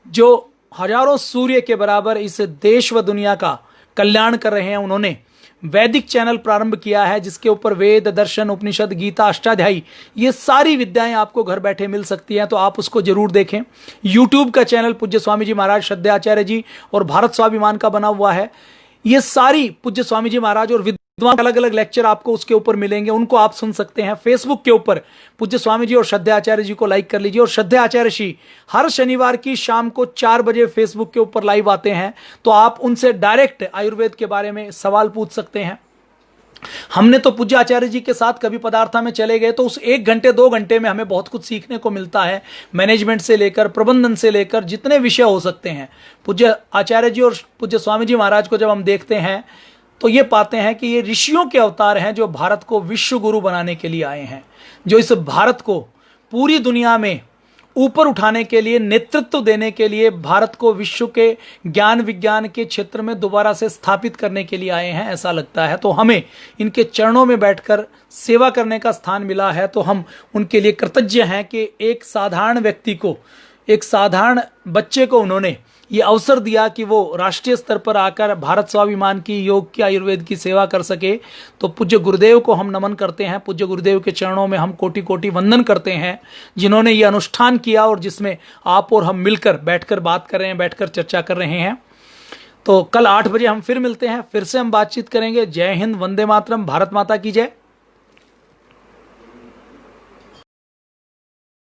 जो हजारों सूर्य के बराबर इस देश व दुनिया का कल्याण कर रहे हैं, उन्होंने वैदिक चैनल प्रारंभ किया है जिसके ऊपर वेद, दर्शन, उपनिषद, गीता, अष्टाध्यायी, ये सारी विद्याएं आपको घर बैठे मिल सकती हैं। तो आप उसको जरूर देखें। यूट्यूब का चैनल पूज्य स्वामी जी महाराज, श्रद्धेय आचार्य जी और भारत स्वाभिमान का बना हुआ है। ये सारी पूज्य स्वामी जी महाराज और विद्वान अलग अलग लेक्चर आपको उसके ऊपर मिलेंगे, उनको आप सुन सकते हैं। फेसबुक के ऊपर पूज्य स्वामी जी और श्रद्धेय आचार्य जी को लाइक कर लीजिए। और श्रद्धेय आचार्य जी हर शनिवार की शाम को 4 बजे फेसबुक के ऊपर लाइव आते हैं, तो आप उनसे डायरेक्ट आयुर्वेद के बारे में सवाल पूछ सकते हैं। हमने तो पूज्य आचार्य जी के साथ कभी पदार्था में चले गए तो उस 1 घंटे 2 घंटे में हमें बहुत कुछ सीखने को मिलता है। मैनेजमेंट से लेकर, प्रबंधन से लेकर, जितने विषय हो सकते हैं, पूज्य आचार्य जी और पूज्य स्वामी जी महाराज को जब हम देखते हैं तो ये पाते हैं कि ये ऋषियों के अवतार हैं जो भारत को विश्व गुरु बनाने के लिए आए हैं, जो इस भारत को पूरी दुनिया में ऊपर उठाने के लिए, नेतृत्व देने के लिए, भारत को विश्व के ज्ञान विज्ञान के क्षेत्र में दोबारा से स्थापित करने के लिए आए हैं, ऐसा लगता है। तो हमें इनके चरणों में बैठकर सेवा करने का स्थान मिला है, तो हम उनके लिए कृतज्ञ हैं कि एक साधारण व्यक्ति को, एक साधारण बच्चे को उन्होंने ये अवसर दिया कि वो राष्ट्रीय स्तर पर आकर भारत स्वाभिमान की, योग की, आयुर्वेद की सेवा कर सके। तो पूज्य गुरुदेव को हम नमन करते हैं, पूज्य गुरुदेव के चरणों में हम कोटि कोटि वंदन करते हैं, जिन्होंने ये अनुष्ठान किया और जिसमें आप और हम मिलकर बैठकर बात कर रहे हैं, बैठकर चर्चा कर रहे हैं। तो कल 8 बजे हम फिर मिलते हैं, फिर से हम बातचीत करेंगे। जय हिंद, वंदे मातरम, भारत माता की जय।